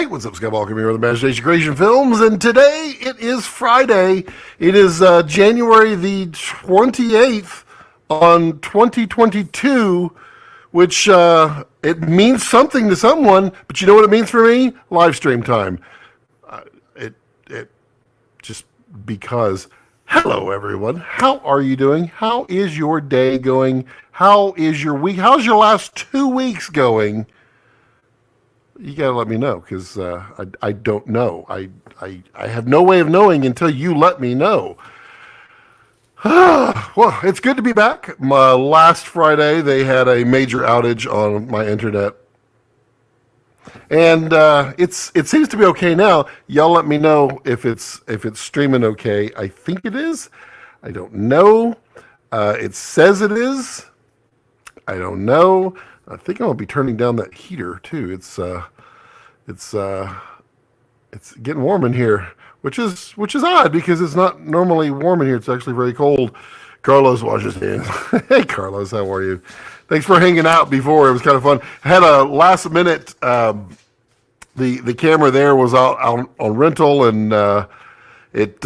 Hey, what's up, Skywalker? Here with Imagination Creation Films, and today it is Friday. It is January the 28th on 2022, which it means something to someone, but you know what it means for me? Live stream time. It just because. Hello, everyone. How are you doing? How is your day going? How is your week? How's your last 2 weeks going? You gotta let me know, because I don't know. I have no way of knowing until you let me know. Well, it's good to be back. Last Friday, they had a major outage on my internet. And it seems to be okay now. Y'all let me know if it's streaming okay. I think it is. I don't know. It says it is. I don't know. I think I'm gonna be turning down that heater too. It's getting warm in here, which is odd because it's not normally warm in here. It's actually very cold. Carlos washes hands. Hey Carlos, how are you? Thanks for hanging out before. It was kind of fun. I had a last minute. The camera there was out on rental, and it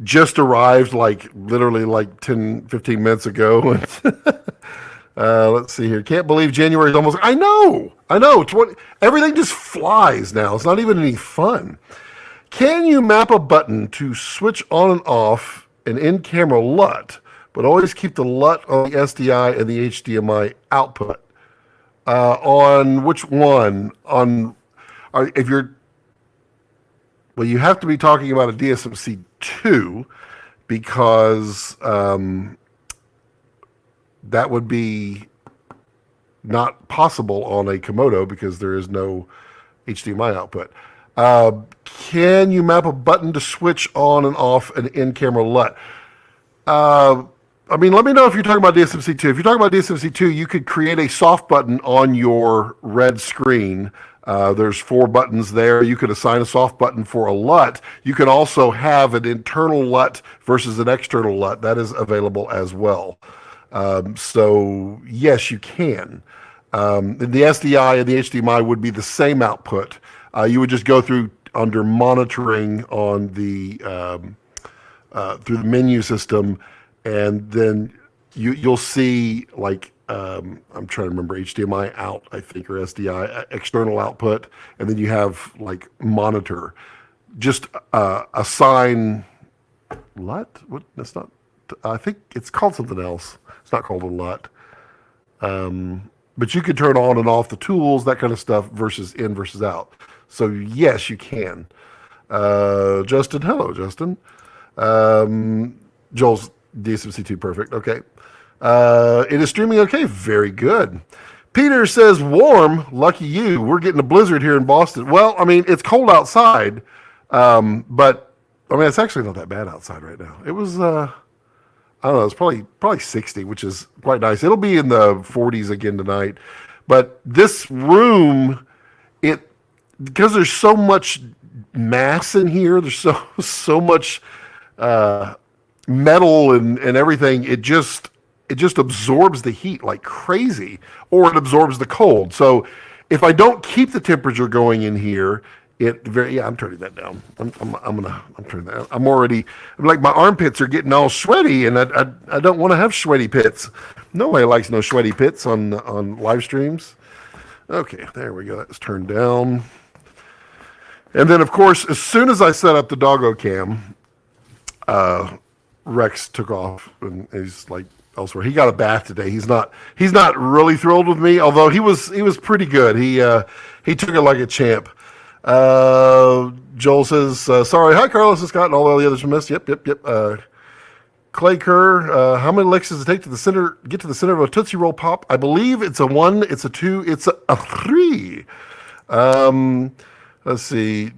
just arrived literally 10-15 minutes ago. Let's see here. Can't believe January is almost. I know. Everything just flies now. It's not even any fun. Can you map a button to switch on and off an in-camera LUT, but always keep the LUT on the SDI and the HDMI output? On which one? If you're, well, you have to be talking about a DSMC 2 because that would be not possible on a Komodo because there is no HDMI output. Can you map a button to switch on and off an in-camera LUT? Let me know if you're talking about DSMC 2. If you're talking about DSMC 2, you could create a soft button on your red screen. There's 4 buttons there. You could assign a soft button for a LUT. You can also have an internal LUT versus an external LUT. That is available as well. So yes, you can. The SDI and the HDMI would be the same output. You would just go through under monitoring on the through the menu system, and then you'll see I'm trying to remember, HDMI out, I think, or SDI external output, and then you have monitor. Just assign LUT. What? That's not. I think it's called something else. It's not called a LUT. But you could turn on and off the tools, that kind of stuff, versus in versus out. So yes, you can. Justin, hello, Justin. Joel's DSMC2, perfect. Okay. It is streaming okay. Very good. Peter says, warm. Lucky you. We're getting a blizzard here in Boston. Well, it's cold outside, but it's actually not that bad outside right now. It was, I don't know, it's probably 60, which is quite nice. It'll be in the 40s again tonight. But this room, because there's so much mass in here, there's so much metal and everything, it just absorbs the heat like crazy, or it absorbs the cold. So if I don't keep the temperature going in here, I'm turning that down. I'm turning that. I'm my armpits are getting all sweaty, and I don't want to have sweaty pits. Nobody likes no sweaty pits on live streams. Okay, there we go. That's turned down. And then, of course, as soon as I set up the doggo cam, Rex took off, and he's elsewhere. He got a bath today. He's not really thrilled with me, although he was pretty good. He took it like a champ. Joel says, sorry. Hi, Carlos and Scott and all the others from this. Yep. Clay Kerr, how many licks does it take to get to the center of a Tootsie Roll Pop? I believe it's a 1, it's a 2, it's a 3. Let's see.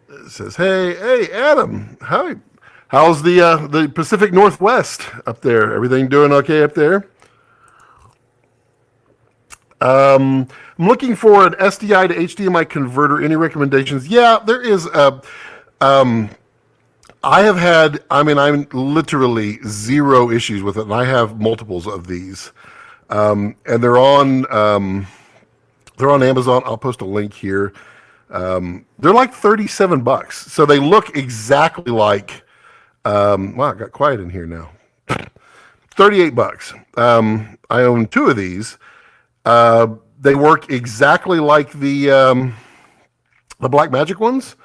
It says, hey, Adam, how's the Pacific Northwest up there? Everything doing okay up there? I'm looking for an SDI to HDMI converter. Any recommendations? Yeah, there is. I have had, I'm literally 0 issues with it, and I have multiples of these. And they're on Amazon. I'll post a link here. They're like $37. So they look exactly like, wow, it got quiet in here now. $38. I own two of these. They work exactly like the Blackmagic ones.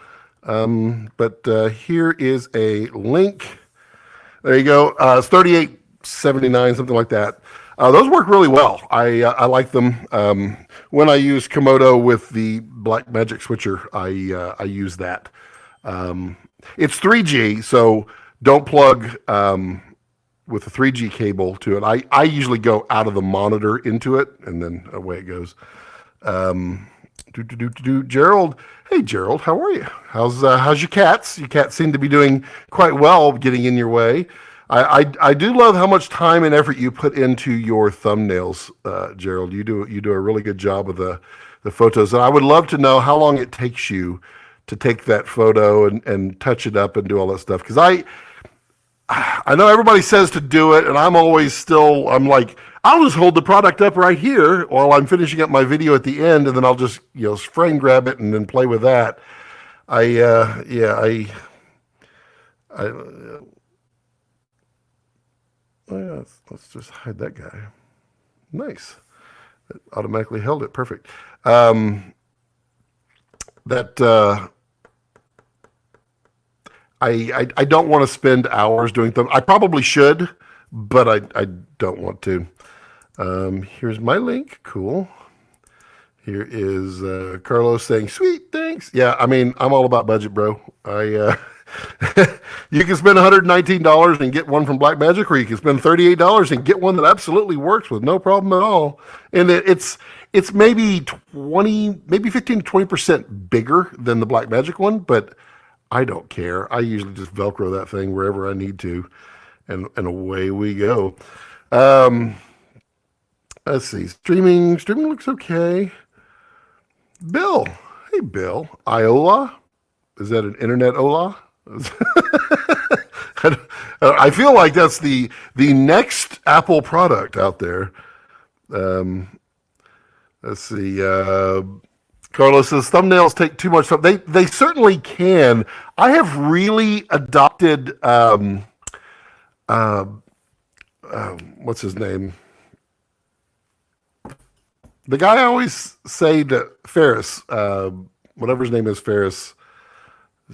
But here is a link. There you go. It's $38.79, something like that. Those work really well. I like them. When I use Komodo with the Blackmagic switcher, I use that. It's 3G, so don't plug with a 3G cable to it. I usually go out of the monitor into it, and then away it goes. Gerald, hey Gerald, how are you? How's your cats? Your cats seem to be doing quite well, getting in your way. I do love how much time and effort you put into your thumbnails, Gerald. You do a really good job with the photos, and I would love to know how long it takes you to take that photo and touch it up and do all that stuff. Because I know everybody says to do it, and I'm like, I'll just hold the product up right here while I'm finishing up my video at the end, and then I'll just frame grab it and then play with that. Let's just hide that guy. Nice. It automatically held it. Perfect. I don't want to spend hours doing them. I probably should, but I don't want to. Here's my link. Cool. Here is Carlos saying, sweet, thanks. Yeah, I mean, I'm all about budget, bro. You can spend $119 and get one from Blackmagic, or you can spend $38 and get one that absolutely works with no problem at all. And it's maybe 15 to 20% bigger than the Blackmagic one, but I don't care. I usually just Velcro that thing wherever I need to, and away we go. Let's see. Streaming looks okay. Bill. Hey, Bill. Iola? Is that an internet Ola? I feel like that's the next Apple product out there. Let's see. Carlos says thumbnails take too much time. They certainly can. I have really adopted what's his name? The guy I always say to Ferris, whatever his name is, Ferris.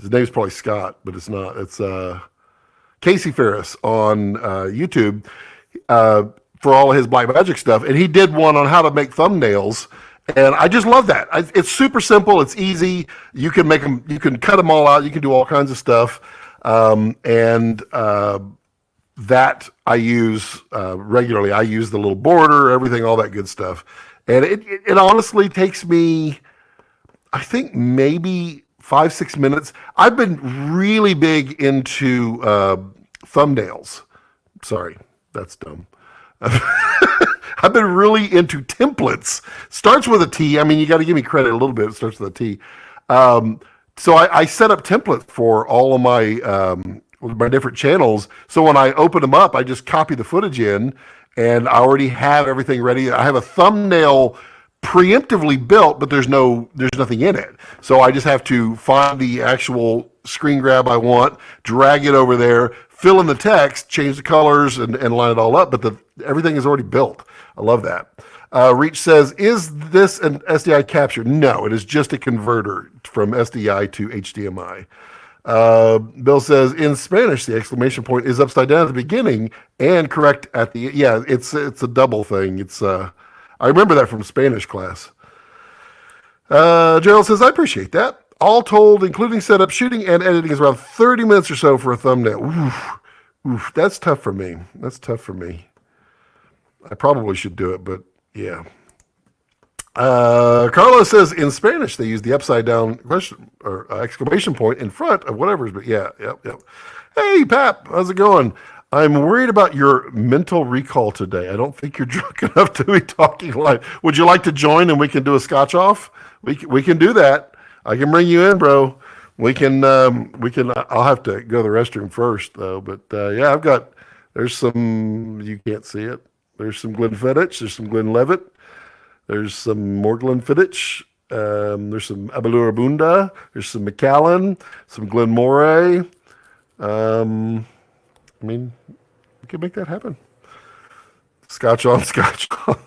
His name's probably Scott, but it's not. It's Casey Ferris on YouTube for all of his Blackmagic stuff, and he did one on how to make thumbnails, and I just love that. It's super simple. It's easy. You can make them. You can cut them all out. You can do all kinds of stuff, and that I use regularly. I use the little border, everything, all that good stuff, and it honestly takes me, I think, maybe 5-6 minutes. I've been really big into thumbnails. Sorry, that's dumb. I've been really into templates. Starts with a T. I mean, you got to give me credit a little bit. It starts with a T. So I set up templates for all of my different channels. So when I open them up, I just copy the footage in, and I already have everything ready. I have a thumbnail preemptively built, but there's nothing in it. So I just have to find the actual screen grab I want, drag it over there, fill in the text, change the colors, and line it all up. But everything is already built. I love that. Reach says, is this an SDI capture? No, it is just a converter from SDI to HDMI. Bill says, in Spanish, the exclamation point is upside down at the beginning and correct at the end. Yeah, it's a double thing. I remember that from Spanish class. Gerald says, I appreciate that. All told, including setup, shooting, and editing, is around 30 minutes or so for a thumbnail. Oof, that's tough for me. I probably should do it, but yeah. Carlos says, in Spanish, they use the upside down question or exclamation point in front of whatever's, but yeah, yep. Hey, Pap, how's it going? I'm worried about your mental recall today. I don't think you're drunk enough to be talking live. Would you like to join and we can do a scotch off? We can do that. I can bring you in, bro. I'll have to go to the restroom first though. But yeah, there's some, you can't see it. There's some Glenfiddich. There's some Glenlivet. There's some more Glenfiddich. There's some Abalurabunda. There's some McAllen, some Glenmoray. I mean, we could make that happen. Scotch on, scotch on.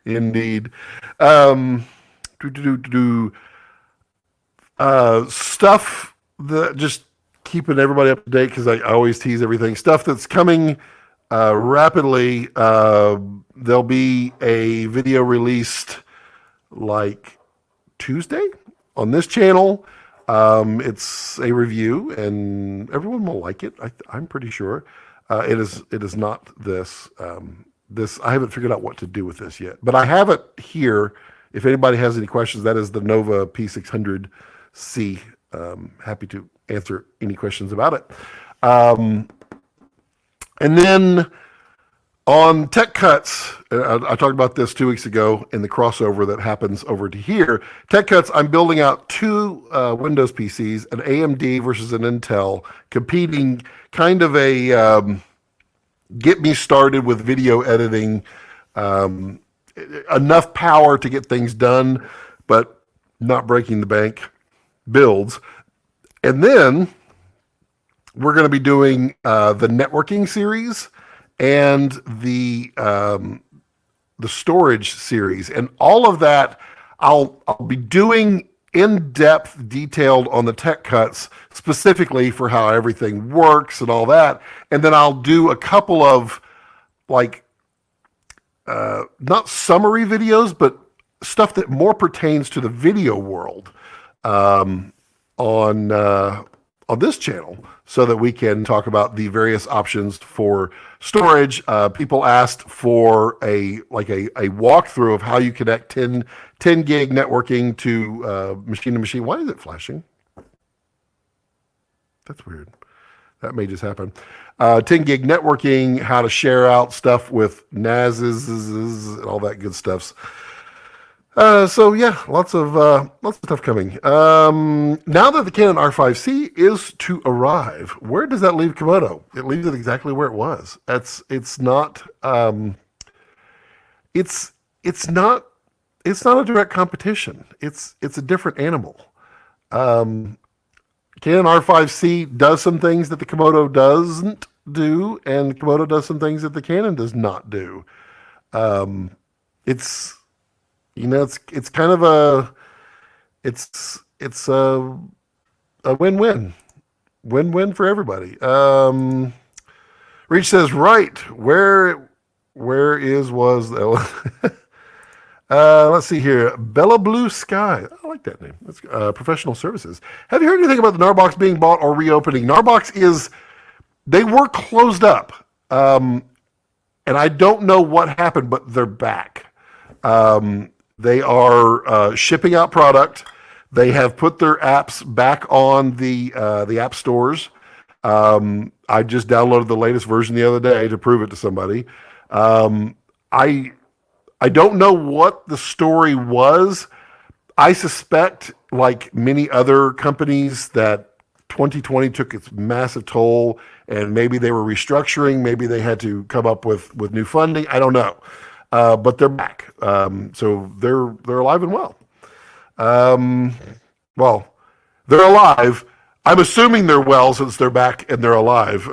Indeed. Um, Stuff that just keeping everybody up to date because I always tease everything. Stuff that's coming rapidly. There'll be a video released like Tuesday on this channel. It's a review, and everyone will like it. I'm pretty sure. It is not this. This I haven't figured out what to do with this yet, but I have it here. If anybody has any questions, that is the Nova P600C. Happy to answer any questions about it. And then on Tech Cuts, I talked about this 2 weeks ago in the crossover that happens over to here. Tech Cuts, I'm building out two Windows PCs, an AMD versus an Intel, competing, kind of a get me started with video editing, enough power to get things done, but not breaking the bank builds. And then we're going to be doing the networking series and the storage series, and all of that I'll be doing in-depth, detailed on the Tech Cuts, specifically for how everything works and all that. And then I'll do a couple of like not summary videos, but stuff that more pertains to the video world on this channel, so that we can talk about the various options for storage. People asked for a walkthrough of how you connect 10 gig networking to machine to machine. Why is it flashing? That's weird. That may just happen. 10 gig networking, how to share out stuff with NASs and all that good stuff. So yeah, lots of stuff coming. Now that the Canon R5C is to arrive, where does that leave Komodo? It leaves it exactly where it was. It's not a direct competition. It's a different animal. Canon R5C does some things that the Komodo doesn't do, and Komodo does some things that the Canon does not do. It's kind of a win-win for everybody. Reach says, right, where was let's see here, Bella Blue Sky. I like that name. That's professional services. Have you heard anything about the Narbox being bought or reopening? Narbox they were closed up, and I don't know what happened, but they're back. They are shipping out product. They have put their apps back on the app stores. I just downloaded the latest version the other day to prove it to somebody. I don't know what the story was. I suspect, like many other companies, that 2020 took its massive toll, and maybe they were restructuring. Maybe they had to come up with new funding. I don't know. But they're back. So they're alive and well. Well, they're alive. I'm assuming they're well since they're back and they're alive.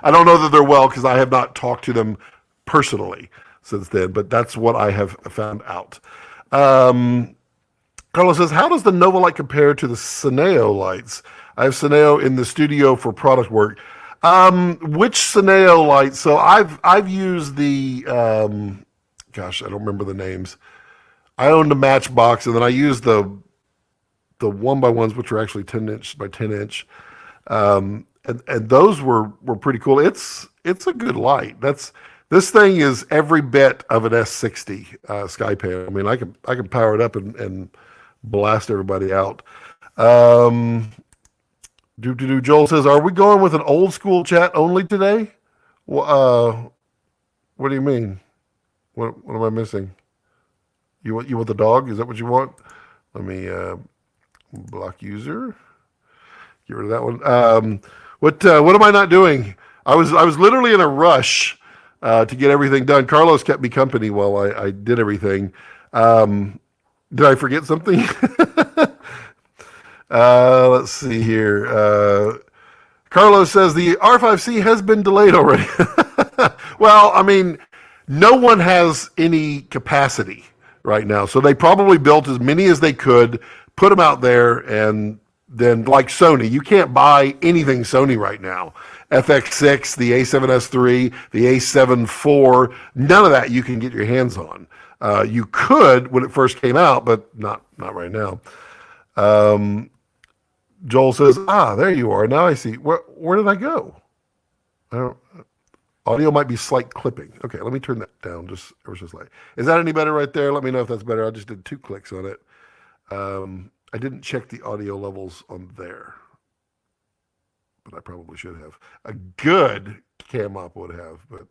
I don't know that they're well because I have not talked to them personally since then, but that's what I have found out. Carlos says, how does the Nova light compare to the Seneo lights? I have Seneo in the studio for product work. Which Seneo light? So I've used the gosh, I don't remember the names. I owned a Matchbox, and then I used the 1x1s, which are actually 10-inch by 10-inch, and those were pretty cool. It's a good light. This thing is every bit of an S60 Skypan. I mean, I can power it up and blast everybody out. Joel says, are we going with an old school chat only today? What do you mean? What am I missing? You want the dog? Is that what you want? Let me block user. Get rid of that one. What am I not doing? I was literally in a rush to get everything done. Carlos kept me company while I did everything. Did I forget something? Let's see here. Carlos says the R5C has been delayed already. Well, I mean, no one has any capacity right now, so they probably built as many as they could, put them out there, and then like Sony, you can't buy anything Sony right now. FX6, the A7S3, the A7 IV, none of that you can get your hands on. You could when it first came out, but not right now. Joel says, there you are. Now I see. Where did I go? I don't, audio might be slight clipping. Okay, let me turn that down just ever so slightly. Is that any better right there? Let me know if that's better. I just did 2 clicks on it. I didn't check the audio levels on there, but I probably should have. A good cam op would have, but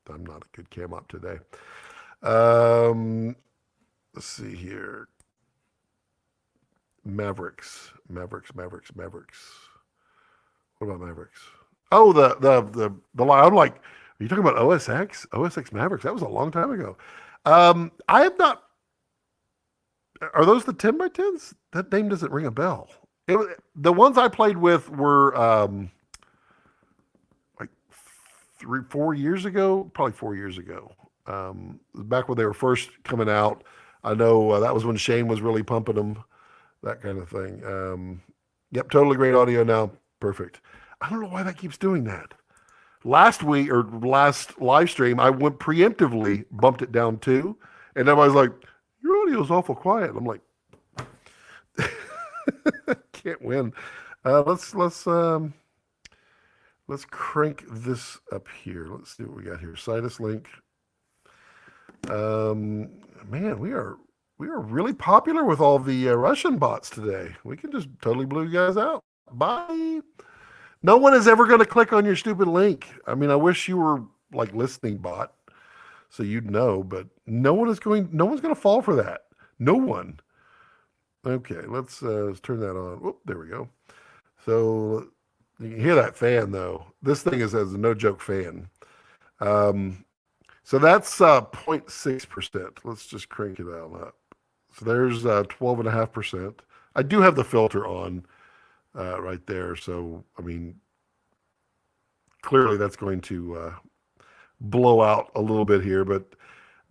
I'm not a good cam op today. Let's see here. Mavericks. What about Mavericks? Oh, the line. I'm like, are you talking about OSX? OSX Mavericks? That was a long time ago. I have not. Are those the 10x10s? That name doesn't ring a bell. The ones I played with were like 4 years ago, probably 4 years ago. Back when they were first coming out. I know that was when Shane was really pumping them, that kind of thing. Yep, totally great audio now. Perfect. I don't know why that keeps doing that. Last week or last live stream, I went preemptively bumped it down too, and everybody's like, "Your audio's awful quiet." I'm like, can't win. Let's crank this up here. Let's see what we got here. Sidus link. Man, we are really popular with all the Russian bots today. We can just totally blow you guys out. Bye. No one is ever going to click on your stupid link. I mean, I wish you were like listening bot, so you'd know. But no one's going to fall for that. No one. Okay, let's turn that on. Whoop, there we go. So you can hear that fan though. This thing is as a no joke fan. So that's 0.6%. Let's just crank it out up. So there's 12.5%. I do have the filter on right there. So, I mean, clearly that's going to blow out a little bit here. But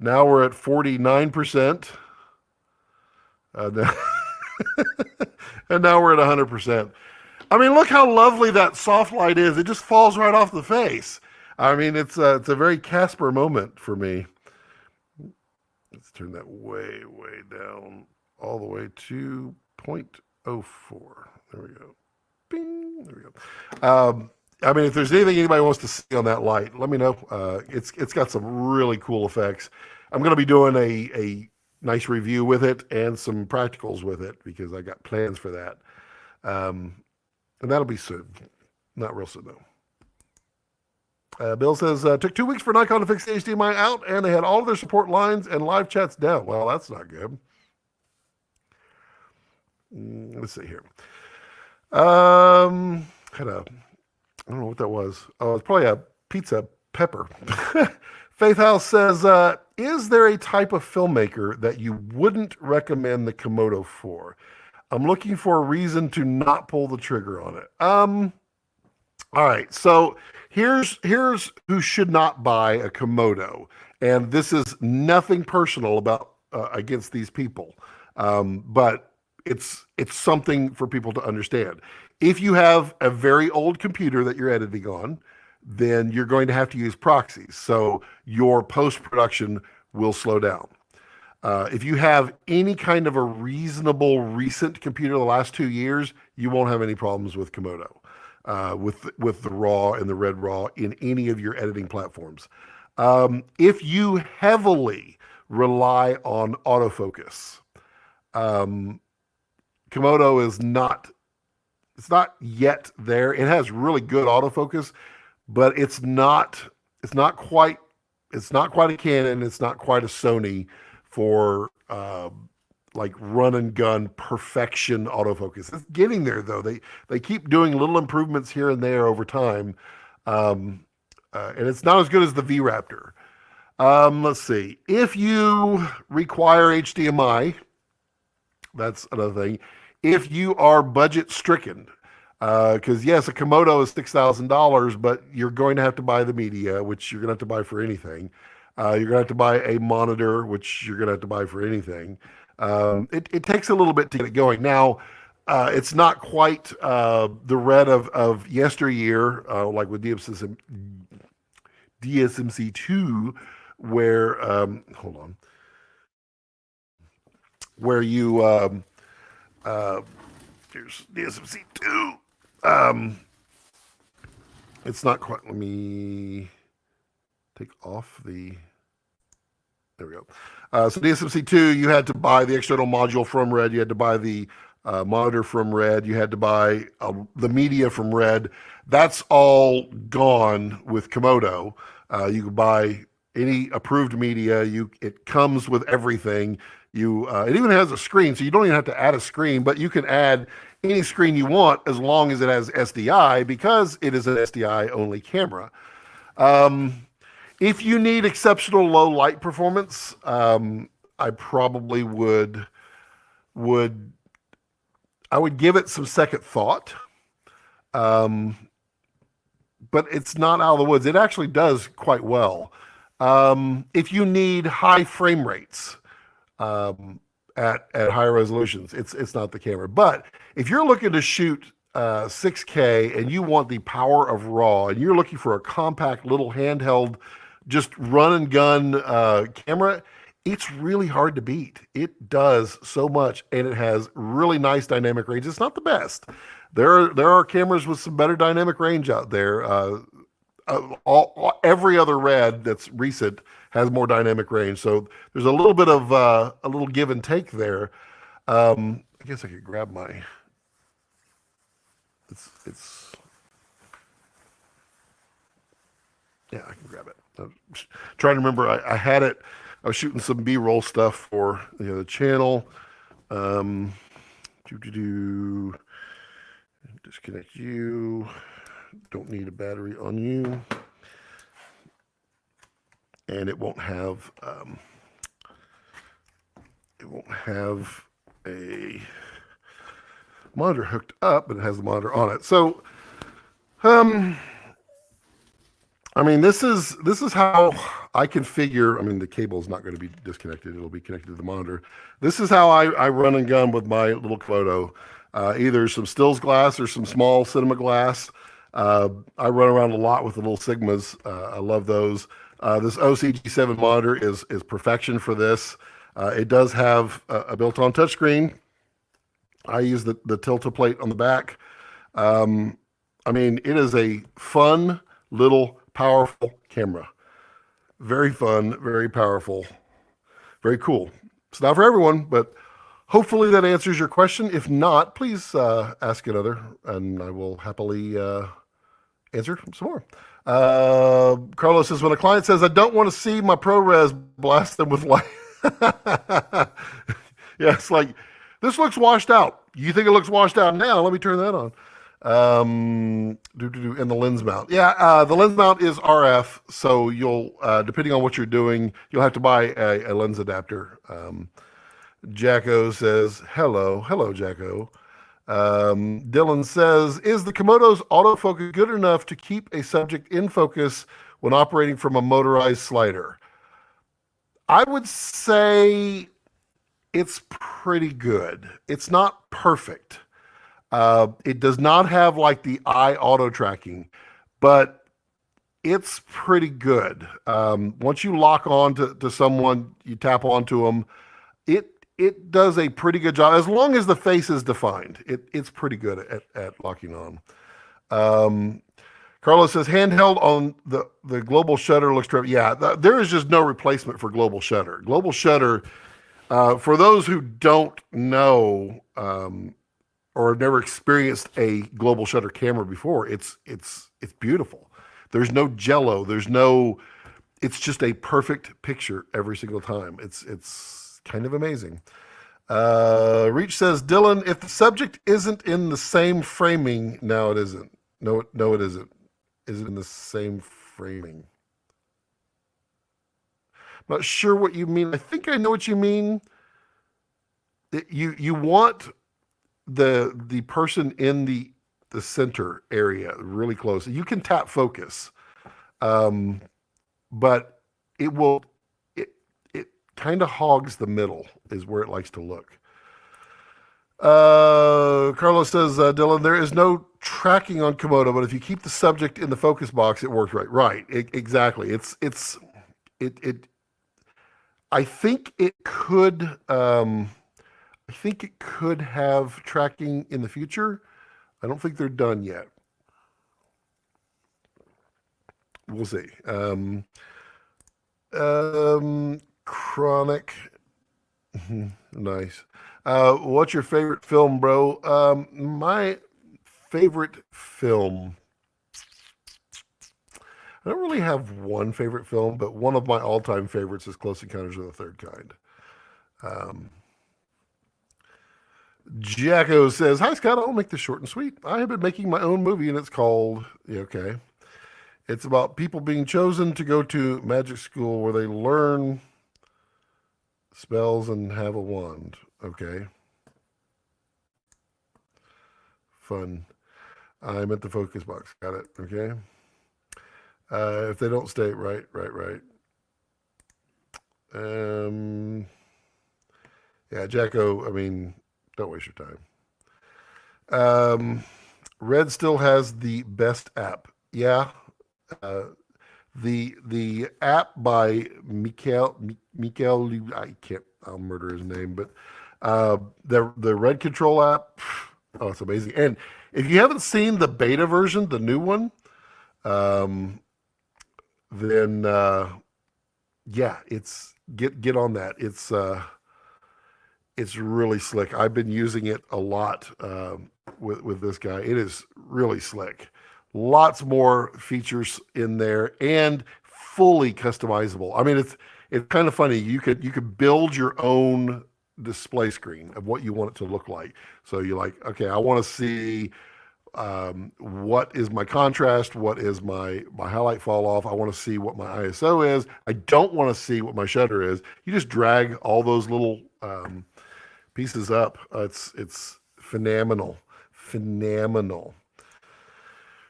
now we're at 49%. And now we're at 100%. I mean, look how lovely that soft light is. It just falls right off the face. I mean, it's a very Casper moment for me. Let's turn that way down, all the way to 0.04. There we go. Bing. There we go. I mean, if there's anything anybody wants to see on that light, let me know. It's got some really cool effects. I'm going to be doing a nice review with it and some practicals with it because I got plans for that. And that'll be soon. Not real soon, though. Bill says, took 2 weeks for Nikon to fix the HDMI out, and they had all of their support lines and live chats down. Well, that's not good. Let's see here. I don't know what that was. Oh, it's probably a pizza pepper. Faith House says, is there a type of filmmaker that you wouldn't recommend the Komodo for? I'm looking for a reason to not pull the trigger on it. All right, so here's who should not buy a Komodo, and this is nothing personal about against these people, but it's something for people to understand. If you have a very old computer that you're editing on, then you're going to have to use proxies, so your post-production will slow down. If you have any kind of a reasonable recent computer the last 2 years, you won't have any problems with Komodo. With the RAW and the Red RAW in any of your editing platforms. If you heavily rely on autofocus, Komodo is not yet there. It has really good autofocus, but it's not quite a Canon, it's not quite a Sony for like run and gun perfection autofocus. It's getting there though. They keep doing little improvements here and there over time, and it's not as good as the V-Raptor. Let's see. If you require HDMI, That's another thing. If you are budget stricken, because yes, a Komodo is $6,000, but you're going to have to buy the media, which you're going to have to buy for anything. You're going to have to buy a monitor, which you're going to have to buy for anything. It takes a little bit to get it going. Now, it's not quite the red of yesteryear, like with DSMC2, where hold on, where you here's DSMC2. Um, it's not quite. Let me take off the. There we go. So DSMC2, you had to buy the external module from Red. You had to buy the monitor from Red. You had to buy the media from Red. That's all gone with Komodo. You can buy any approved media. It comes with everything. It even has a screen, so you don't even have to add a screen, but you can add any screen you want as long as it has SDI, because it is an SDI only camera. If you need exceptional low light performance, I probably would I would give it some second thought. But it's not out of the woods. It actually does quite well. If you need high frame rates at higher resolutions, it's not the camera. But if you're looking to shoot 6K and you want the power of RAW, and you're looking for a compact little handheld, just run and gun camera, it's really hard to beat. It does so much, and it has really nice dynamic range. It's not the best. There are cameras with some better dynamic range out there. Every other Red that's recent has more dynamic range, so there's a little bit of a little give and take there. I guess I could grab my. It's yeah, I can grab it. I'm trying to remember. I had it. I was shooting some B-roll stuff for the other channel. Disconnect you. Don't need a battery on you. And it won't have a monitor hooked up, but it has the monitor on it. So, I mean, this is how I configure. I mean, the cable is not going to be disconnected; it'll be connected to the monitor. This is how I run and gun with my little Komodo. Either some stills glass or some small cinema glass. I run around a lot with the little Sigmas. I love those. This OCG7 monitor is perfection for this. It does have a built-on touchscreen. I use the tilt-a-plate on the back. I mean, it is a fun little powerful camera. Very fun, very powerful, very cool. It's not for everyone, but hopefully that answers your question. If not, please ask another, and I will happily answer some more. Carlos says, when a client says, I don't want to see my ProRes, blast them with light. Yeah, it's like, this looks washed out. You think it looks washed out now? Let me turn that on. And the lens mount. Yeah, the lens mount is RF, so you'll, depending on what you're doing, you'll have to buy a lens adapter. Jacko says, hello, Jacko. Dylan says, is the Komodo's autofocus good enough to keep a subject in focus when operating from a motorized slider? I would say it's pretty good. It's not perfect. It does not have like the eye auto tracking, but it's pretty good. Once you lock on to someone, you tap onto them, it does a pretty good job. As long as the face is defined, it's pretty good at locking on. Carlos says, handheld on the global shutter looks terrific. Yeah, there is just no replacement for global shutter. Global shutter, for those who don't know or have never experienced a global shutter camera before, it's beautiful. There's no jello. It's just a perfect picture every single time. It's kind of amazing. Reach says, Dylan, if the subject isn't in the same framing, no, it isn't. No, it isn't. Is it in the same framing? I'm not sure what you mean. I think I know what you mean. you want the person in the center area really close. You can tap focus, but it will it kind of hogs the middle is where it likes to look. Carlos says, Dylan, there is no tracking on Komodo, but if you keep the subject in the focus box, it works right. Right, exactly. It. I think it could. I think it could have tracking in the future. I don't think they're done yet. We'll see. Chronic. Nice. What's your favorite film, bro? My favorite film. I don't really have one favorite film, but one of my all-time favorites is Close Encounters of the Third Kind. Jacko says, "Hi Scott, I'll make this short and sweet. I have been making my own movie, and it's called okay. It's about people being chosen to go to magic school where they learn spells and have a wand. Okay, fun. I'm at the focus box. Got it. Okay. If they don't stay, right. Yeah, Jacko. I mean, don't waste your time. Red still has the best app. Yeah. The app by Mikael, I can't, I'll murder his name, but the Red Control app, oh, it's amazing. And if you haven't seen the beta version, the new one, then yeah, it's get on that. It's really slick. I've been using it a lot with this guy. It is really slick. Lots more features in there and fully customizable. I mean, it's kind of funny. You could build your own display screen of what you want it to look like. So you're like, okay, I want to see what is my contrast, what is my highlight fall off. I want to see what my ISO is. I don't want to see what my shutter is. You just drag all those little pieces up. It's phenomenal.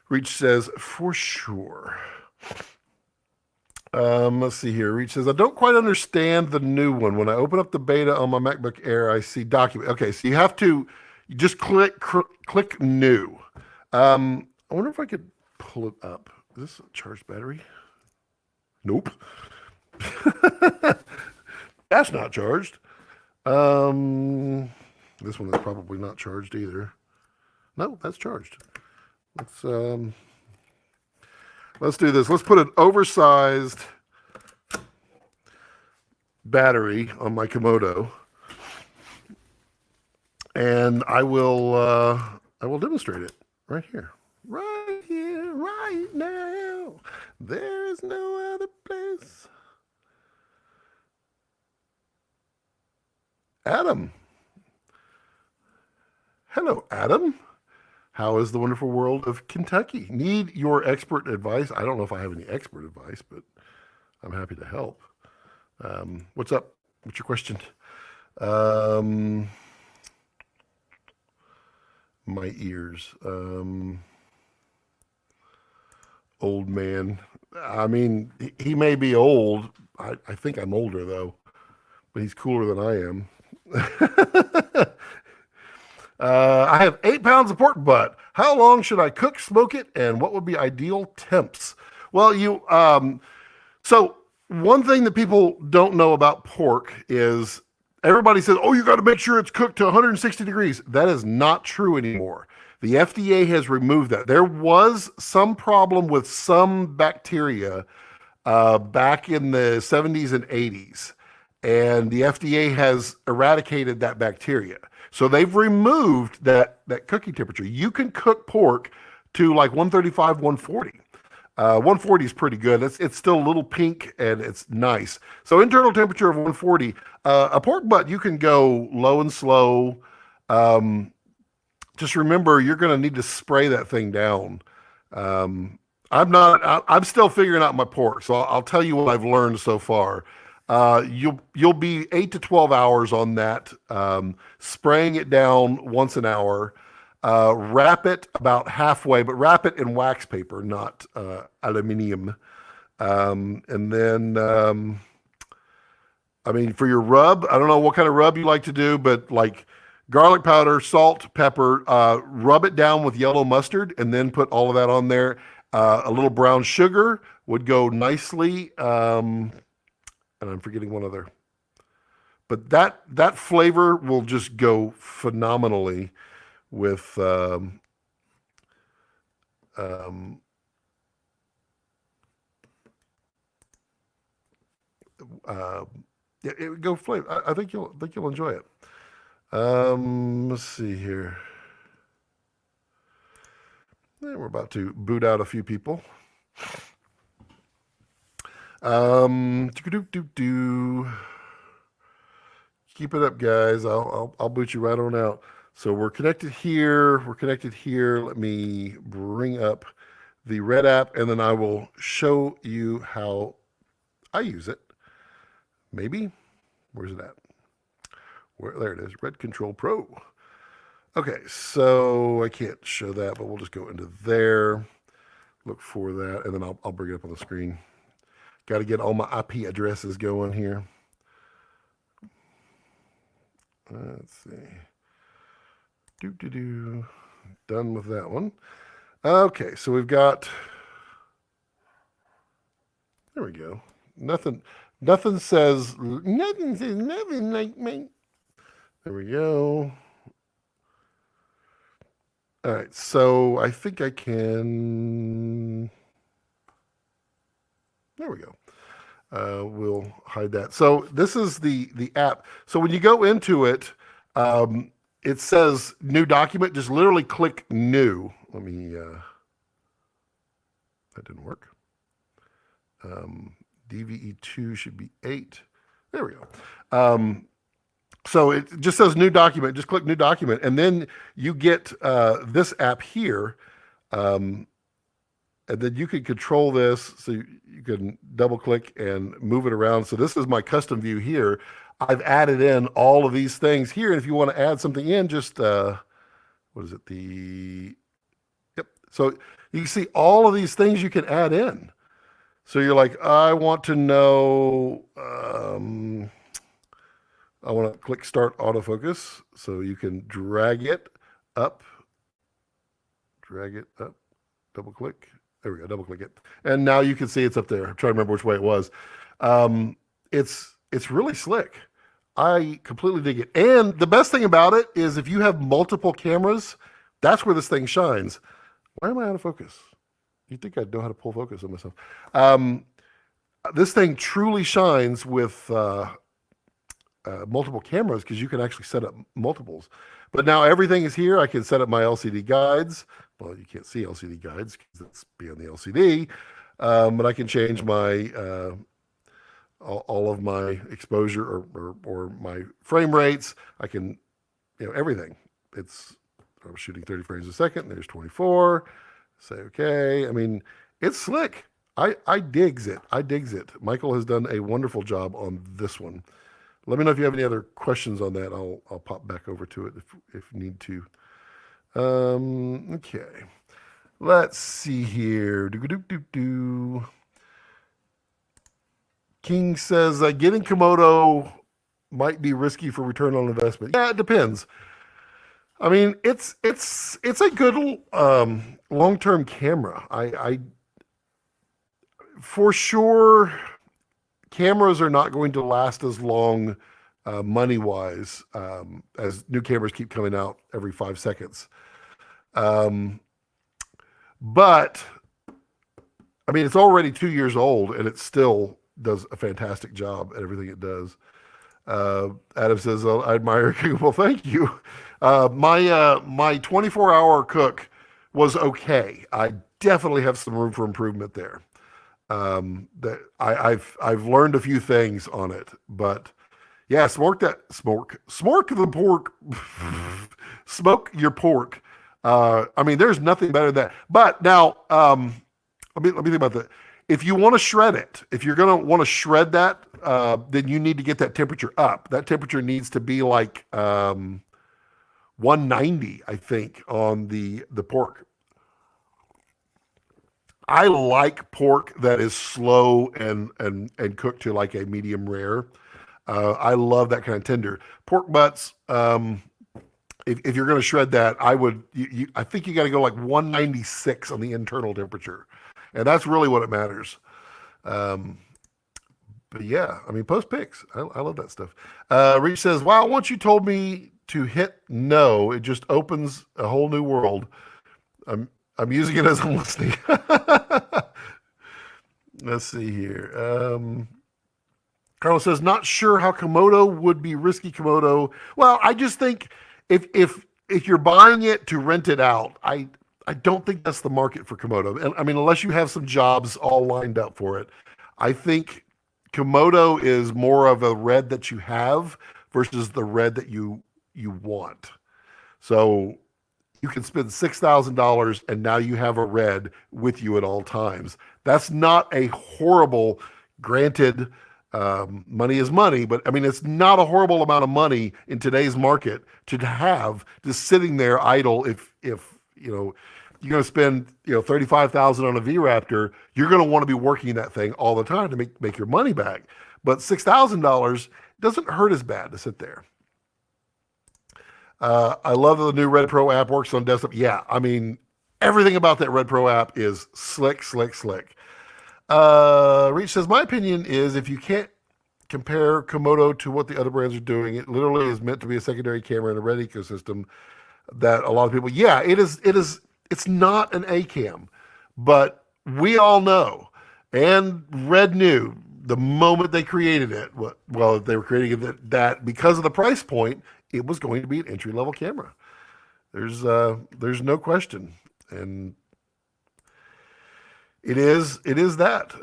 Reach says, for sure. Let's see here. Reach says, I don't quite understand the new one. When I open up the beta on my MacBook Air, I see document. Okay, so you just click new. I wonder if I could pull it up. Is this a charged battery? Nope. That's not charged. This one is probably not charged either. No, that's charged. Let's do this. Let's put an oversized battery on my Komodo, and I will demonstrate it right here, right now. There is no other place. Adam. Hello, Adam. How is the wonderful world of Kentucky? Need your expert advice. I don't know if I have any expert advice, but I'm happy to help. What's up? What's your question? My ears. Old man. I mean, he may be old. I think I'm older, though. But he's cooler than I am. I have 8 pounds of pork butt. How long should I cook, smoke it, and what would be ideal temps? Well, so one thing that people don't know about pork is everybody says, oh, you got to make sure it's cooked to 160 degrees. That is not true anymore. The FDA has removed that. There was some problem with some bacteria back in the 70s and 80s, and the FDA has eradicated that bacteria. So they've removed that cooking temperature. You can cook pork to like 135, 140. 140 is pretty good. It's still a little pink and it's nice. So internal temperature of 140. A pork butt, you can go low and slow. Just remember, you're going to need to spray that thing down. I'm still figuring out my pork, so I'll tell you what I've learned so far. You'll be 8 to 12 hours on that, spraying it down once an hour. Wrap it about halfway, but wrap it in wax paper, not aluminium. And then, I mean, for your rub, I don't know what kind of rub you like to do, but like garlic powder, salt, pepper, rub it down with yellow mustard, and then put all of that on there. A little brown sugar would go nicely. And I'm forgetting one other. But that flavor will just go phenomenally with yeah, it would go flavor. I think you'll enjoy it. Let's see here. We're about to boot out a few people. Keep it up, guys. I'll boot you right on out. So we're connected here. We're connected here. Let me bring up the Red app, and then I will show you how I use it. Maybe. Where's it at? There it is. Red Control Pro. Okay, so I can't show that, but we'll just go into there. Look for that, and then I'll bring it up on the screen. Got to get all my IP addresses going here. Let's see. Done with that one. Okay, so we've got. There we go. Nothing says nothing like me. There we go. All right, so I think I can. There we go. We'll hide that. So this is the app. So when you go into it, it says new document. Just literally click new. Let me. That didn't work. DVE2 should be 8. There we go. So it just says new document. Just click new document, and then you get this app here. And then you can control this, so you can double click and move it around. So this is my custom view here. I've added in all of these things here. And if you want to add something in, just, what is it? Yep. So you can see all of these things you can add in. So you're like, I want to know, I want to click start autofocus. So you can drag it up, double click. There we go, double click it. And now you can see it's up there. I'm trying to remember which way it was. It's really slick. I completely dig it. And the best thing about it is if you have multiple cameras, that's where this thing shines. Why am I out of focus? You'd think I'd know how to pull focus on myself. This thing truly shines with multiple cameras because you can actually set up multiples. But now everything is here. I can set up my LCD guides. Well, you can't see LCD guides because it's beyond the LCD. But I can change my all of my exposure or my frame rates. I can, everything. I'm shooting 30 frames a second. There's 24. Say okay. I mean, it's slick. I digs it. Michael has done a wonderful job on this one. Let me know if you have any other questions on that. I'll pop back over to it if need to. Okay. Let's see here. King says getting Komodo might be risky for return on investment. Yeah, it depends. I mean, it's a good long-term camera. I for sure. Cameras are not going to last as long money-wise as new cameras keep coming out every 5 seconds. But, I mean, it's already 2 years old, and it still does a fantastic job at everything it does. Adam says, I admire you. Well, thank you. My 24-hour cook was okay. I definitely have some room for improvement there. That I've learned a few things on it, but yeah, smoke the pork, smoke your pork. I mean, there's nothing better than that. But now, let me think about that. If you want to shred it, if you're going to want to shred that, then you need to get that temperature up. That temperature needs to be like 190, I think, on the pork. I like pork that is slow and cooked to like a medium rare. I love that kind of tender. Pork butts, if you're going to shred that, I think you got to go like 196 on the internal temperature. And that's really what it matters. But yeah, I mean, post pics. I love that stuff. Reach says, wow, once you told me to hit no, it just opens a whole new world. I'm using it as I'm listening. Let's see here. Carlos says, not sure how Komodo would be risky Komodo. Well, I just think if you're buying it to rent it out, I don't think that's the market for Komodo. And I mean, unless you have some jobs all lined up for it, I think Komodo is more of a red that you have versus the red that you want. So you can spend $6,000 and now you have a red with you at all times. That's not a horrible, granted, money is money, but I mean, it's not a horrible amount of money in today's market to have just sitting there idle. If you know, you're going to spend, 35,000 on a V-Raptor, you're going to want to be working that thing all the time to make your money back. But $6,000 doesn't hurt as bad to sit there. I love that the new Red Pro app works on desktop. Yeah, I mean, everything about that Red Pro app is slick, slick, slick. Reach says, my opinion is if you can't compare Komodo to what the other brands are doing, it literally is meant to be a secondary camera in a red ecosystem that a lot of people, yeah, it's not an A cam, but we all know, and Red knew the moment they created it, well, they were creating it that because of the price point, it was going to be an entry-level camera. There's no question. And it is that.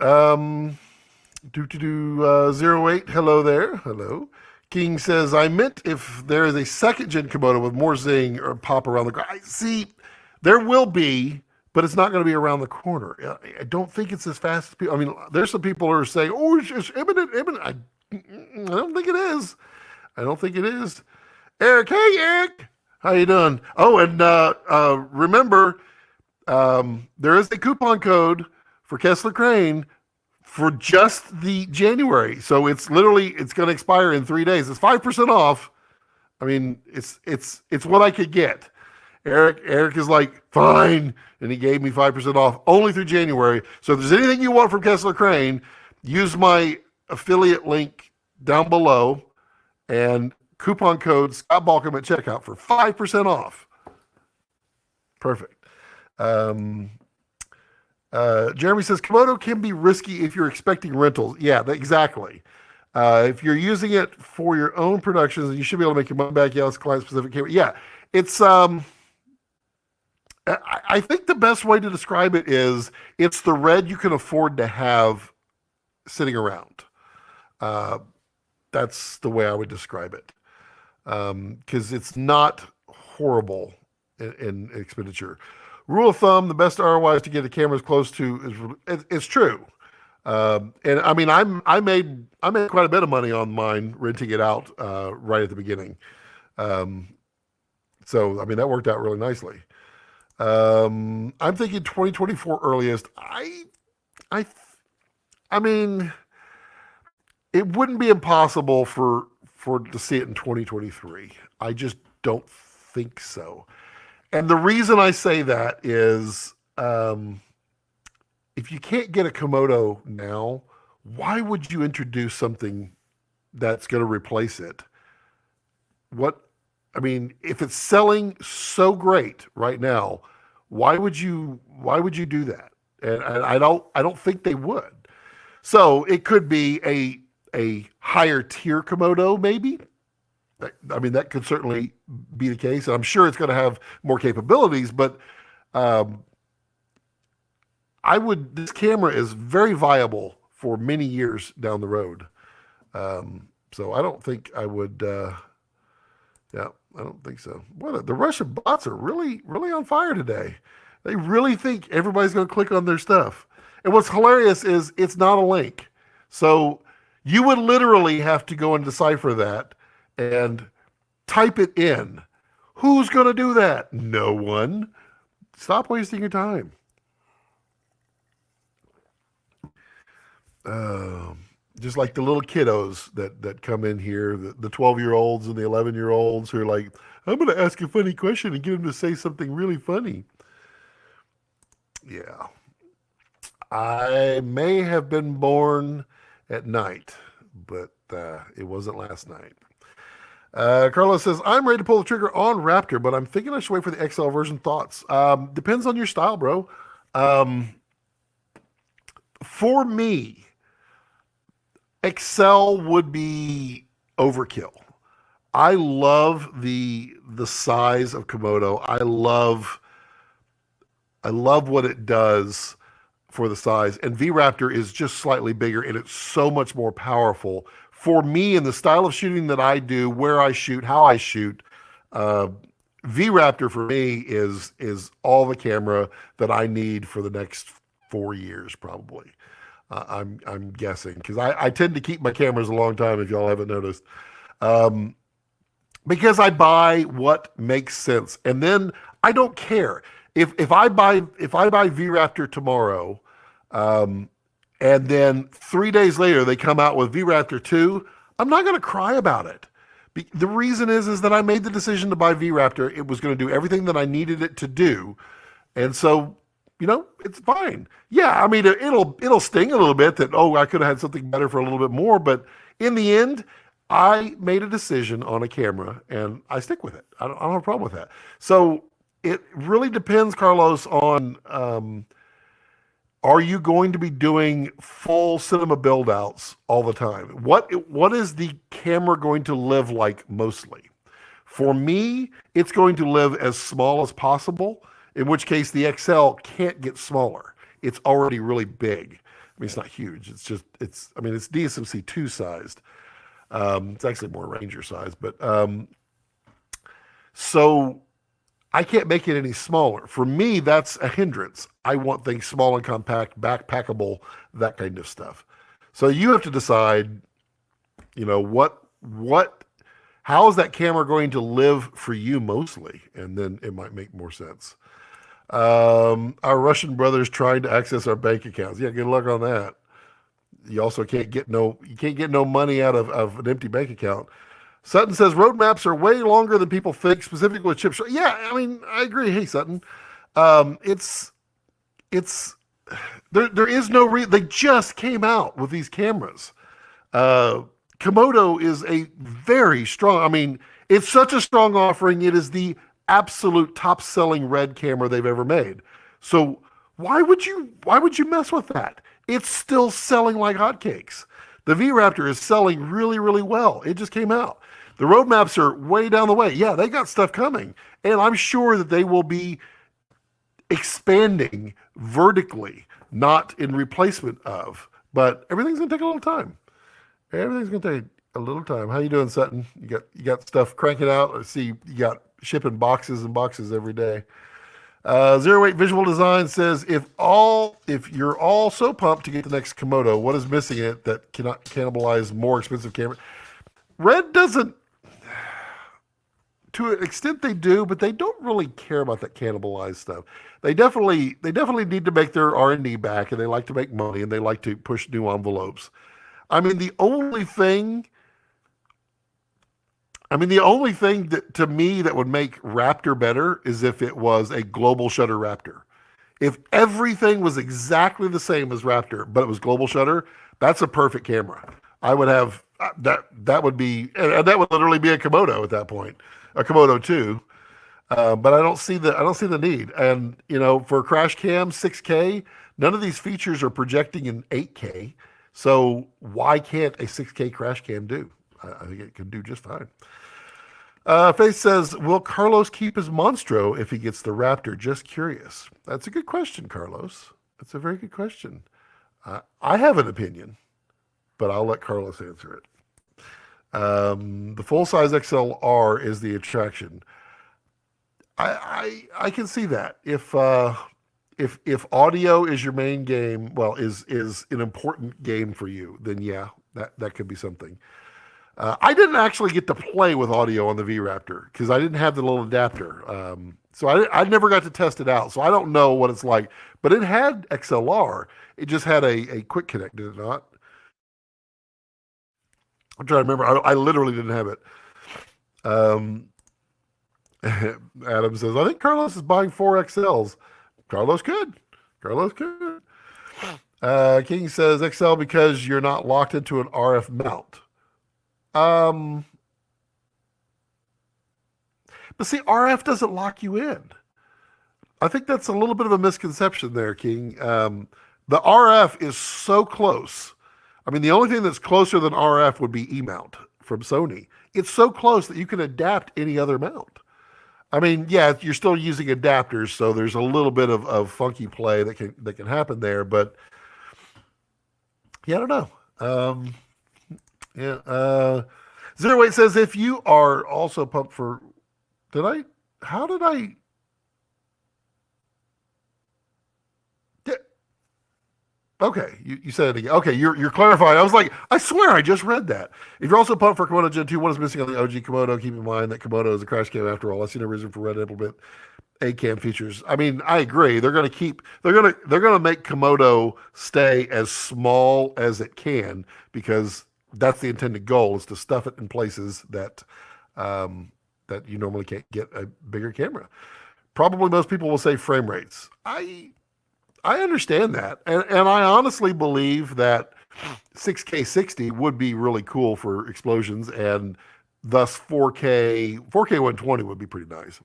08, hello there. Hello. King says, I meant if there is a second gen Komodo with more zing or pop around the corner. See, there will be, but it's not going to be around the corner. I don't think it's as fast as people. I mean, there's some people who are saying, oh, it's imminent. I don't think it is. I don't think it is. Eric, hey, Eric. How you doing? Oh, and remember, there is a coupon code for Kessler Crane for just the January. So it's going to expire in 3 days. It's 5% off. I mean, it's what I could get. Eric is like, fine. And he gave me 5% off only through January. So if there's anything you want from Kessler Crane, use my affiliate link down below and coupon code Scott Balcom at checkout for 5% off. Perfect. Jeremy says, Komodo can be risky if you're expecting rentals. Yeah, exactly. If you're using it for your own productions, you should be able to make your money back. Yeah, it's client-specific camera. Yeah, it's... I think the best way to describe it is it's the red you can afford to have sitting around. That's the way I would describe it. Because it's not horrible in expenditure. Rule of thumb, the best ROI is to get the cameras close to, it's true. And I mean, I made quite a bit of money on mine renting it out right at the beginning. So, I mean, that worked out really nicely. I'm thinking 2024 earliest. I mean, it wouldn't be impossible for to see it in 2023. I just don't think so. And the reason I say that is, if you can't get a Komodo now, why would you introduce something that's going to replace it? I mean, if it's selling so great right now, why would you do that? And I don't think they would. So it could be a higher tier Komodo, maybe. I mean, that could certainly be the case. And I'm sure it's going to have more capabilities, but this camera is very viable for many years down the road. So I don't think I would, yeah, I don't think so. The Russian bots are really, really on fire today. They really think everybody's going to click on their stuff. And what's hilarious is it's not a link. So you would literally have to go and decipher that and type it in. Who's going to do that? No one. Stop wasting your time. Just like the little kiddos that come in here, the 12-year-olds and the 11-year-olds who are like, I'm going to ask a funny question and get them to say something really funny. Yeah. I may have been born at night, but it wasn't last night. Carlos says, I'm ready to pull the trigger on Raptor, but I'm thinking I should wait for the XL version. Thoughts? Depends on your style, bro. For me, XL would be overkill. I love the size of Komodo. I love what it does for the size. And V-Raptor is just slightly bigger, and it's so much more powerful. For me, in the style of shooting that I do, where I shoot, how I shoot, V-Raptor for me is all the camera that I need for the next 4 years, probably. I'm guessing, because I tend to keep my cameras a long time, if y'all haven't noticed. Because I buy what makes sense, and then I don't care if I buy V-Raptor tomorrow, and then 3 days later they come out with V-Raptor 2. I'm not going to cry about it. The reason is that I made the decision to buy V-Raptor. It was going to do everything that I needed it to do, and so it's fine. Yeah, I mean it'll sting a little bit that I could have had something better for a little bit more, but in the end, I made a decision on a camera, and I stick with it. I don't have a problem with that. So it really depends, Carlos, on are you going to be doing full cinema build-outs all the time? What is the camera going to live like mostly? For me, it's going to live as small as possible, in which case the XL can't get smaller. It's already really big. I mean, it's not huge. It's DSMC 2 sized. It's actually more Ranger size, but so I can't make it any smaller. For me, that's a hindrance. I want things small and compact, backpackable, that kind of stuff. So you have to decide, how is that camera going to live for you mostly? And then it might make more sense. Our Russian brothers trying to access our bank accounts. Yeah, good luck on that. You also can't get no money out of an empty bank account. Sutton says roadmaps are way longer than people think, specifically with chip. Yeah, I mean, I agree. Hey, Sutton, it's there is no they just came out with these cameras. Komodo is a very strong. I mean, it's such a strong offering. It is the absolute top-selling red camera they've ever made. So why would you mess with that? It's still selling like hotcakes. The V-Raptor is selling really, really well. It just came out. The roadmaps are way down the way. Yeah, they got stuff coming. And I'm sure that they will be expanding vertically, not in replacement of. But everything's going to take a little time. Everything's going to take a little time. How you doing, Sutton? You got stuff cranking out? I see you got shipping boxes and boxes every day. 08 Visual Design says, if you're all so pumped to get the next Komodo, what is missing in it that cannot cannibalize more expensive camera? Red doesn't, to an extent they do, but they don't really care about that cannibalized stuff. They definitely need to make their R&D back, and they like to make money, and they like to push new envelopes. I mean, the only thing that to me that would make Raptor better is if it was a global shutter Raptor. If everything was exactly the same as Raptor, but it was global shutter, that's a perfect camera. I would have that would be, and that would literally be a Komodo at that point, a Komodo 2. But I don't see the need. And for crash cam 6K, none of these features are projecting in 8K. So why can't a 6K crash cam do? I think it can do just fine. Faith says, will Carlos keep his Monstro if he gets the Raptor? Just curious. That's a good question, Carlos. That's a very good question. I have an opinion, but I'll let Carlos answer it. The full-size XLR is the attraction. I can see that. If if audio is your main game, well, is an important game for you, then yeah, that could be something. I didn't actually get to play with audio on the V Raptor because I didn't have the little adapter. So I never got to test it out. So I don't know what it's like. But it had XLR. It just had a quick connect, did it not? I'm trying to remember. I literally didn't have it. Um, Adam says, I think Carlos is buying 4XLs. Carlos could. Carlos could. King says XL because you're not locked into an RF mount. Um, but see, RF doesn't lock you in. I think that's a little bit of a misconception there, King. The RF is so close. I mean, the only thing that's closer than RF would be E-mount from Sony. It's so close that you can adapt any other mount. I mean, yeah, you're still using adapters, so there's a little bit of funky play that can happen there. But yeah, I don't know. Yeah. 08 says if you are also pumped for, did I? How did I? Okay, you said it again. Okay, you're clarifying. I was like, I swear I just read that. If you're also pumped for Komodo Gen 2, what is missing on the OG Komodo? Keep in mind that Komodo is a crash cam after all. I see no reason for Red to implement A cam features. I mean, I agree. They're gonna make Komodo stay as small as it can because that's the intended goal is to stuff it in places that you normally can't get a bigger camera. Probably most people will say frame rates. I understand that. And I honestly believe that 6K 60 would be really cool for explosions and thus 4K 120 would be pretty nice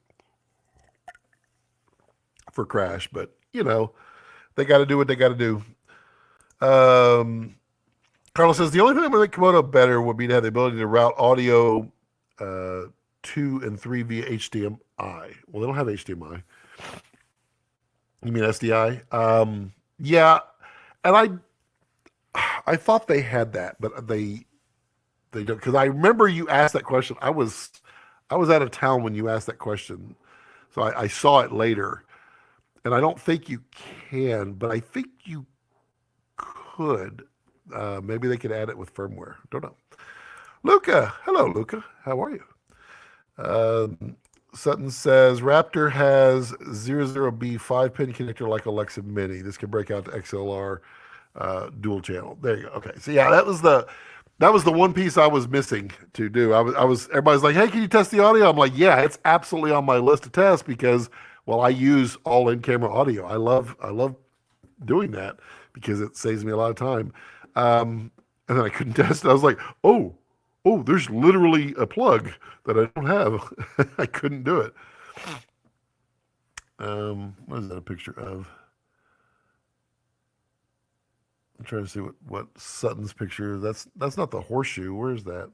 for crash, but they got to do what they got to do. Carlos says the only thing that would make Komodo better would be to have the ability to route audio 2 and 3 via HDMI. Well, they don't have HDMI. You mean SDI? Yeah, and I thought they had that, but they don't because I remember you asked that question. I was out of town when you asked that question, so I saw it later, and I don't think you can, but I think you could. Maybe they could add it with firmware. Don't know. Luca, hello, Luca. How are you? Sutton says Raptor has 00B 5-pin connector like Alexa Mini. This can break out to XLR dual channel. There you go. Okay, so yeah, that was the one piece I was missing to do. I was everybody's like, hey, can you test the audio? I'm like, yeah, it's absolutely on my list to test because well, I use all in-camera audio. I love doing that because it saves me a lot of time. And then I couldn't test it. I was like, oh, there's literally a plug that I don't have. I couldn't do it. What is that a picture of? I'm trying to see what Sutton's picture is. That's not the horseshoe. Where is that?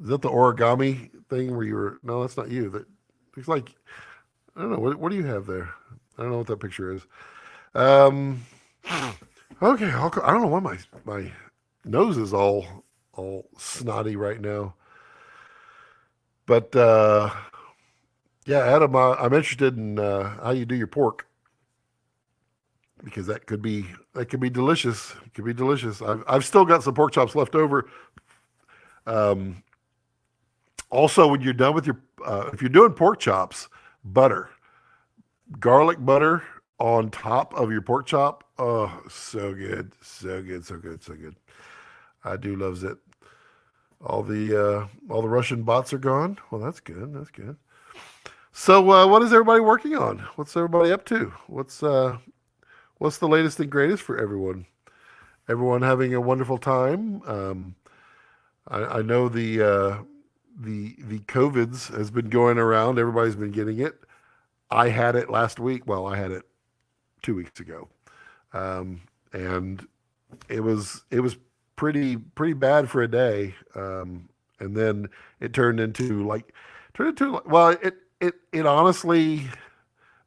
Is that the origami thing where you were? No, that's not you. That looks like I don't know. What do you have there? I don't know what that picture is. Okay, I don't know why my nose is all snotty right now. But yeah, Adam, I'm interested in how you do your pork because that could be delicious. It could be delicious. I've still got some pork chops left over. Also, when you're done with your if you're doing pork chops, butter, garlic butter on top of your pork chop. Oh, so good, so good, so good, so good. I do loves it. All the Russian bots are gone. Well, that's good. That's good. So, what is everybody working on? What's everybody up to? What's the latest and greatest for everyone? Everyone having a wonderful time. I know the COVIDs has been going around. Everybody's been getting it. I had it last week. Well, I had it 2 weeks ago, and it was pretty bad for a day, and then it turned into well, it honestly,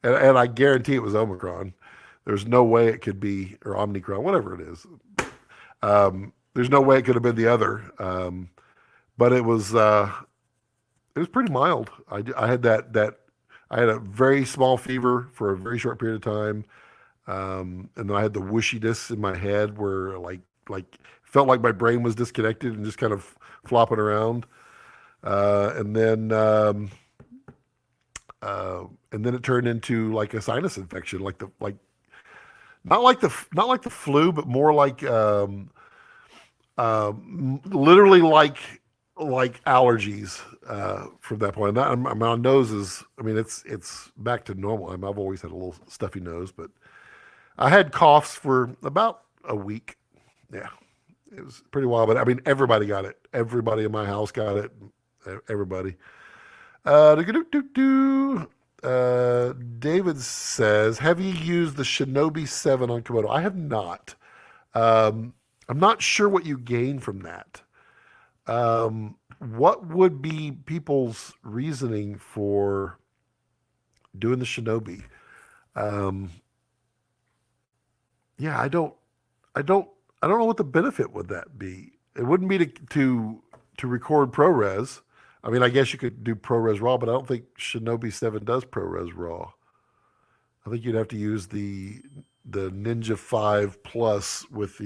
and I guarantee it was Omicron. There's no way it could be or Omicron, whatever it is. There's no way it could have been the other, but it was pretty mild. I had that I had a very small fever for a very short period of time. And then I had the whooshiness in my head where like felt like my brain was disconnected and just kind of flopping around. And then and then it turned into like a sinus infection, like not like the flu, but more like literally like allergies from that point. My nose is, I mean, it's back to normal. I've always had a little stuffy nose, but I had coughs for about a week. Yeah, it was pretty wild. But I mean, everybody got it. Everybody in my house got it. Everybody. David says, "Have you used the Shinobi 7 on Komodo?" I have not. I'm not sure what you gain from that. What would be people's reasoning for doing the Shinobi? Um, yeah, I don't, I don't know what the benefit would that be. It wouldn't be to record ProRes. I mean, I guess you could do ProRes RAW, but I don't think Shinobi 7 does ProRes RAW. I think you'd have to use the Ninja 5 Plus um, with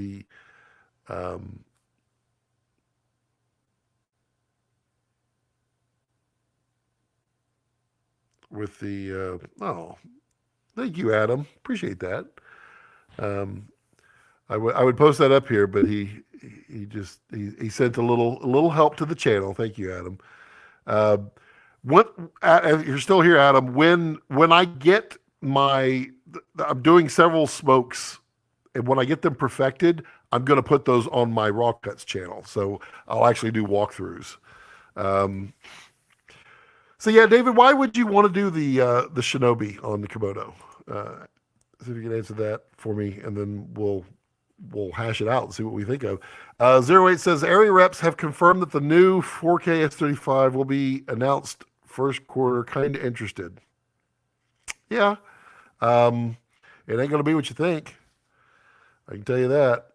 the oh, thank you, Adam. Appreciate that. Um, I would post that up here, but he sent a little help to the channel. Thank you, Adam. Uh, what if you're still here, Adam? When I get I'm doing several smokes, and when I get them perfected, I'm going to put those on my raw cuts channel. So I'll actually do walkthroughs. Um, so yeah, David, why would you want to do the Shinobi on the Komodo? See if you can answer that for me, and then we'll hash it out and see what we think of. 08 says area reps have confirmed that the new 4K S35 will be announced first quarter. Kind of interested. Yeah, it ain't gonna be what you think. I can tell you that,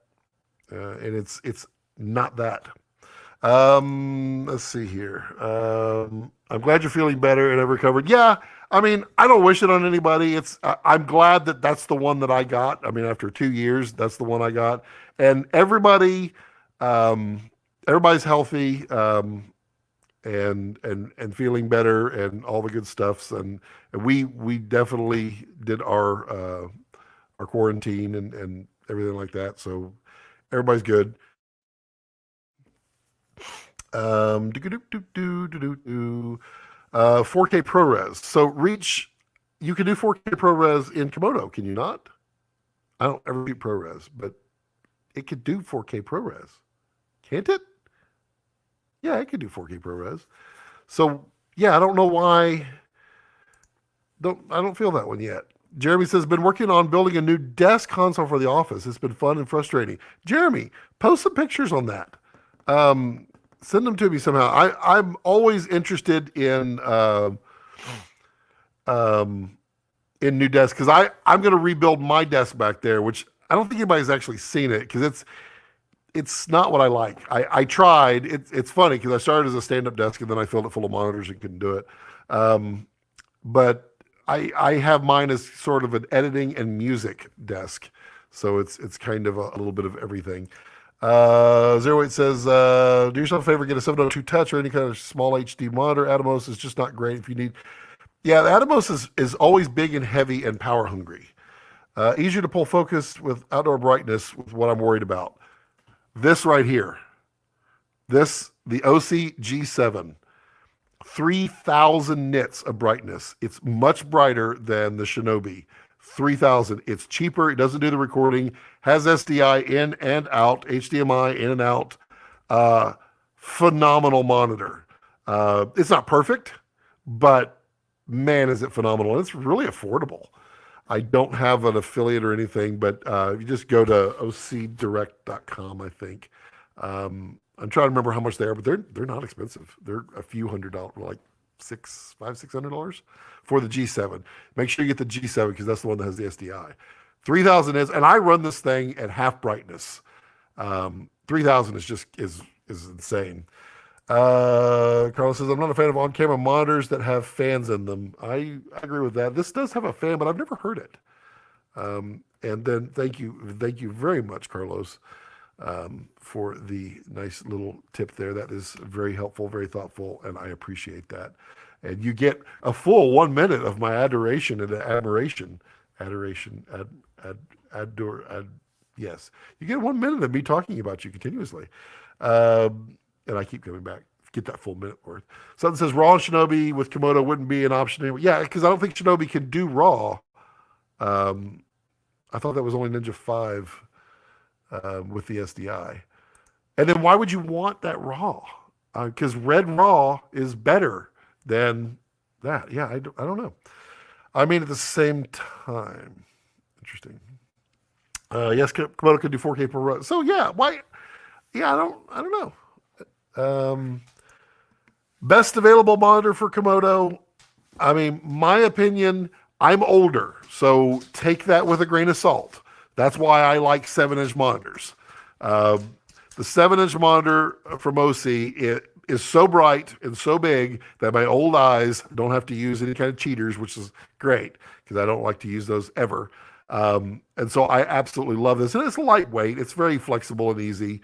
and it's not that. Let's see here. I'm glad you're feeling better and have recovered. Yeah, I mean, I don't wish it on anybody. I'm glad that that's the one that I got. I mean, after 2 years, that's the one I got, and um, everybody's healthy, and feeling better and all the good stuffs. And we definitely did our quarantine and everything like that. So everybody's good. 4K ProRes. So Reach, you can do 4K ProRes in Komodo, can you not? I don't ever do ProRes, but it could do 4K ProRes, can't it? Yeah, it could do 4K ProRes. So yeah, I don't know why. I don't feel that one yet. Jeremy says, been working on building a new desk console for the office. It's been fun and frustrating. Jeremy, post some pictures on that. Send them to me somehow. I'm always interested in new desks because I'm going to rebuild my desk back there, which I don't think anybody's actually seen it because it's not what I like. I tried. It's funny because I started as a stand-up desk and then I filled it full of monitors and couldn't do it. But I have mine as sort of an editing and music desk, so it's kind of a little bit of everything. 08 says, do yourself a favor, get a 702 Touch or any kind of small HD monitor. Atomos is just not great if you need. Yeah, the Atomos is always big and heavy and power hungry. Easier to pull focus with outdoor brightness with what I'm worried about. This right here. The OC G7. 3,000 nits of brightness. It's much brighter than the Shinobi. 3,000. It's cheaper. It doesn't do the recording. Has SDI in and out. HDMI in and out. Phenomenal monitor. It's not perfect, but man, is it phenomenal. And it's really affordable. I don't have an affiliate or anything, but you just go to ocdirect.com, I think. I'm trying to remember how much they are, but they're not expensive. They're a few $100, like $600 for the G7. Make sure you get the G7 because that's the one that has the SDI. 3,000 is, and I run this thing at half brightness. 3,000 is insane. Carlos says, I'm not a fan of on-camera monitors that have fans in them. I agree with that. This does have a fan, but I've never heard it. And then thank you very much, Carlos, for the nice little tip there. That is very helpful, very thoughtful, and I appreciate that. And you get a full 1 minute of my adoration and admiration. Adoration, yes. You get 1 minute of me talking about you continuously. And I keep coming back. Get that full minute worth. Something says raw and Shinobi with Komodo wouldn't be an option anymore. Yeah, because I don't think Shinobi can do raw. I thought that was only Ninja 5 with the SDI. And then why would you want that raw? Because red raw is better than that. Yeah, I don't know. I mean, at the same time, interesting. Yes, Komodo could do 4K per row. So yeah, why? Yeah, I don't know. Best available monitor for Komodo. I mean, my opinion, I'm older, so take that with a grain of salt. That's why I like 7-inch monitors. The 7-inch monitor from OC is so bright and so big that my old eyes don't have to use any kind of cheaters, which is great because I don't like to use those ever. And so I absolutely love this. And it's lightweight. It's very flexible and easy.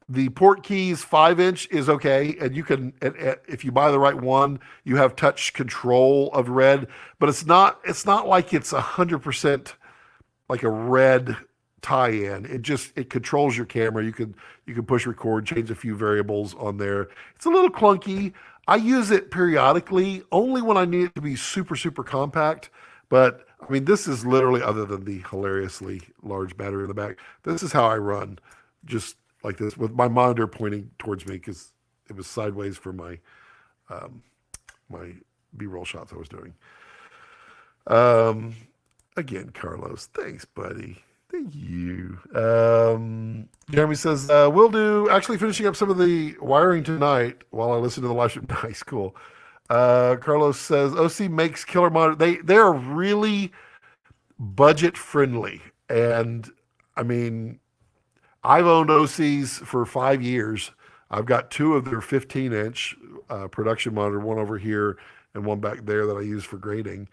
The port keys 5-inch is okay, and you can, if you buy the right one, you have touch control of red. But it's not like it's 100% like a red tie-in. It controls your camera. You can push record, change a few variables on there. It's a little clunky. I use it periodically, only when I need it to be super super compact. But I mean, this is literally, other than the hilariously large battery in the back, this is how I run. Just like this with my monitor pointing towards me because it was sideways for my my B-roll shots I was doing. Again, Carlos, thanks, buddy. Thank you. Jeremy says, we'll do actually finishing up some of the wiring tonight while I listen to the live stream. Nice, cool. Carlos says, OC makes killer monitor. They are really budget friendly. And I mean, I've owned OCs for 5 years. I've got 2 of their 15-inch production monitor, one over here and one back there that I use for grading.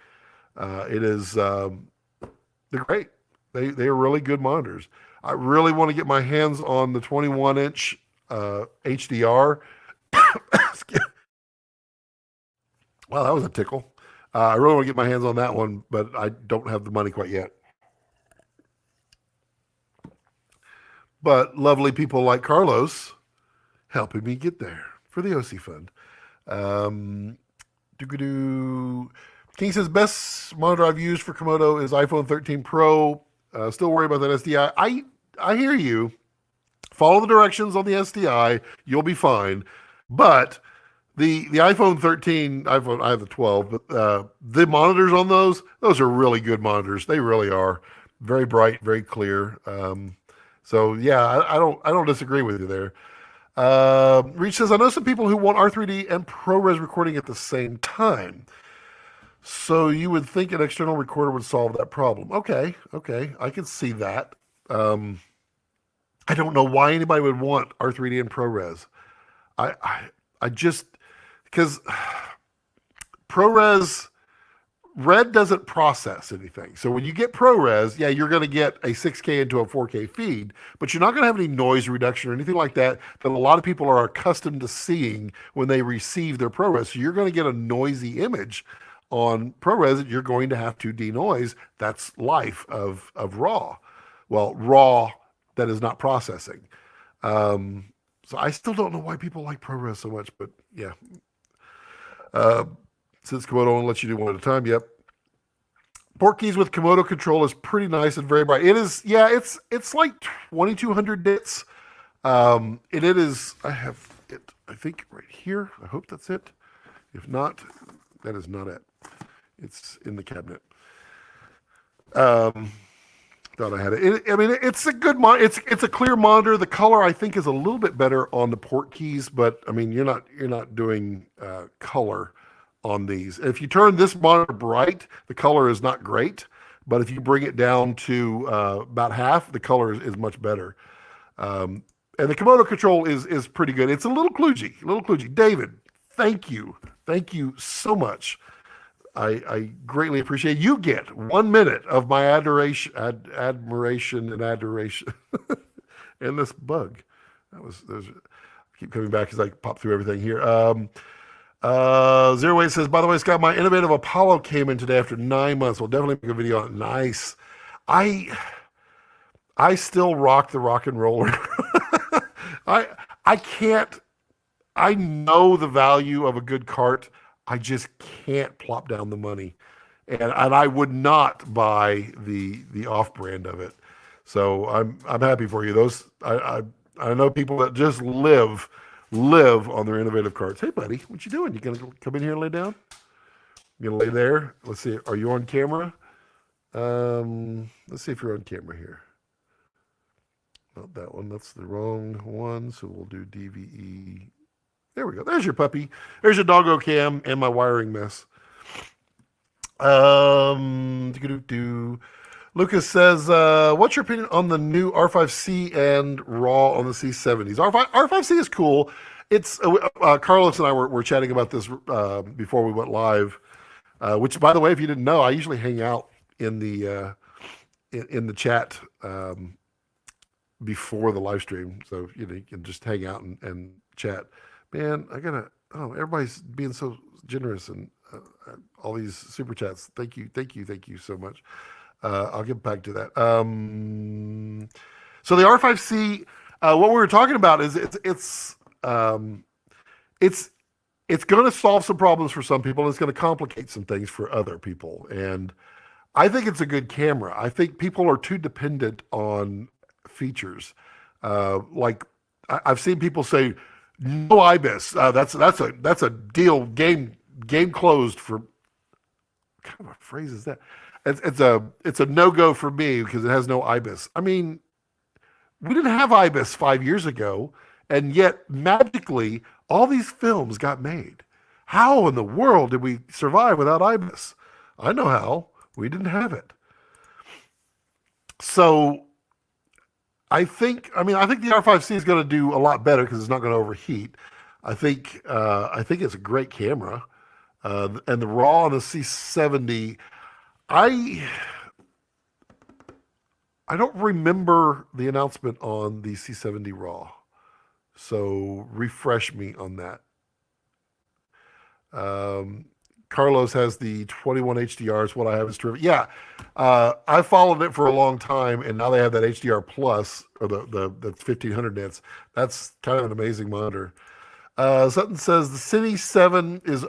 They're great. They are really good monitors. I really want to get my hands on the 21-inch HDR. Wow, that was a tickle. I really want to get my hands on that one, but I don't have the money quite yet. But lovely people like Carlos helping me get there for the OC Fund. King says, best monitor I've used for Komodo is iPhone 13 Pro. Still worried about that SDI. I hear you. Follow the directions on the SDI. You'll be fine. But the iPhone 13, I have the 12, but the monitors on those are really good monitors. They really are. Very bright, very clear. So yeah, I don't disagree with you there. Reach says, I know some people who want R3D and ProRes recording at the same time. So you would think an external recorder would solve that problem. Okay, I can see that. I don't know why anybody would want R3D and ProRes. I just, because ProRes, Red doesn't process anything. So when you get ProRes, yeah, you're going to get a 6K into a 4K feed, but you're not going to have any noise reduction or anything like that a lot of people are accustomed to seeing when they receive their ProRes. So you're going to get a noisy image on ProRes that you're going to have to denoise. That's life of RAW. Well, RAW that is not processing. So I still don't know why people like ProRes so much, but yeah. Since Komodo only lets you do one at a time, yep. Port keys with Komodo control is pretty nice and very bright. It is, yeah, it's like 2,200 nits. And it is, I have it, I think, right here. I hope that's it. If not, that is not it. It's in the cabinet. Thought I had it. I mean, it's a good monitor. It's a clear monitor. The color, I think, is a little bit better on the port keys, but I mean, you're not doing color on these. If you turn this monitor bright, the color is not great, but if you bring it down to about half, the color is much better. And And the Komodo control is pretty good. It's a little kludgy. David, thank you so much. I greatly appreciate it. You get 1 minute of my admiration and adoration. And this bug, there's keep coming back as I pop through everything here. Zero Weight says, by the way, Scott, my innovative Apollo came in today after 9 months. We'll definitely make a video on it. Nice. I still rock the rock and roller. I can't. I know the value of a good cart. I just can't plop down the money, and I would not buy the off brand of it. So I'm happy for you. Those I know people that just live on their innovative carts. Hey buddy, what you doing? You gonna come in here and lay down? You gonna lay there? Let's see. Are you on camera? Let's see if you're on camera here. Not that one. That's the wrong one. So we'll do DVE. There we go. There's your puppy. There's your doggo cam and my wiring mess. Lucas says, what's your opinion on the new R5C and RAW on the C70s? R5C is cool. It's Carlos and I were chatting about this before we went live, which, by the way, if you didn't know, I usually hang out in the chat before the live stream, so you can just hang out and chat. Man, everybody's being so generous and all these super chats. Thank you so much. I'll get back to that. So the R5C, what we were talking about is it's going to solve some problems for some people, and it's going to complicate some things for other people. And I think it's a good camera. I think people are too dependent on features. Like I've seen people say, no IBIS. That's a deal. Game closed for. What kind of a phrase is that? It's a no-go for me because it has no IBIS. I mean, we didn't have IBIS 5 years ago, and yet magically all these films got made. How in the world did we survive without IBIS? I know how. We didn't have it. So I think the R5C is going to do a lot better because it's not going to overheat. I think it's a great camera, and the RAW on the C70. I don't remember the announcement on the C70 RAW, so refresh me on that. Carlos has the 21 HDRs. What I have is terrific. Yeah, I followed it for a long time, and now they have that HDR Plus, or the 1500 nits. That's kind of an amazing monitor. Sutton says the Cine 7 is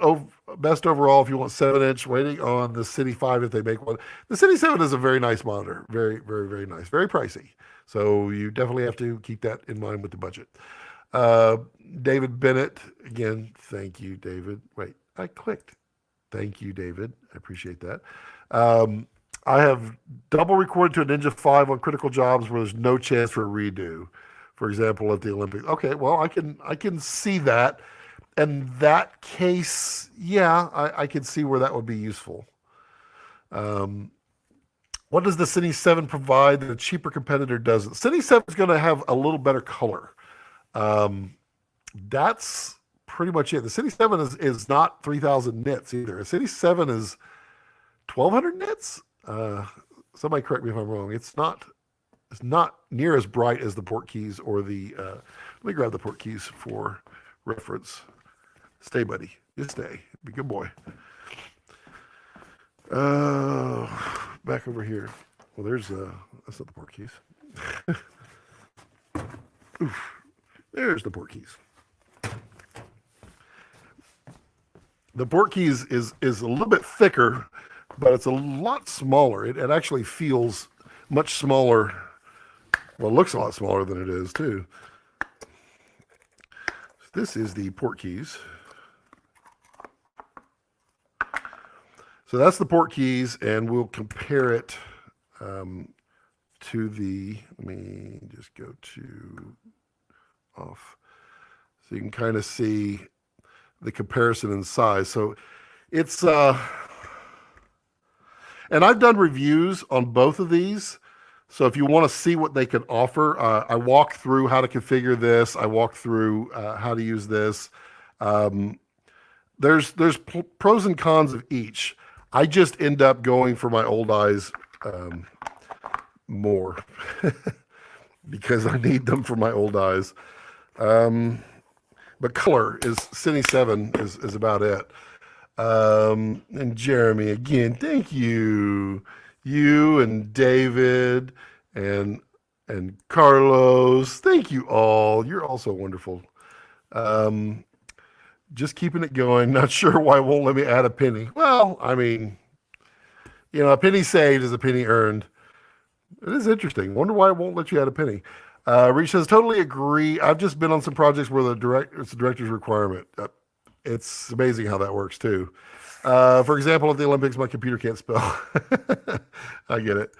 best overall if you want 7-inch. Waiting on the Cine 5 if they make one. The Cine 7 is a very nice monitor. Very, very, very nice. Very pricey. So you definitely have to keep that in mind with the budget. David Bennett, again, thank you, David. Wait, I clicked. Thank you, David. I appreciate that. I have double recorded to a Ninja 5 on critical jobs where there's no chance for a redo. For example, at the Olympics. Okay, well, I can see that. In that case, yeah, I can see where that would be useful. What does the Cine 7 provide that a cheaper competitor doesn't? Cine 7 is going to have a little better color. That's pretty much it. The Cine 7 is not 3,000 nits either. A Cine 7 is 1,200 nits. Somebody correct me if I'm wrong. It's not near as bright as the port keys or the. Let me grab the port keys for reference. Stay, buddy. You stay. Be a good boy. Back over here. Well, there's that's not the port keys. Oof. There's the port keys. The port keys is a little bit thicker, but it's a lot smaller. It actually feels much smaller. Well, it looks a lot smaller than it is too. This is the port keys. So that's the port keys, and we'll compare it to the, let me just go to off. So you can kind of see the comparison in size. So it's, and I've done reviews on both of these. So if you want to see what they can offer, I walk through how to configure this. I walk through how to use this. Um, there's pros and cons of each. I just end up going for my old eyes more because I need them for my old eyes. But color is Cine 7 is about it. And Jeremy, again, thank you. You and David and Carlos, thank you all. You're all so wonderful. Just keeping it going. Not sure why it won't let me add a penny. Well, I mean, a penny saved is a penny earned. It is interesting. Wonder why it won't let you add a penny. Reach says, totally agree. I've just been on some projects where it's a director's requirement. It's amazing how that works too. For example, at the Olympics, my computer can't spell. I get it.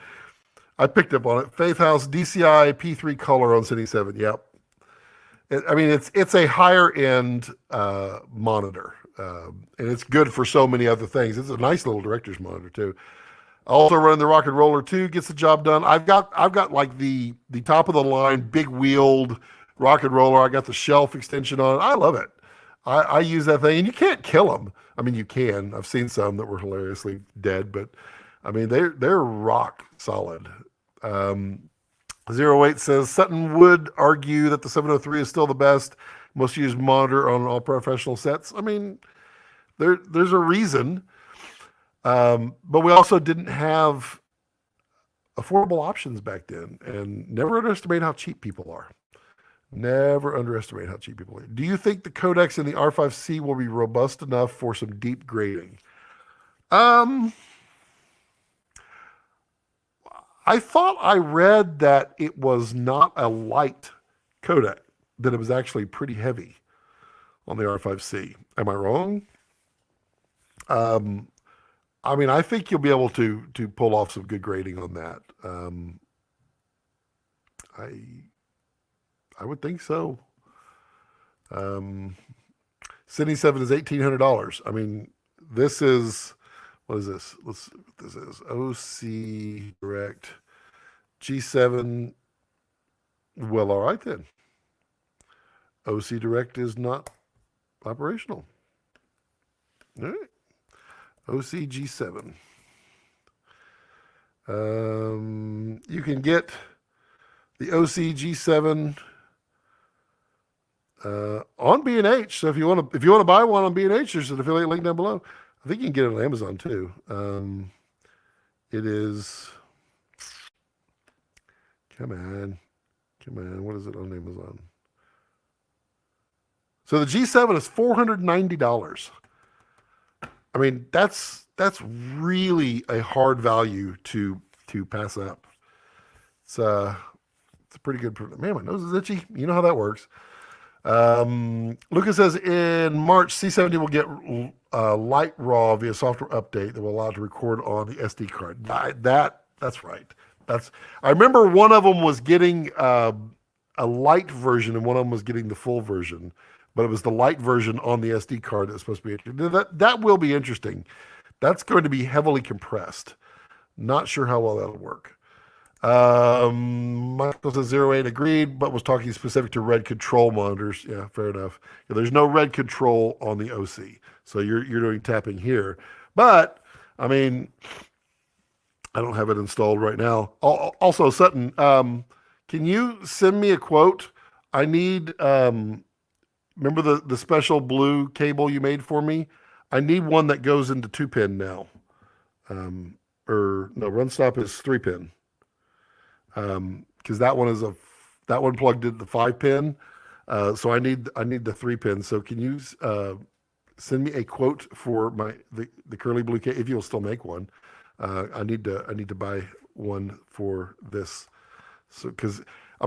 I picked up on it. Faith House DCI P3 color on Cine 7. Yep. It's a higher end monitor, and it's good for so many other things. It's a nice little director's monitor too. Also running the Rocket Roller 2 gets the job done. I've got like the top of the line big wheeled Rocket Roller. I got the shelf extension on it. I love it. I use that thing, and you can't kill them. I mean, you can. I've seen some that were hilariously dead, but I mean they're rock solid. 08 says Sutton would argue that the 703 is still the best, most used monitor on all professional sets. I mean, there's a reason. But we also didn't have affordable options back then, and never underestimate how cheap people are. Never underestimate how cheap people are. Do you think the codecs in the R5C will be robust enough for some deep grading? I thought I read that it was not a light codec, that it was actually pretty heavy on the R5C. Am I wrong? I think you'll be able to pull off some good grading on that. I would think so. Cine 7 is $1,800. I mean, this is, what is this? Let's see what this is. OC Direct G7. Well, all right then. OC Direct is not operational. All right. OCG7. You can get the OCG7 on B&H. So if you want to buy one on B&H, there's an affiliate link down below. I think you can get it on Amazon too. It is. Come on. What is it on Amazon? So the G7 is $490. I mean, that's really a hard value to pass up. It's a pretty good. Man, my nose is itchy. You know how that works. Lucas says in March, C70 will get light raw via software update that will allow it to record on the SD card. That's right. I remember one of them was getting a light version and one of them was getting the full version. But it was the light version on the SD card that's supposed to be interesting. That will be interesting. That's going to be heavily compressed. Not sure how well that'll work. Michael says 08 agreed, but was talking specific to red control monitors. Yeah, fair enough. Yeah, there's no red control on the OC, so you're doing tapping here. But I mean, I don't have it installed right now. Also, Sutton, can you send me a quote? I need. Remember the special blue cable you made for me? I need one that goes into 2-pin now. Run stop is 3-pin. Because that one plugged into the 5-pin. So I need the 3-pin. So can you send me a quote for the curly blue cable if you'll still make one? I need to buy one for this. So because I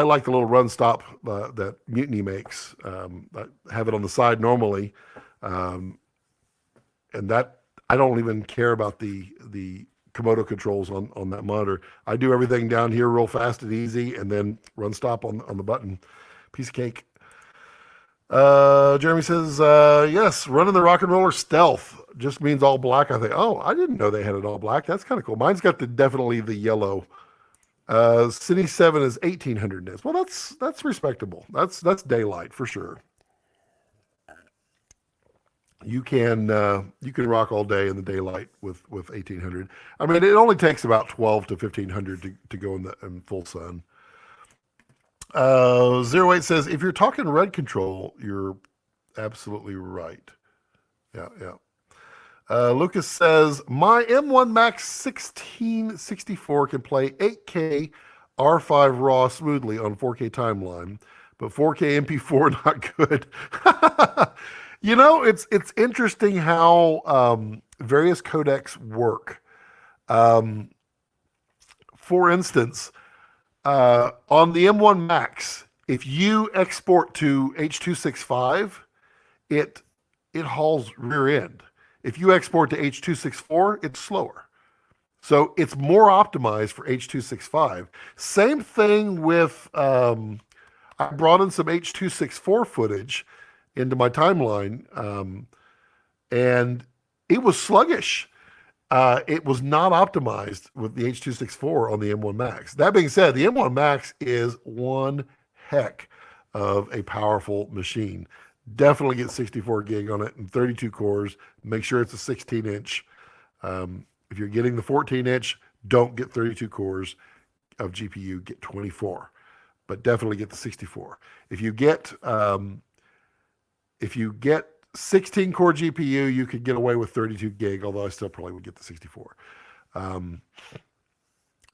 like the little run stop that Mutiny makes. I have it on the side normally, and that I don't even care about the Komodo controls on that monitor. I do everything down here real fast and easy, and then run stop on the button. Piece of cake. Jeremy says yes, running the Rock and Roller Stealth just means all black. I think, oh, I didn't know they had it all black. That's kind of cool. Mine's got definitely the yellow Cine 7 is 1800 nits. Well, that's respectable. That's daylight for sure. You can rock all day in the daylight with 1800. I mean, it only takes about 12 to 1500 to go in full sun. 08 says if you're talking red control, you're absolutely right. Yeah, yeah. Lucas says my M1 Max 1664 can play 8K R5 RAW smoothly on 4K timeline, but 4K MP4 not good. It's interesting how various codecs work. For instance, on the M1 Max, if you export to H.265, it hauls rear end. If you export to H.264, it's slower. So it's more optimized for H.265. Same thing with, I brought in some H.264 footage into my timeline, and it was sluggish. It was not optimized with the H.264 on the M1 Max. That being said, the M1 Max is one heck of a powerful machine. Definitely get 64 gig on it and 32 cores. Make sure it's a 16-inch. If you're getting the 14-inch, don't get 32 cores of GPU. Get 24, but definitely get the 64. If you get 16 core GPU, you could get away with 32 gig, although I still probably would get the 64. And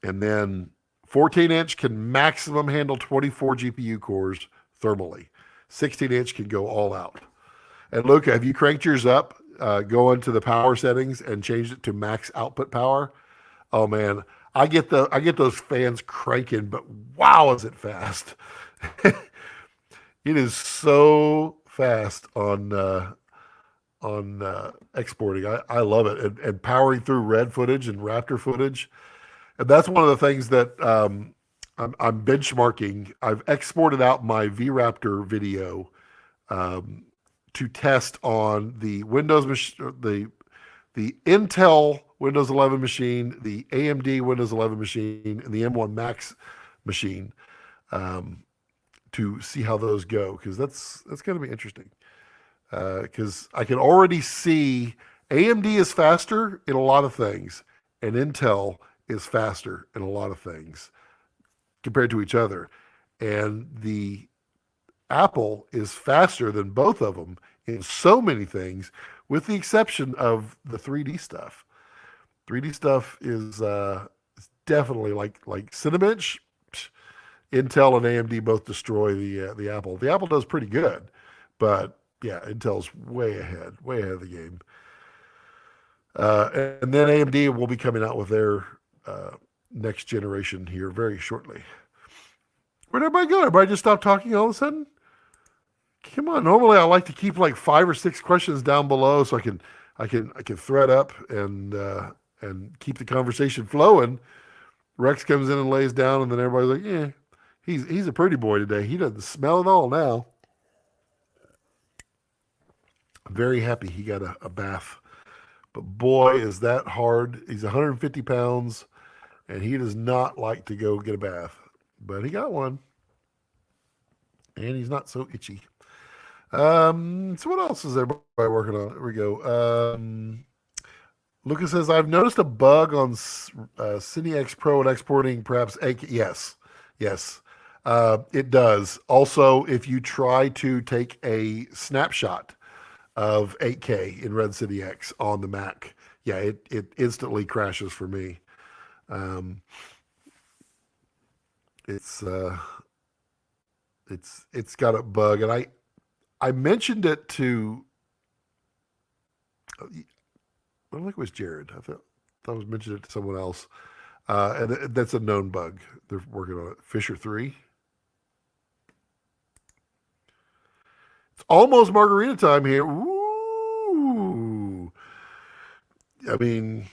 then 14-inch can maximum handle 24 GPU cores thermally. 16-inch can go all out. And Luca, have you cranked yours up? Go into the power settings and changed it to max output power. Oh man, I get those fans cranking, but wow, is it fast! It is so fast on exporting. I love it, and powering through red footage and Raptor footage. And that's one of the things that I'm benchmarking. I've exported out my VRaptor video to test on the the Intel Windows 11 machine, the AMD Windows 11 machine, and the M1 Max machine to see how those go, because that's going to be interesting. Because I can already see AMD is faster in a lot of things, and Intel is faster in a lot of things compared to each other. And the Apple is faster than both of them in so many things, with the exception of the 3D stuff. 3D stuff is definitely like Cinebench. Intel and AMD both destroy the Apple. The Apple does pretty good, but yeah, Intel's way ahead of the game. And then AMD will be coming out with their next generation here very shortly. Where'd everybody go? Everybody just stopped talking all of a sudden? Come on. Normally I like to keep like 5 or 6 questions down below so I can thread up and keep the conversation flowing. Rex comes in and lays down, and then everybody's like, yeah, he's a pretty boy today. He doesn't smell at all now. I'm very happy he got a bath. But boy, is that hard. He's 150 pounds, and he does not like to go get a bath. But he got one. And he's not so itchy. So what else is everybody working on? Here we go. Lucas says, I've noticed a bug on CineX Pro and exporting perhaps 8K. Yes. It does. Also, if you try to take a snapshot of 8K in Red City X on the Mac, yeah, it instantly crashes for me. It's got a bug, and I mentioned it to, I don't think it was Jared. I thought I was mentioning it to someone else, and that's a known bug. They're working on it. Fisher 3. It's almost margarita time here. Ooh. I mean,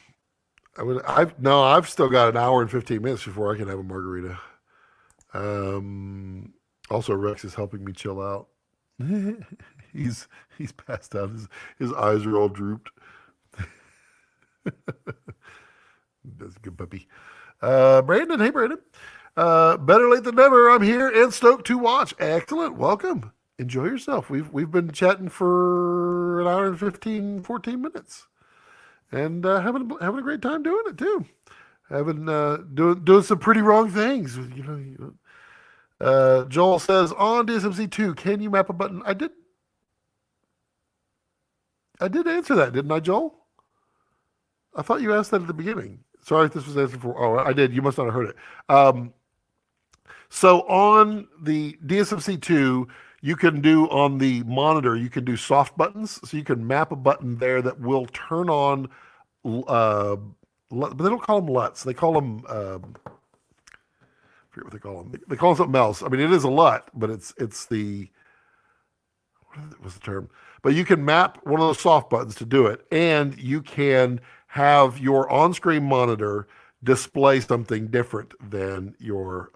I've still got an hour and 15 minutes before I can have a margarita. Also, Rex is helping me chill out. He's passed out. His eyes are all drooped. That's a good puppy. Brandon, hey Brandon. Better late than never. I'm here and stoked to watch. Excellent. Welcome. Enjoy yourself. We've been chatting for an hour and 15, 14 minutes, and having a great time doing it too. Having doing some pretty wrong things. Joel says on DSMC2, can you map a button? I did answer that, didn't I, Joel? I thought you asked that at the beginning. Sorry if this was answered for. Oh, I did. You must not have heard it. So on the DSMC2, you can do on the monitor, you can do soft buttons. So you can map a button there that will turn on, but they don't call them LUTs. They call them, I forget what they call them. They call them something else. I mean, it is a LUT, but it's the, what was the term? But you can map one of those soft buttons to do it. And you can have your on-screen monitor display something different than your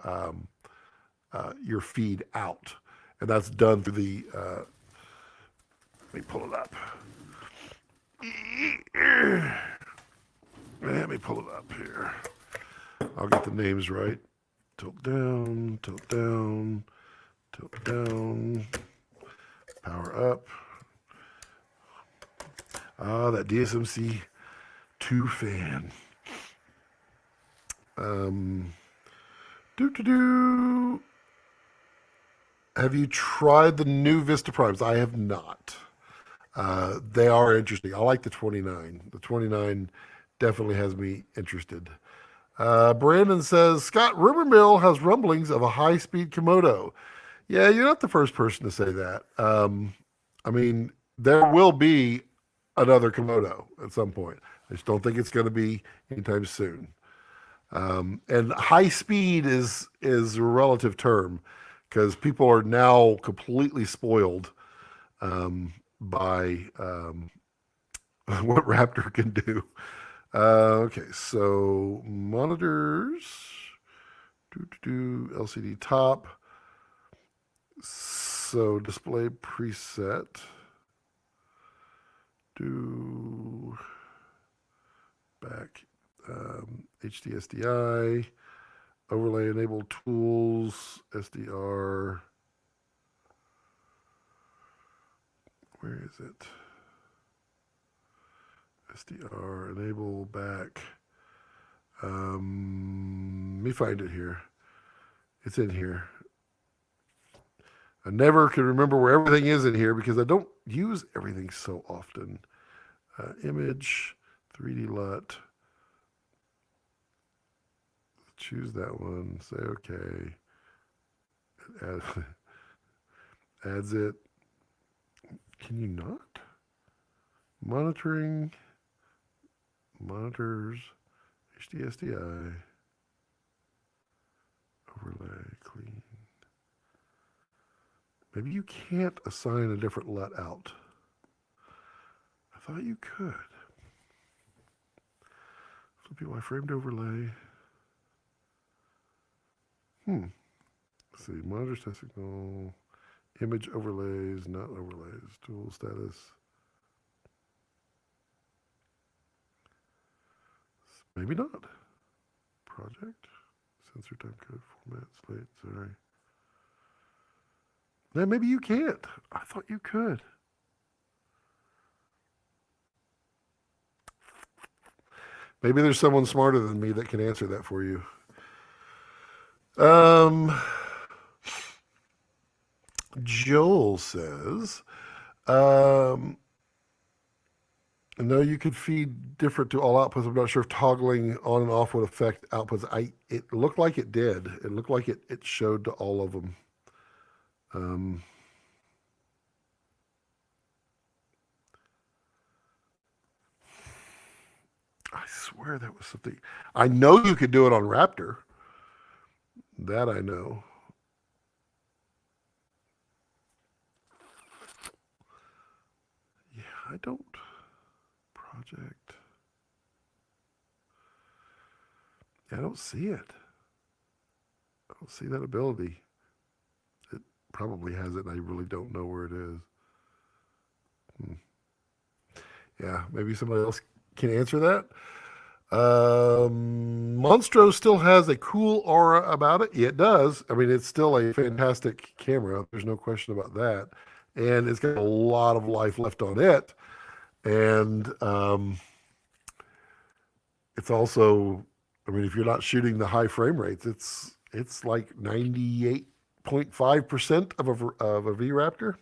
feed out, and that's done through the. Let me pull it up. Let me pull it up here. I'll get the names right. Tilt down, tilt down, tilt down. Power up. Ah, that DSMC 2 fan. Do. Have you tried the new Vista Primes? I have not. They are interesting. I like the 29. The 29 definitely has me interested. Brandon says, Scott, rumor mill has rumblings of a high-speed Komodo. Yeah, you're not the first person to say that. I mean, there will be another Komodo at some point. I just don't think it's going to be anytime soon. And high speed is a relative term because people are now completely spoiled by what Raptor can do. Okay, so monitors, LCD top. So display preset, do back, HD SDI, overlay enable tools, SDR. Where is it? SDR, enable back. Let me find it here. It's in here. I never can remember where everything is in here because I don't use everything so often. Image, 3D LUT. Choose that one. Say okay. Adds it. Can you not? Monitoring. Monitors. HD SDI. Overlay. Clean. Maybe you can't assign a different LUT out. I thought you could. Flip UI framed overlay. Let's see. Monitors test signal. Image overlays, not overlays. Tool status. Maybe not. Project. Sensor time code format. Slate. Sorry. Then maybe you can't. I thought you could. Maybe there's someone smarter than me that can answer that for you. Joel says, no, you could feed different to all outputs. I'm not sure if toggling on and off would affect outputs. It looked like it did. It looked like it showed to all of them. I swear that was something. I know you could do it on Raptor. That I know. Yeah, I don't. Project. Yeah, I don't see it. I don't see that ability. It probably has it, and I really don't know where it is. Yeah, maybe somebody else can answer that. Monstro still has a cool aura about it. Yeah, it does. I mean, it's still a fantastic camera. There's no question about that. And it's got a lot of life left on it. And it's also, I mean, if you're not shooting the high frame rates, it's like 98.5% of a V Raptor.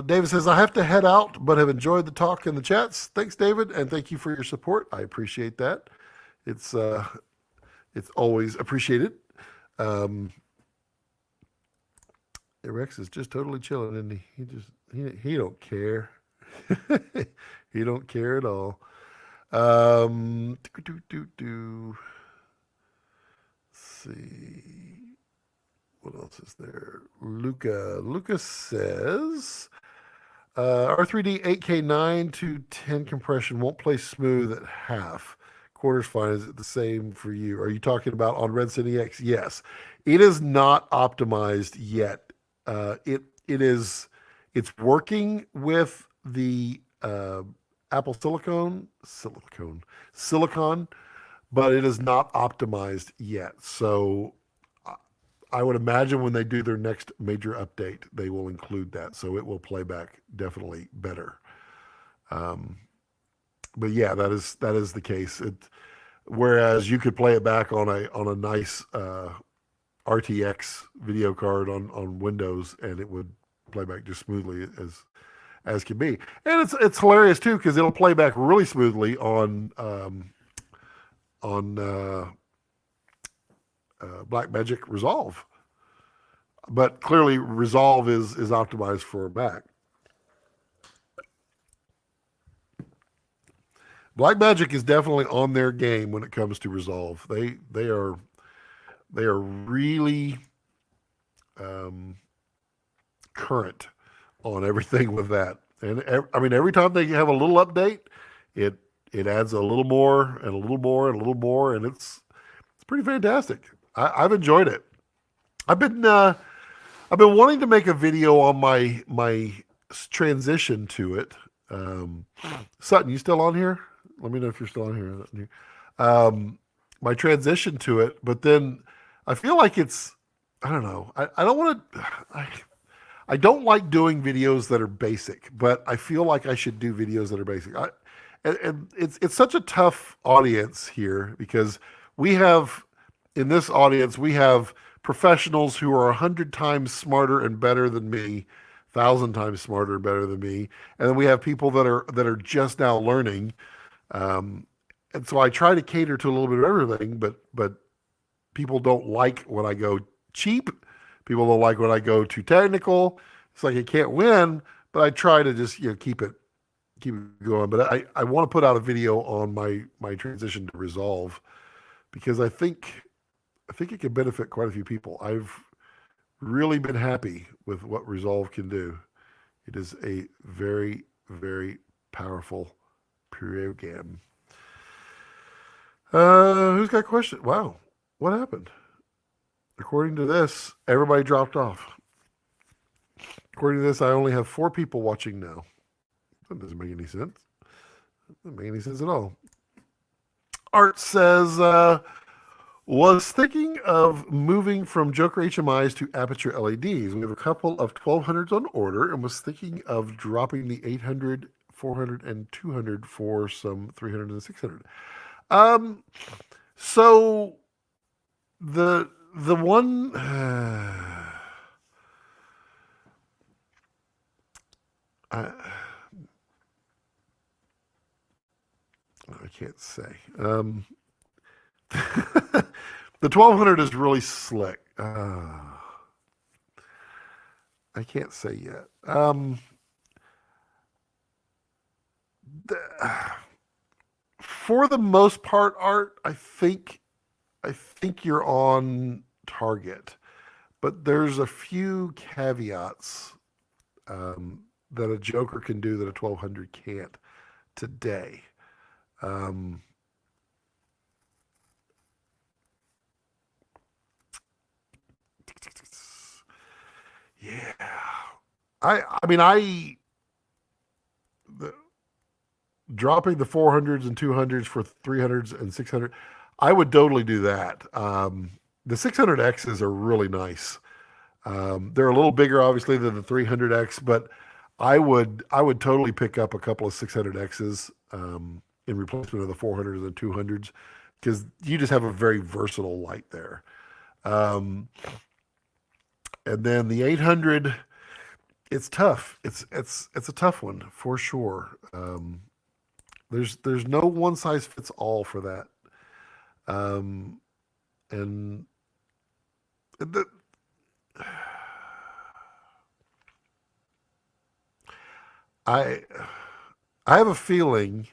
David says, I have to head out, but have enjoyed the talk and the chats. Thanks, David, and thank you for your support. I appreciate that. It's uh, it's always appreciated. Um, Rex is just totally chilling, and he don't care. He don't care at all. Do, do, do. Let's see. What else is there? Luca says, R3D 8K 9 to 10 compression won't play smooth at half. Quarters fine. Is it the same for you? Are you talking about on Red City X? Yes. It is not optimized yet. It is it's working with the Apple silicon, but it is not optimized yet. So I would imagine when they do their next major update, they will include that. So it will play back definitely better. Um, but yeah, that is the case. Whereas you could play it back on a nice RTX video card on Windows, and it would play back just smoothly as can be. And it's hilarious too because it'll play back really smoothly on Blackmagic Resolve. But clearly, Resolve is optimized for a Mac. Blackmagic is definitely on their game when it comes to Resolve. They are really um, current on everything with that. And I mean, every time they have a little update, it it adds a little more and a little more and a little more, and it's pretty fantastic. I've enjoyed it. I've been uh, I've been wanting to make a video on my transition to it. Um, Sutton, you still on here? Let me know if you're still on here. My transition to it, but then I feel like I don't know. I don't want to. I don't like doing videos that are basic, but I feel like I should do videos that are basic. And it's such a tough audience here because we have in this audience we have professionals who are 100 times smarter and better than me, 1,000 times smarter and better than me, and then we have people that are just now learning. Um, and so I try to cater to a little bit of everything, but people don't like when I go cheap. People don't like when I go too technical. It's like I can't win, but I try to just keep it going. But I want to put out a video on my transition to Resolve because I think it can benefit quite a few people. I've really been happy with what Resolve can do. It is a very, very powerful program. Who's got a question? Wow, what happened? According to this, everybody dropped off. According to this, I only have 4 people watching now. That doesn't make any sense. Doesn't make any sense at all. Art says, was thinking of moving from Joker HMIs to Aperture LEDs. We have a couple of 1200s on order and was thinking of dropping the 800, 400, and 200 for some 300 and 600. Um, so the one I can't say. The 1200 is really slick. I can't say yet. The, for the most part, Art, I think you're on target, but there's a few caveats that a Joker can do that a 1200 can't today. Um, yeah, I mean the dropping the 400s and 200s for 300s and 600, I would totally do that. The 600Xs are really nice. They're a little bigger, obviously, than the 300X, but I would totally pick up a couple of 600Xs in replacement of the 400s and 200s because you just have a very versatile light there. Um, and then the 800, it's tough. It's a tough one for sure. There's no one size fits all for that. Um, and the, I I have a feeling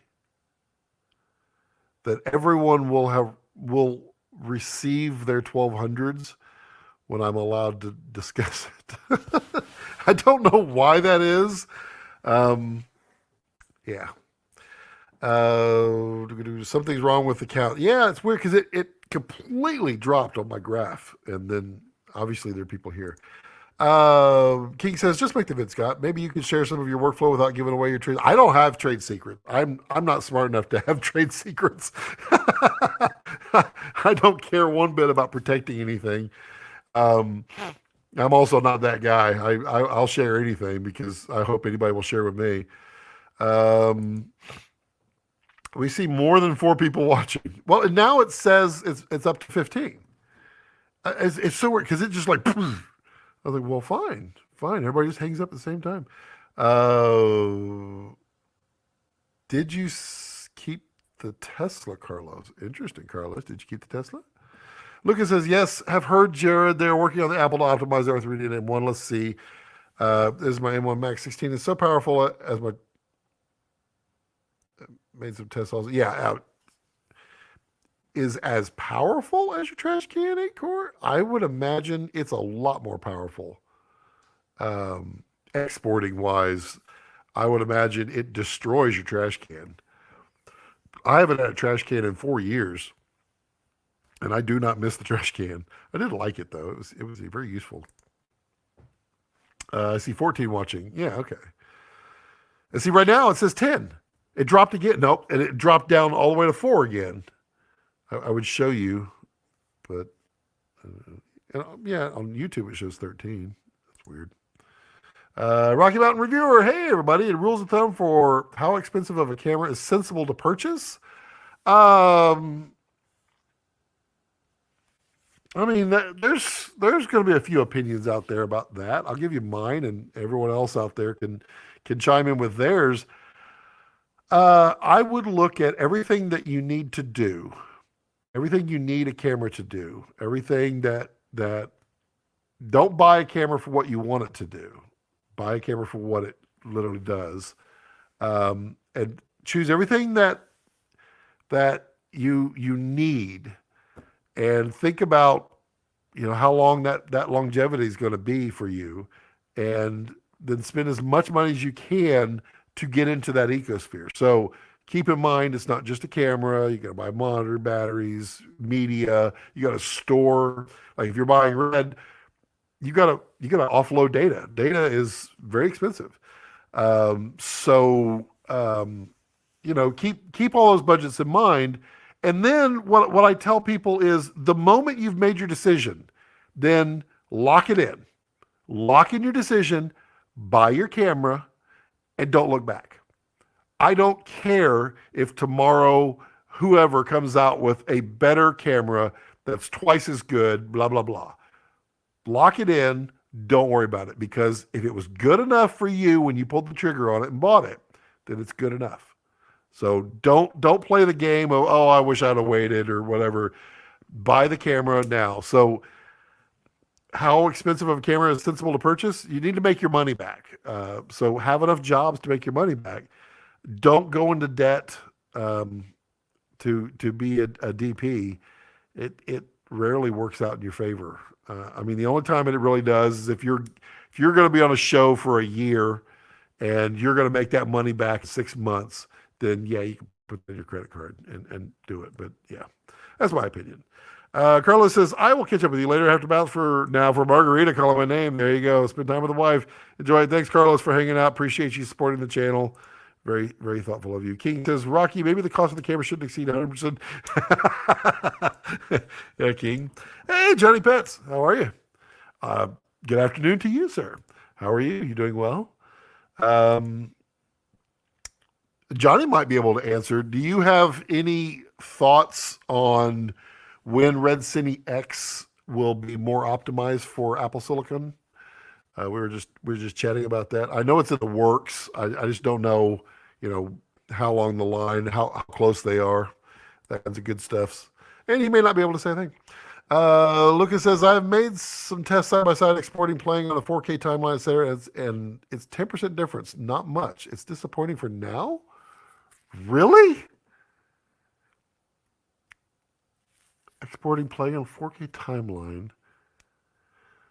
that everyone will receive their 1200s when I'm allowed to discuss it. I don't know why that is. Um, yeah. Something's wrong with the count. Yeah, it's weird because it completely dropped on my graph. And then obviously there are people here. King says, just make the vid, Scott. Maybe you can share some of your workflow without giving away your trade. I don't have trade secrets. I'm not smart enough to have trade secrets. I don't care one bit about protecting anything. Um, I'm also not that guy. I'll share anything because I hope anybody will share with me. Um, we see more than 4 people watching. Well, and now it says it's up to 15. It's so weird because it just like I was like, well, fine. Everybody just hangs up at the same time. Did you keep the Tesla, Carlos? Interesting, Carlos. Did you keep the Tesla? Lucas says, yes, have heard Jared. They're working on the Apple to optimize their 3D and M1. Let's see. This is my M1 Max 16. It's so powerful as my made some tests also. Yeah, is as powerful as your trash can 8 core? I would imagine it's a lot more powerful. Exporting wise, I would imagine it destroys your trash can. I haven't had a trash can in 4 years, and I do not miss the trash can. I did like it though. It was very useful. I see 14 watching. Yeah, okay. And see right now it says 10. It dropped again. Nope, and it dropped down all the way to 4 again. I would show you, but yeah, on YouTube it shows 13. That's weird. Rocky Mountain Reviewer, hey everybody, the rules of thumb for how expensive of a camera is sensible to purchase. I mean, there's going to be a few opinions out there about that. I'll give you mine, and everyone else out there can chime in with theirs. I would look at everything that you need to do, everything you need a camera to do, everything that don't buy a camera for what you want it to do. Buy a camera for what it literally does, and choose everything that you need, and think about how long that longevity is going to be for you, and then spend as much money as you can to get into that ecosphere. So keep in mind, it's not just a camera. You got to buy monitor, batteries, media. You got to store. Like if you're buying Red, you gotta offload data. Data is very expensive. Keep all those budgets in mind. And then what I tell people is the moment you've made your decision, then lock it in. Lock in your decision, buy your camera, and don't look back. I don't care if tomorrow whoever comes out with a better camera that's twice as good, blah, blah, blah. Lock it in. Don't worry about it, because if it was good enough for you when you pulled the trigger on it and bought it, then it's good enough. So don't play the game of, oh, I wish I'd have waited or whatever. Buy the camera now. So how expensive of a camera is sensible to purchase? You need to make your money back. So have enough jobs to make your money back. Don't go into debt to be a DP. It rarely works out in your favor. The only time it really does is if you're going to be on a show for a year and you're going to make that money back in 6 months, then yeah, you can put it in your credit card and do it. But yeah, that's my opinion. Carlos says, I will catch up with you later. I have to bounce for Margarita. Call my name. There you go. Spend time with the wife. Enjoy it. Thanks, Carlos, for hanging out. Appreciate you supporting the channel. Very, very thoughtful of you. King says, Rocky, maybe the cost of the camera shouldn't exceed 100%. Yeah, King. Hey, Johnny Pets, how are you? Uh, Good afternoon to you, sir. How are you? You doing well? Um, Johnny might be able to answer. Do you have any thoughts on when Red Cine X will be more optimized for Apple Silicon? We were just chatting about that. I know it's in the works. I just don't know, you know, how long the line, how close they are, that kinds of good stuffs. And he may not be able to say a thing. Lucas says, I've made some tests side by side exporting playing on a 4K timeline, etc. And it's 10% difference, not much. It's disappointing for now. Really? Exporting playing on 4K timeline.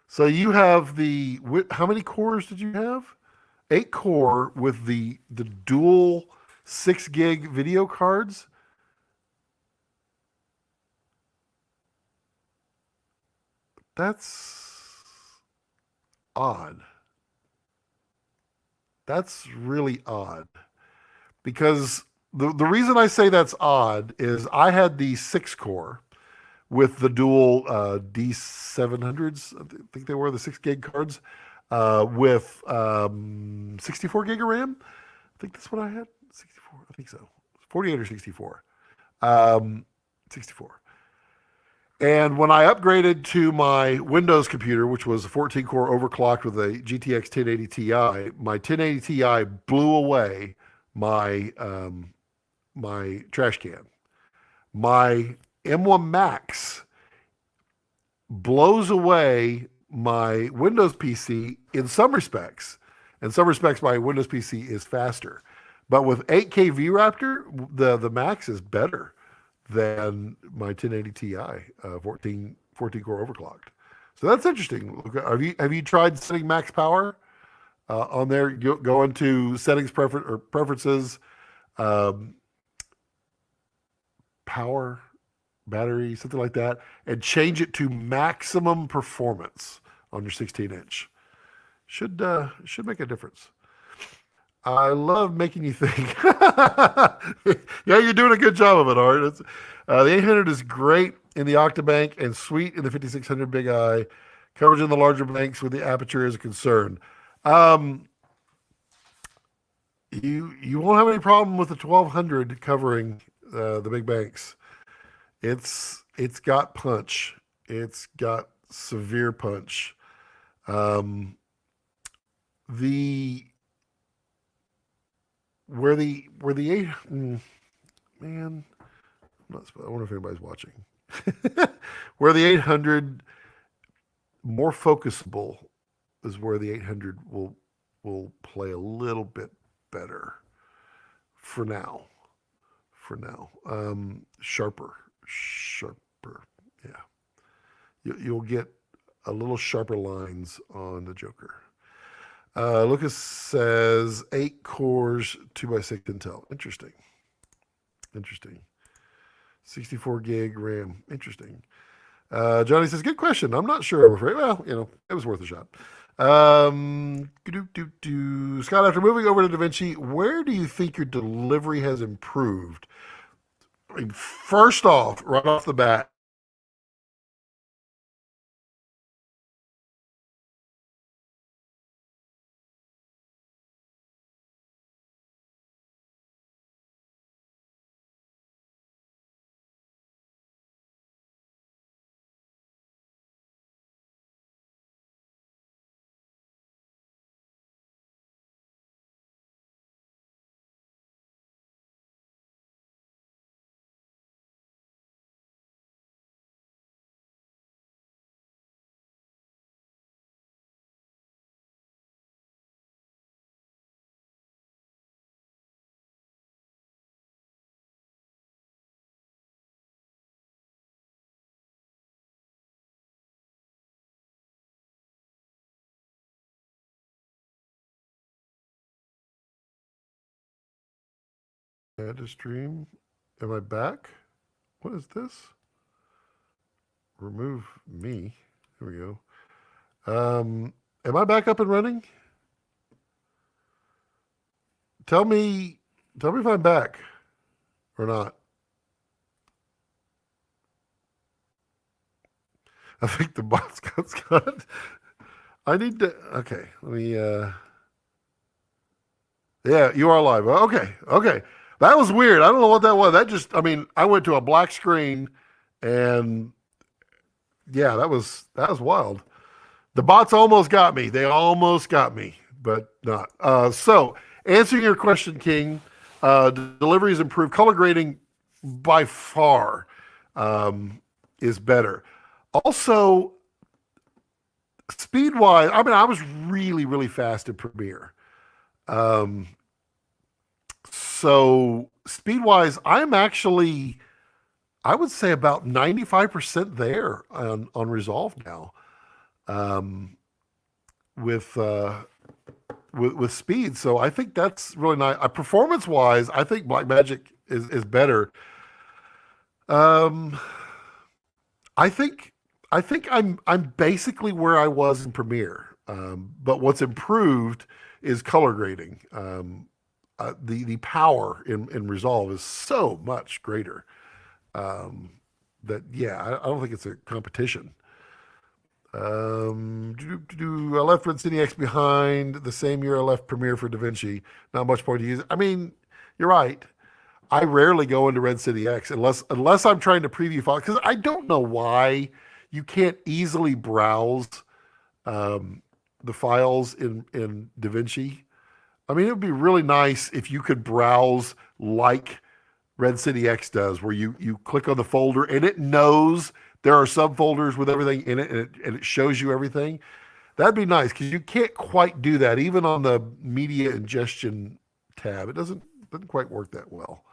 So you have how many cores did you have? 8 core with the dual 6 gig video cards. That's odd. That's really odd because the reason I say that's odd is I had the 6 core with the dual D700s. I think they were the 6 gig cards with 64 gig of RAM. I think that's what I had. 64. I think so. 48 or 64. 64. And when I upgraded to my Windows computer, which was a 14 core overclocked with a GTX 1080 Ti, my 1080 Ti blew away my trash can. My M1 Max blows away my Windows PC in some respects. In some respects, my Windows PC is faster. But with 8K VRaptor, the Max is better than my 1080 Ti, 14 core overclocked. So that's interesting. Have you tried setting max power on there? Go into settings preferences, um, power, battery, something like that, and change it to maximum performance on your 16-inch. Should make a difference. I love making you think. Yeah, you're doing a good job of it, Art. The 800 is great in the Octabank and sweet in the 5600 Big Eye. Coverage in the larger banks with the aperture is a concern. Um, you won't have any problem with the 1200 covering the big banks. It's got punch. It's got severe punch. Um, the where the eight man, I wonder if anybody's watching. Where the 800 more focusable is where the 800 will play a little bit better for now. For now, sharper. Yeah, you'll get a little sharper lines on the Joker. Lucas says 8 cores, 2x6 Intel. Interesting. 64 gig RAM. Interesting. Johnny says, good question. I'm not sure, I'm afraid. Well, it was worth a shot. Scott, after moving over to DaVinci, where do you think your delivery has improved? I mean, first off, right off the bat, add to stream. Am I back? What is this? Remove me. Here we go. Am I back up and running? Tell me Tell me if I'm back or not. I think the box got. I need to. Okay, let me. Yeah, you are live. Okay, okay. That was weird. I don't know what that was. That just. I mean, I went to a black screen, and yeah, that was wild. The bots almost got me. They almost got me, but not. So, answering your question, King, delivery is improved. Color grading by far is better. Also, speed wise, I mean, I was really, really fast in Premiere. Um, so, speed wise, I'm actually, I would say about 95% there on Resolve now. Um, with with speed. So I think that's really nice. Performance wise, I think Blackmagic is better. Um, I think I'm basically where I was in Premiere. But what's improved is color grading. The power in Resolve is so much greater. Um, that yeah, I don't think it's a competition. I left Red City X behind the same year I left Premiere for DaVinci. Not much point to use it. I mean, you're right. I rarely go into Red City X unless I'm trying to preview files because I don't know why you can't easily browse um, the files in DaVinci. I mean, it would be really nice if you could browse like Red City X does, where you click on the folder and it knows there are subfolders with everything in it, and it shows you everything. That'd be nice because you can't quite do that even on the media ingestion tab. It doesn't quite work that well.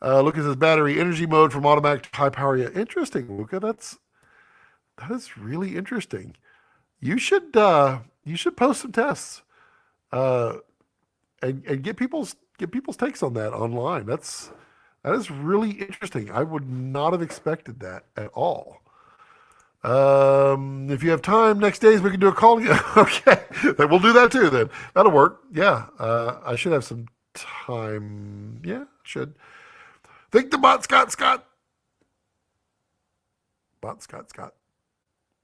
Lucas says battery energy mode from automatic to high power. Yeah, interesting, Luca. That is really interesting. You should post some tests uh, and get people's takes on that online. That is really interesting. I would not have expected that at all. If you have time next days, we can do a call. Okay, we'll do that too. Then that'll work. Yeah, I should have some time. Yeah, should. Think the bot Scott.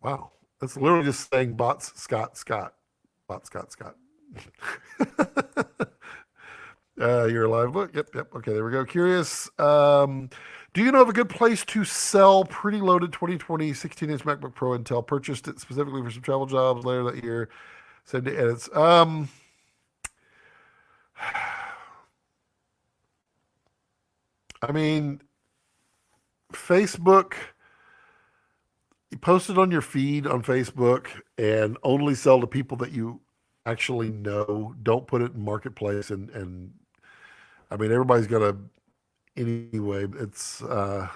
Wow, that's literally just saying bots Scott. Bot Scott. You're alive. Look, yep. Okay, there we go. Curious. Do you know of a good place to sell pretty loaded 2020 16-inch MacBook Pro Intel? Purchased it specifically for some travel jobs later that year. Send to edits. I mean, Facebook. You post it on your feed on Facebook and only sell to people that you actually know. Don't put it in marketplace and I mean everybody's gonna anyway. It's yeah,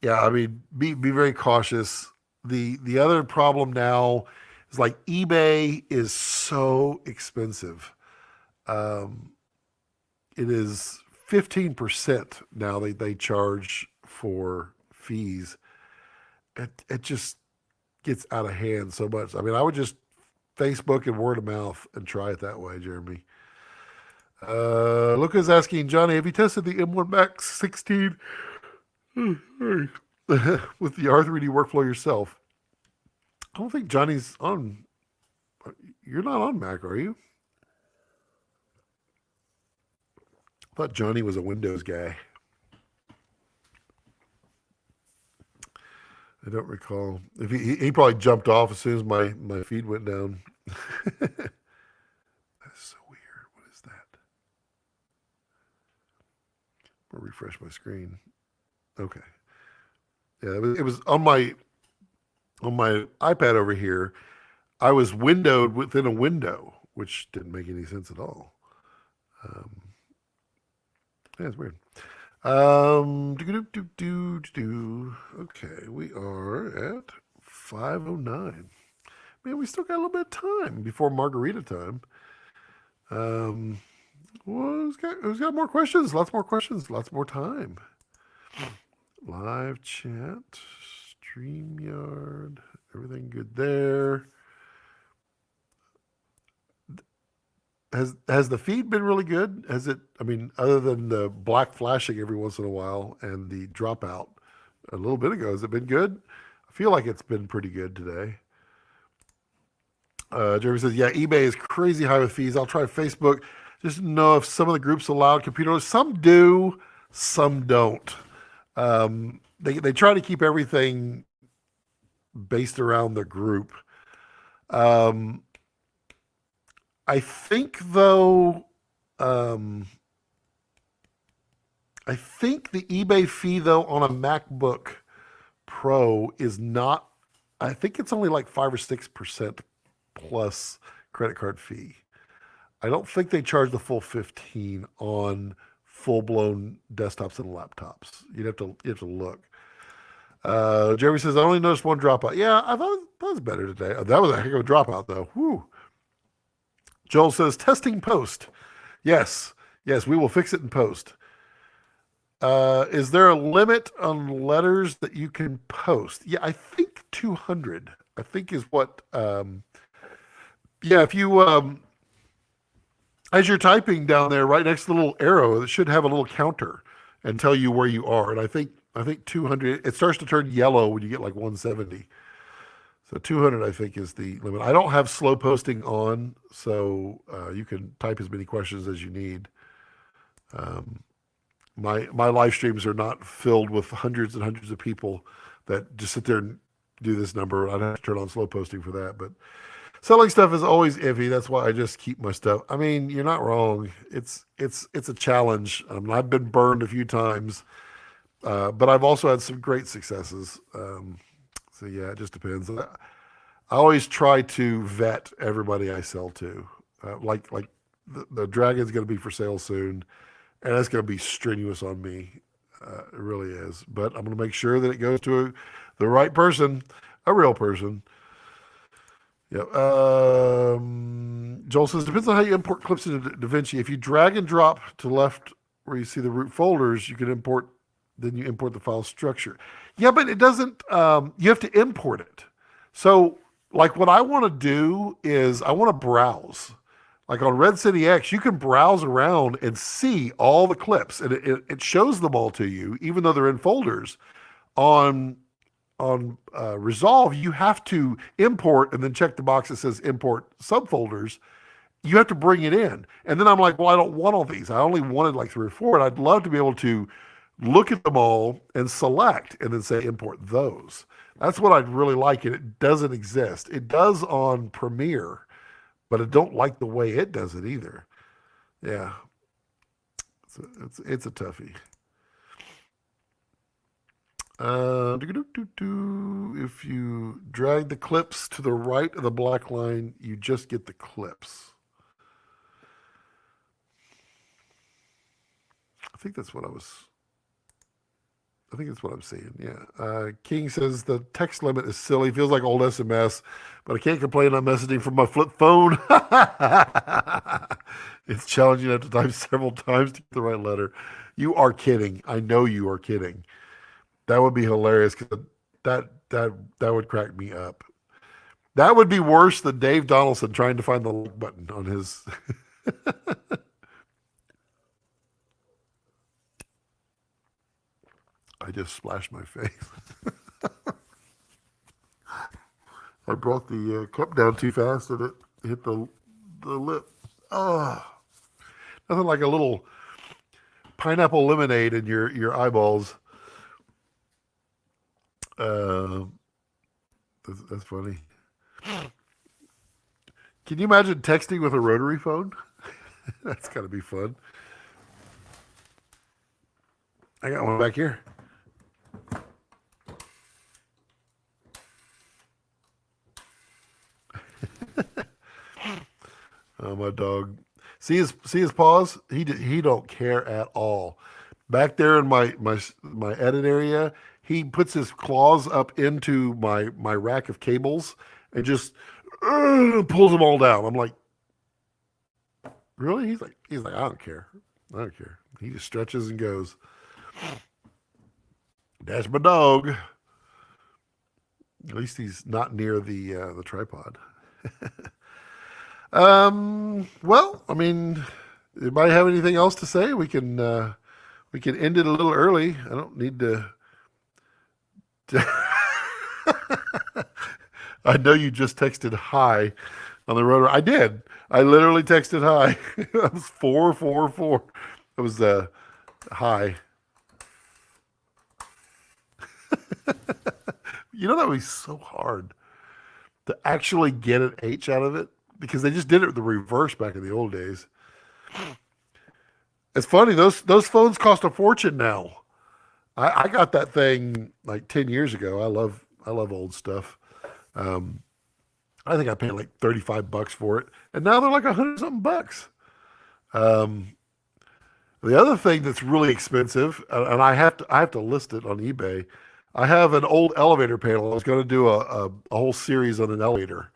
I mean, be very cautious. The other problem now is like eBay is so expensive. Um, it is 15% now they charge for fees. It just gets out of hand so much. I mean, I would just Facebook and word of mouth and try it that way, Jeremy. Luca's asking Johnny, have you tested the M1 Max 16 with the R3D workflow yourself? I don't think Johnny's on. You're not on Mac, are you? I thought Johnny was a Windows guy. I don't recall. If he probably jumped off as soon as my feed went down. That's so weird. What is that? I'll refresh my screen. Okay. Yeah, it was on my iPad over here. I was windowed within a window, which didn't make any sense at all. Um, yeah, it's weird. Okay, we are at 5:09. Man, we still got a little bit of time before margarita time. Um, well, who's got more questions? Lots more questions. Lots more time. Live chat, StreamYard, everything good there. has the feed been really good? Has it? I mean, other than the black flashing every once in a while and the dropout a little bit ago, has it been good? I feel like it's been pretty good today. Jeremy says, yeah, eBay is crazy high with fees. I'll try Facebook. Just know if some of the groups allow computers. Some do, some don't. They try to keep everything based around the group. Um, I think though, I think the eBay fee though on a MacBook Pro is not. I think it's only like 5 or 6% plus credit card fee. I don't think they charge the full 15 on full blown desktops and laptops. You have to look. Jeremy says I only noticed one dropout. Yeah, I thought that was better today. That was a heck of a dropout though. Whew. Joel says testing post. Yes, yes, we will fix it in post. Is there a limit on letters that you can post? Yeah, I think 200. I think is what. Yeah, if you as you're typing down there, right next to the little arrow, it should have a little counter and tell you where you are. And I think 200. It starts to turn yellow when you get like 170. So 200, I think, is the limit. I don't have slow posting on, so you can type as many questions as you need. My live streams are not filled with hundreds and hundreds of people that just sit there and do this number. I'd have to turn on slow posting for that. But selling stuff is always iffy. That's why I just keep my stuff. I mean, you're not wrong. It's a challenge. I've been burned a few times, but I've also had some great successes. So yeah, it just depends. I always try to vet everybody I sell to. Like the dragon's going to be for sale soon, and that's going to be strenuous on me. It really is. But I'm going to make sure that it goes to the right person, a real person. Yeah. Joel says depends on how you import clips into DaVinci. If you drag and drop to the left where you see the root folders, you can import. Then you import the file structure. Yeah, but it doesn't. You have to import it. So, like, what I want to do is I want to browse. Like on Red City X, you can browse around and see all the clips, and it shows them all to you, even though they're in folders. On Resolve, you have to import and then check the box that says import subfolders. You have to bring it in, and then I'm like, well, I don't want all these. I only wanted like 3 or 4, and I'd love to be able to look at them all and select and then say import those. That's what I'd really like, and it doesn't exist. It does on Premiere, but I don't like the way it does it either. Yeah, it's a toughie. If you drag the clips to the right of the black line, you just get the clips. I think that's what I was. I think that's what I'm seeing. Yeah. King says the text limit is silly. Feels like old SMS, but I can't complain. I'm messaging from my flip phone. It's challenging. I have to type several times to get the right letter. You are kidding. I know you are kidding. That would be hilarious because that would crack me up. That would be worse than Dave Donaldson trying to find the like button on his. I just splashed my face. I brought the cup down too fast and it hit the lip. Oh, nothing like a little pineapple lemonade in your eyeballs. That's funny. Can you imagine texting with a rotary phone? That's got to be fun. I got one back here. Oh, my dog. See his paws? He don't care at all. Back there in my edit area, he puts his claws up into my rack of cables and just pulls them all down. I'm like, really? He's like, I don't care. I don't care. He just stretches and goes. That's my dog. At least he's not near the tripod. Well, I mean, anybody have anything else to say? We can end it a little early. I don't need to I know you just texted hi on the rotor. I did. I literally texted hi. That was 444. It was hi. You know that would be so hard to actually get an H out of it because they just did it the reverse back in the old days. It's funny those phones cost a fortune now. I got that thing like 10 years ago. I love old stuff. Um, I think I paid like $35 for it, and now they're like 100 something bucks. Um, the other thing that's really expensive, and I have to list it on eBay. I have an old elevator panel. I was going to do a whole series on an elevator,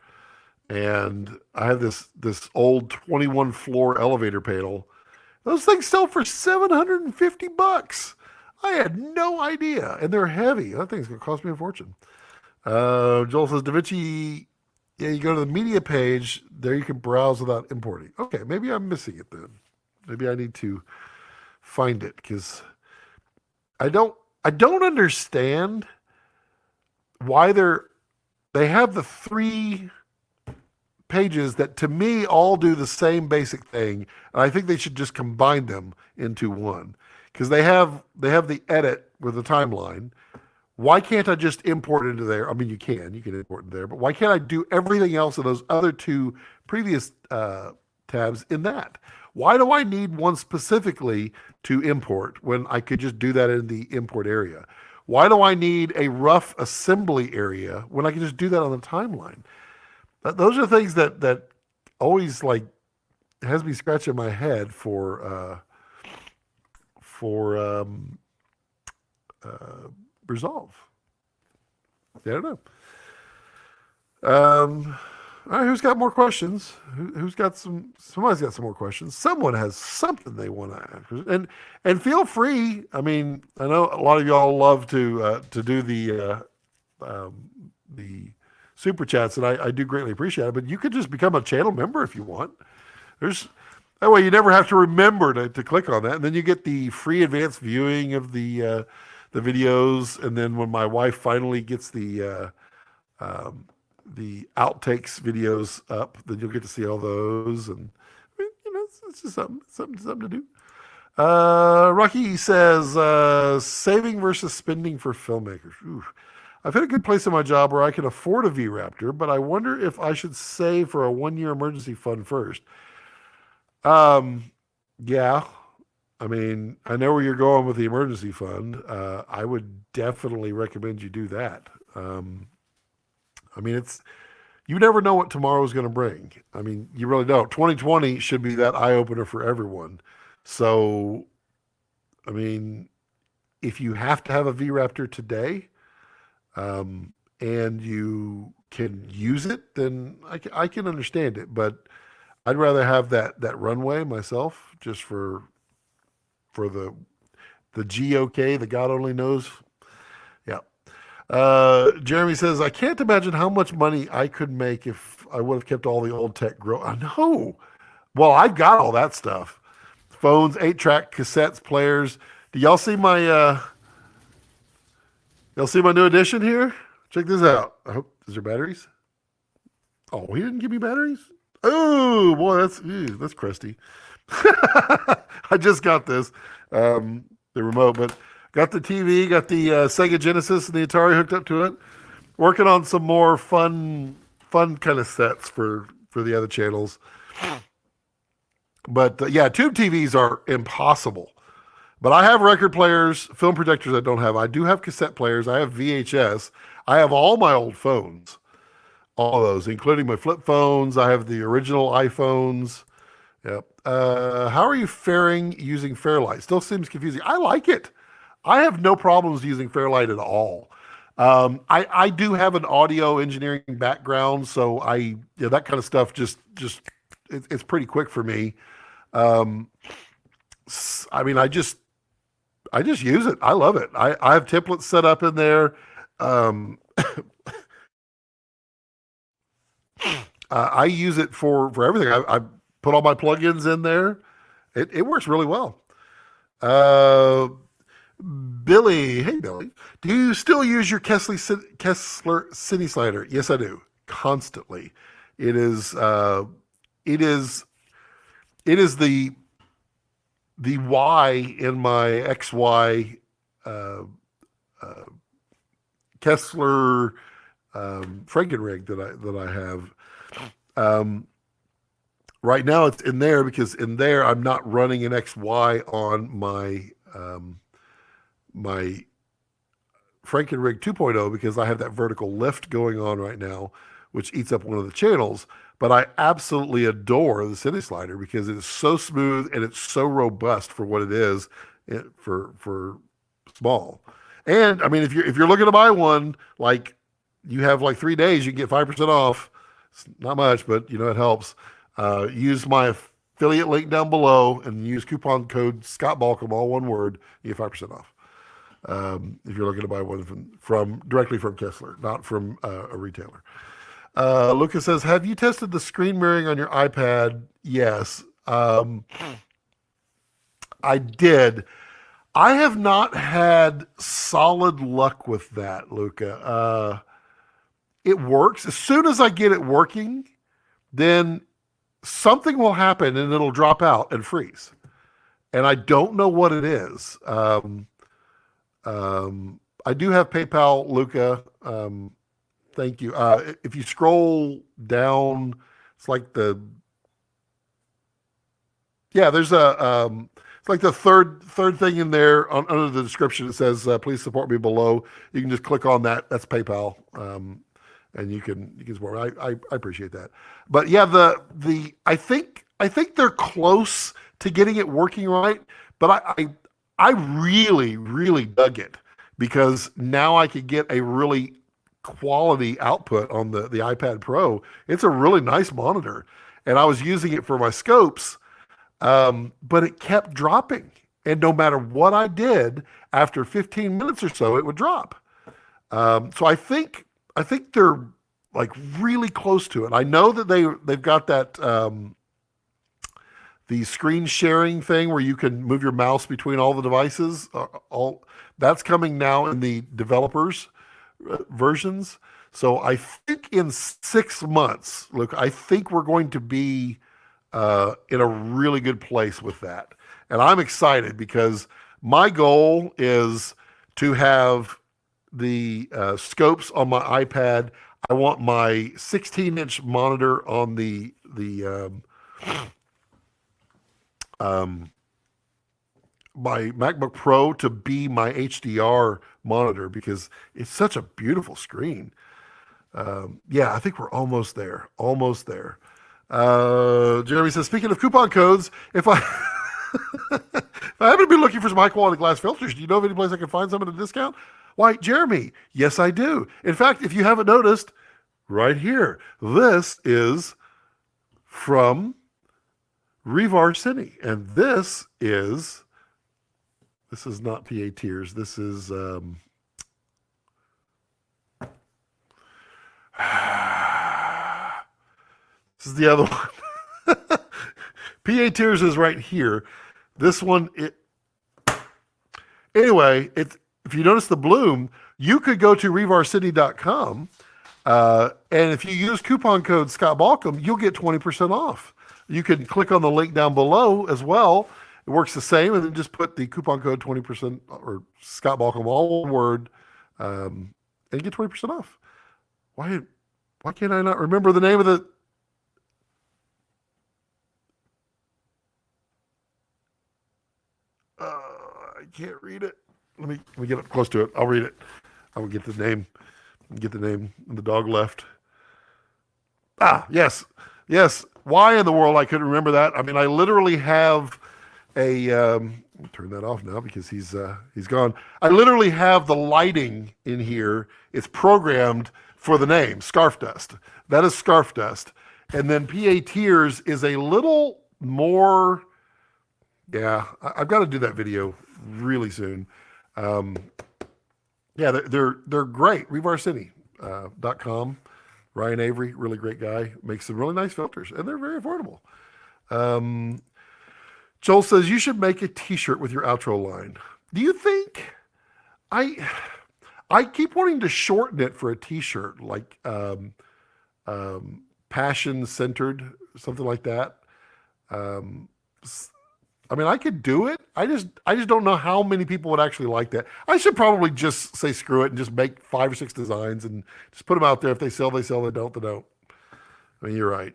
and I have this old 21 floor elevator panel. Those things sell for $750. I had no idea, and they're heavy. That thing's going to cost me a fortune. Joel says, Da Vinci, yeah, you go to the media page, there you can browse without importing. Okay, maybe I'm missing it then. Maybe I need to find it because I don't I don't understand why they have the three pages that to me all do the same basic thing, and I think they should just combine them into one because they have the edit with the timeline. Why can't I just import into there? I mean, you can import in there, but why can't I do everything else in those other two previous tabs in that? Why do I need one specifically to import when I could just do that in the import area? Why do I need a rough assembly area when I can just do that on the timeline? Those are things that always like has me scratching my head for uh, resolve. Yeah, I don't know. All right, who's got more questions? Who's got some? Somebody's got some more questions. Someone has something they want to ask, and feel free. I mean, I know a lot of y'all love to do the super chats, and I do greatly appreciate it. But you could just become a channel member if you want. There's that way you never have to remember to click on that, and then you get the free advanced viewing of the videos. And then when my wife finally gets the outtakes videos up, then you'll get to see all those. And you know, it's just something to do. Rocky says, saving versus spending for filmmakers. Ooh. I've hit a good place in my job where I can afford a V-Raptor, but I wonder if I should save for a 1 year emergency fund first. Um, yeah. I mean, I know where you're going with the emergency fund. I would definitely recommend you do that. I mean, you never know what tomorrow is going to bring. I mean, you really don't. 2020 should be that eye opener for everyone. So, I mean, if you have to have a V-Raptor today, and you can use it, then I can understand it. But I'd rather have that runway myself, just for the GOK, the God only knows. Yeah. Jeremy says, I can't imagine how much money I could make if I would have kept all the old tech grow. I know. Well, I've got all that stuff. Phones, 8-track, cassettes, players. Do y'all see my new addition here? Check this out. I hope, is there batteries? Oh, he didn't give me batteries? Oh, boy, that's crusty. I just got this, the remote, but got the TV, got the Sega Genesis and the Atari hooked up to it. Working on some more fun kind of sets for the other channels. But yeah, tube TVs are impossible. But I have record players, film projectors I don't have. I do have cassette players. I have VHS. I have all my old phones, all those, including my flip phones. I have the original iPhones. Yep. How are you faring using Fairlight? Still seems confusing. I like it. I have no problems using Fairlight at all. I do have an audio engineering background, so that kind of stuff it's pretty quick for me. I mean, I just use it. I love it. I have templates set up in there. Um, I use it for everything. I put all my plugins in there. It works really well. Uh, Billy, hey Billy, do you still use your Kessler Cine Slider? Yes, I do, constantly. It is it is it is the Y in my XY uh, uh, Kessler Frankenrig that I have. Um, right now it's in there because in there I'm not running an XY on my Frankenrig 2.0 because I have that vertical lift going on right now, which eats up one of the channels. But I absolutely adore the Cine Slider because it is so smooth and it's so robust for what it is for small. And I mean, if you're looking to buy one, like you have like 3 days, you can get 5% off. It's not much, but you know it helps. Use my affiliate link down below and use coupon code Scott Balcom, all one word. You get 5% off. If you're looking to buy one from directly from Kessler, not from a retailer. Lucas says, have you tested the screen mirroring on your iPad? Yes. I did. I have not had solid luck with that, Luca. It works. As soon as I get it working, then something will happen and it'll drop out and freeze. And I don't know what it is. I do have PayPal, Luca. Thank you. If you scroll down, it's like there's it's like the third thing in there under the description. It says, please support me below. You can just click on that. That's PayPal. And you can support me. I appreciate that. But yeah, I think they're close to getting it working right. But I really, really dug it because now I could get a really quality output on the iPad Pro. It's a really nice monitor. And I was using it for my scopes, but it kept dropping. And no matter what I did, after 15 minutes or so, it would drop. So I think they're like really close to it. I know that they've got that the screen sharing thing where you can move your mouse between all the devices. All that's coming now in the developers versions. So I think in 6 months, look, I think we're going to be in a really good place with that. And I'm excited because my goal is to have the scopes on my iPad. I want my 16-inch monitor on my MacBook Pro to be my HDR monitor because it's such a beautiful screen. Yeah, I think we're almost there. Almost there. Jeremy says, speaking of coupon codes, if I if I happen to be looking for some high quality glass filters, do you know of any place I can find some at a discount? Why, Jeremy, yes, I do. In fact, if you haven't noticed, right here, this is from Revar Cine, and this is not PA Tears. This is this is the other one. PA Tears is right here. This one, anyway, if you notice the bloom, you could go to revarcity.com, and if you use coupon code Scott Balcom, you'll get 20% off. You can click on the link down below as well. It works the same, and then just put the coupon code 20% or Scott Balcom, all one word, and get 20% off. Why can't I not remember the name of the? I can't read it. Let me get up close to it. I'll read it. I will get the name. Get the name. And the dog left. Yes. Why in the world I couldn't remember that? I mean, I literally have a. I'll turn that off now because he's gone. I literally have the lighting in here. It's programmed for the name Scarf Dust. That is Scarf Dust, and then PA Tears is a little more. Yeah, I've got to do that video really soon. Yeah, they're great. RevarCity.com. Ryan Avery, really great guy, makes some really nice filters, and they're very affordable. Um, Joel says you should make a T-shirt with your outro line. Do you think I? I keep wanting to shorten it for a T-shirt, like passion centered, something like that. Um, I mean, I could do it. I just don't know how many people would actually like that. I should probably just say screw it and just make 5 or 6 designs and just put them out there. If they sell, they sell. They don't, they don't. I mean, you're right.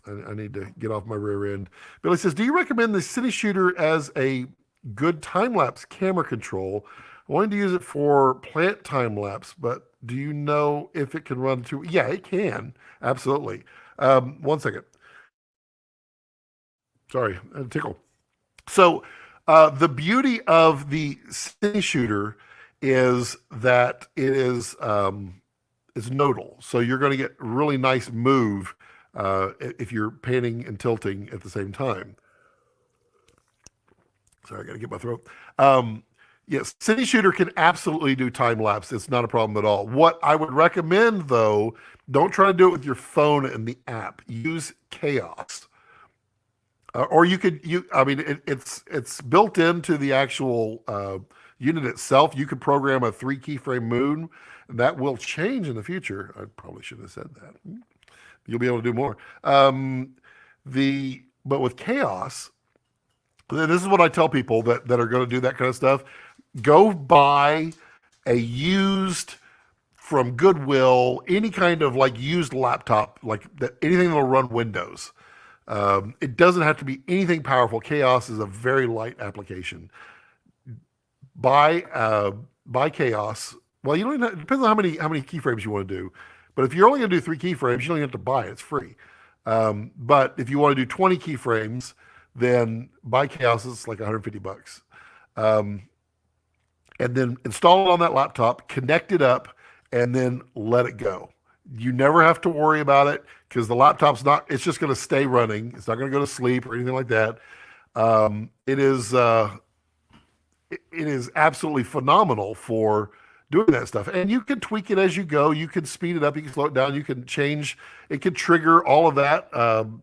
I need to get off my rear end. Billy says, do you recommend the Cine Shooter as a good time-lapse camera control? I wanted to use it for plant time-lapse, but do you know if it can run through? Yeah, it can. Absolutely. One second. Sorry, I had a tickle. So the beauty of the Cine Shooter is that it is nodal. So you're going to get really nice move if you're panning and tilting at the same time. Sorry, I got to get my throat. Yes, Cine Shooter can absolutely do time lapse. It's not a problem at all. What I would recommend, though, don't try to do it with your phone and the app. Use Chaos. Or you could I mean it's built into the actual unit itself. You could program a 3 keyframe moon. That will change in the future. I probably should have said that. You'll be able to do more. But with Chaos, this is what I tell people that are going to do that kind of stuff. Go buy a used from Goodwill, any kind of like used laptop, like anything that'll run Windows. It doesn't have to be anything powerful. Chaos is a very light application. Buy Chaos. Well, you don't even it depends on how many keyframes you want to do. But if you're only going to do 3 keyframes, you don't even have to buy it. It's free. But if you want to do 20 keyframes, then buy Chaos. It's like $150. And then install it on that laptop, connect it up, and then let it go. You never have to worry about it because the laptop's it's just going to stay running. It's not going to go to sleep or anything like that. It is absolutely phenomenal for doing that stuff. And you can tweak it as you go. You can speed it up. You can slow it down. You can change. It can trigger all of that.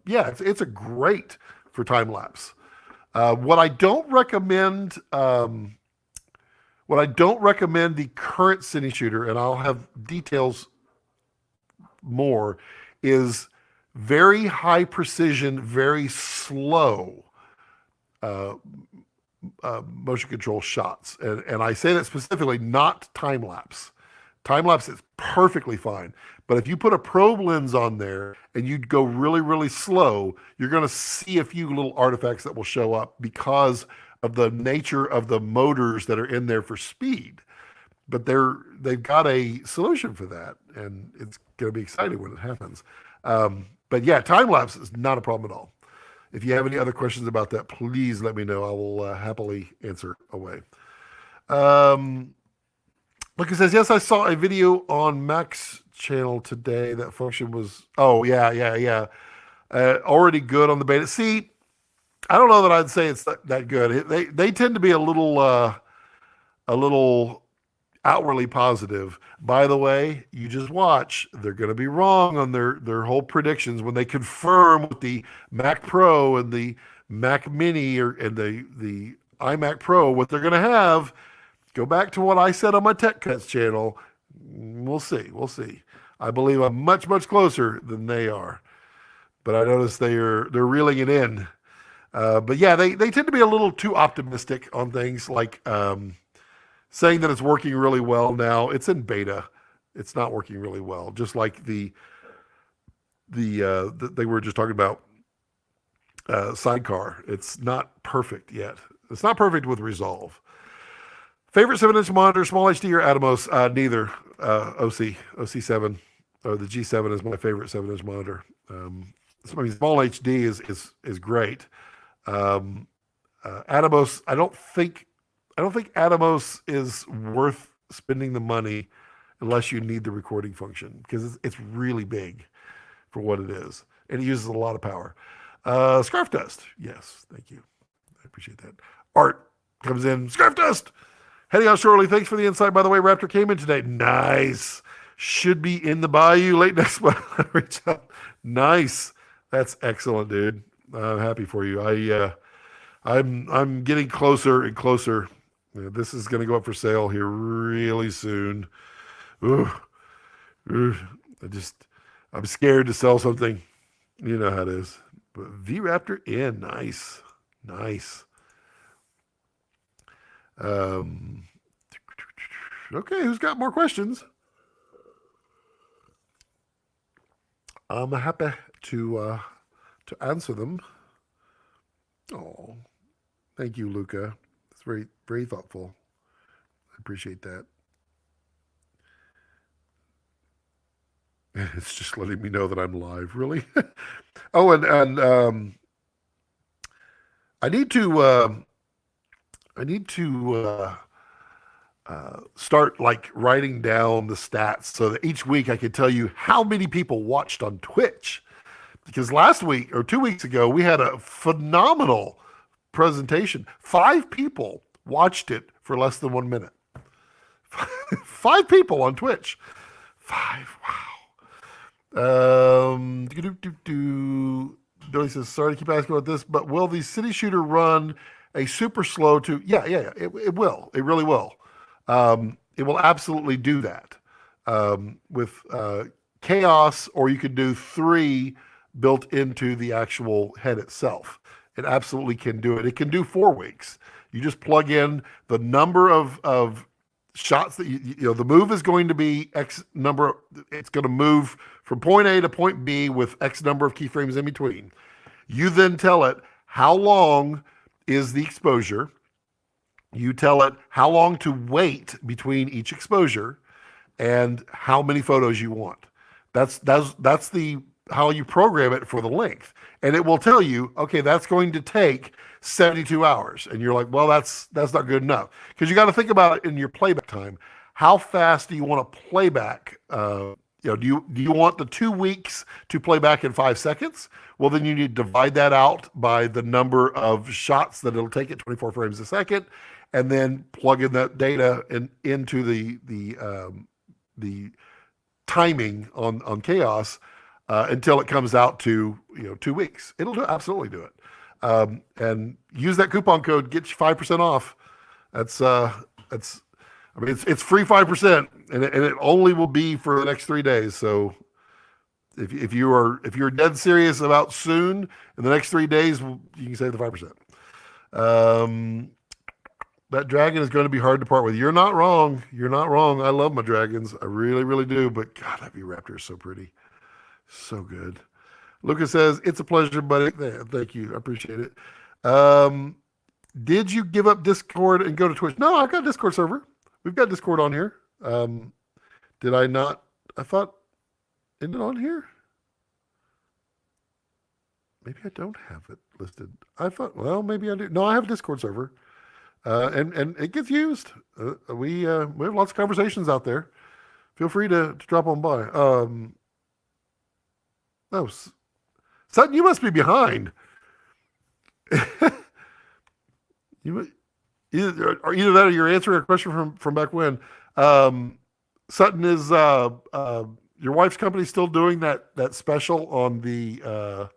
Yeah, it's a great for time lapse. What I don't recommend the current Cine Shooter, and I'll have details more, is very high precision, very slow motion control shots. And I say that specifically, not time lapse. Time lapse is perfectly fine. But if you put a probe lens on there and you go really, really slow, you're going to see a few little artifacts that will show up because of the nature of the motors that are in there for speed. But they've got a solution for that, and it's going to be exciting when it happens. But yeah, time lapse is not a problem at all. If you have any other questions about that, please let me know. I will happily answer away. Look, it says, yes, I saw a video on Mac's channel today. That function was, oh, yeah. Already good on the beta. See, I don't know that I'd say it's that good. They tend to be a little outwardly positive. By the way, you just watch. They're going to be wrong on their whole predictions when they confirm with the Mac Pro and the Mac Mini and the iMac Pro what they're going to have. Go back to what I said on my Tech Cuts channel. We'll see. I believe I'm much, much closer than they are. But I notice they're reeling it in. But yeah, they tend to be a little too optimistic on things like saying that it's working really well now. It's in beta. It's not working really well. Just like they were just talking about Sidecar. It's not perfect yet. It's not perfect with Resolve. Favorite 7-inch monitor, small HD or Atomos? Neither. OC7 or the G7 is my favorite 7-inch monitor. Small HD is great. Atomos, I don't think Atomos is worth spending the money unless you need the recording function because it's really big for what it is and it uses a lot of power. Scarf Dust, yes, thank you, I appreciate that. Art comes in, Scarf Dust. Heading out shortly. Thanks for the insight. By the way, Raptor came in today. Nice. Should be in the bayou late next month. Reach out. Nice. That's excellent, dude. I'm happy for you. I'm getting closer and closer. This is going to go up for sale here really soon. Ooh, ooh. I'm scared to sell something. You know how it is. But V-Raptor in, nice, nice. Okay, who's got more questions? I'm happy to answer them. Oh, thank you, Luca. It's very, very thoughtful. I appreciate that. It's just letting me know that I'm live, really. Oh, and I need to start like writing down the stats so that each week I can tell you how many people watched on Twitch. Because last week or 2 weeks ago, we had a phenomenal presentation. 5 people watched it for less than 1 minute. 5 people on Twitch. 5, wow. Billy says, sorry to keep asking about this, but will the city shooter run a super slow to? Yeah. It will. It really will. It will absolutely do that with chaos, or you could do 3 built into the actual head itself. It absolutely can do it. It can do 4 weeks. You just plug in the number of shots that you know, the move is going to be X number. It's going to move from point A to point B with X number of keyframes in between. You then tell it how long is the exposure. You tell it how long to wait between each exposure and how many photos you want. That's the how you program it for the length. And it will tell you, okay, that's going to take 72 hours. And you're like, well, that's not good enough. Because you got to think about it in your playback time. How fast do you want to play back? Do you want the 2 weeks to play back in 5 seconds? Well, then you need to divide that out by the number of shots that it'll take at 24 frames a second, and then plug in that data into the timing on chaos until it comes out to 2 weeks. It'll absolutely do it. And use that coupon code, get you 5% off. That's I mean, it's free 5%, and it only will be for the next 3 days. So if you're dead serious about soon, in the next 3 days, you can save the 5%. That dragon is going to be hard to part with. You're not wrong. You're not wrong. I love my dragons. I really, really do. But God, that V-Raptor is so pretty. So good. Lucas says, it's a pleasure, buddy. Thank you. I appreciate it. Did you give up Discord and go to Twitch? No, I've got a Discord server. We've got Discord on here. Did I not? I thought, isn't it on here? Maybe I don't have it listed. I thought, well, maybe I do. No, I have a Discord server. And it gets used. We have lots of conversations out there. Feel free to drop on by. Oh, Sutton, you must be behind. Either that or you're answering a question from back when. Sutton, is your wife's company still doing that special on the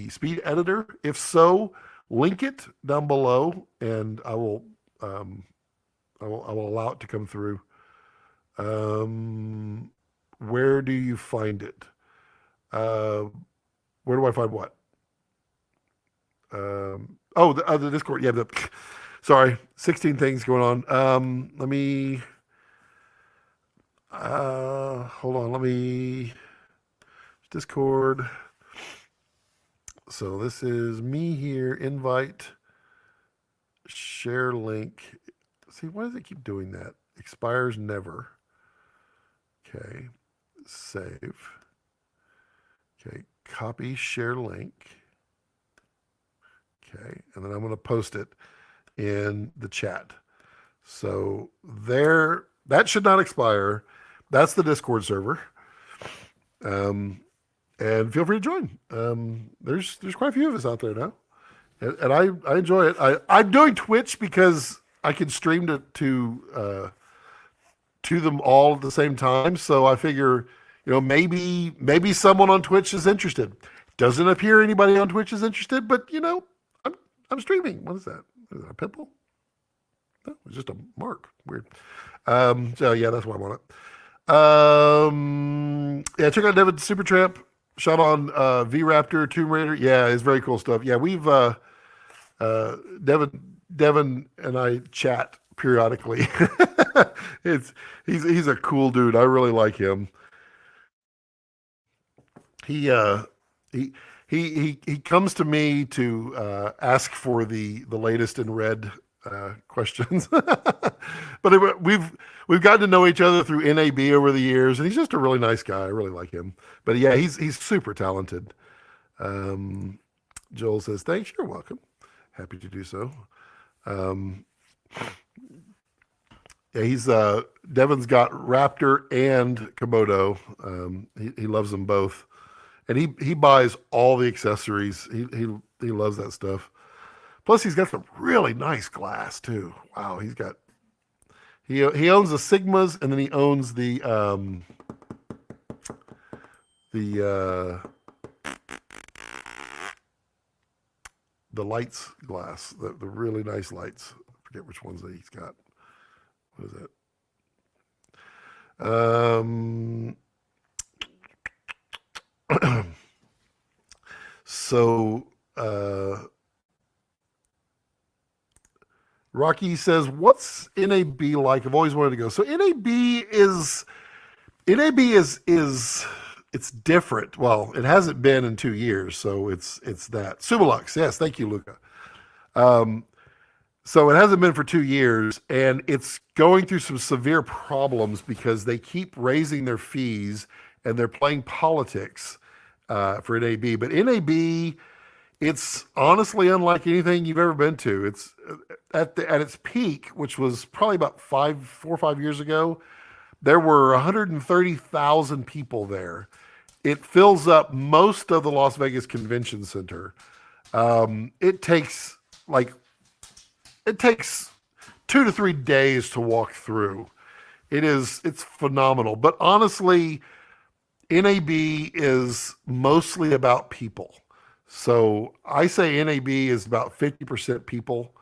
speed editor? If so, link it down below, and I will allow it to come through. Where do you find it? Where do I find what? The Discord. Yeah, sorry, 16 things going on. Let me hold on. Let me Discord. So this is me here. Invite, share link. See, why does it keep doing that? Expires never. Okay, save. Okay, copy, share link. Okay, and then I'm going to post it in the chat. So there, that should not expire. That's the Discord server. And feel free to join. There's quite a few of us out there now, and I enjoy it. I'm doing Twitch because I can stream to to them all at the same time. So I figure, maybe someone on Twitch is interested. Doesn't appear anybody on Twitch is interested, but I'm streaming. What is that? Is that a pimple? No, it's just a mark. Weird. So yeah, that's why I want it. Yeah, check out Devin's Supertramp shot on V-Raptor Tomb Raider. Yeah, it's very cool stuff. Yeah, we've Devin and I chat periodically. He's a cool dude. I really like him. He he comes to me to ask for the latest in red questions. But we've gotten to know each other through NAB over the years, and he's just a really nice guy. I really like him. But yeah, he's super talented. Joel says, "Thanks, you're welcome. Happy to do so." Yeah, he's Devin's got Raptor and Komodo. He loves them both, and he buys all the accessories. He loves that stuff. Plus, he's got some really nice glass too. Wow, he owns the Sigmas, and then he owns the lights glass, the really nice lights. I forget which ones that he's got. What is it? So Rocky says, "What's NAB like? I've always wanted to go." So NAB is it's different. Well, it hasn't been in 2 years, so it's that. Subalux, yes, thank you, Luca. So it hasn't been for 2 years, and it's going through some severe problems because they keep raising their fees and they're playing politics for NAB. But NAB, it's honestly unlike anything you've ever been to. It's at its peak, which was probably about 4 or 5 years ago. There were 130,000 people there. It fills up most of the Las Vegas Convention Center. It takes 2 to 3 days to walk through. It's phenomenal. But honestly, NAB is mostly about people. So I say NAB is about 50% people.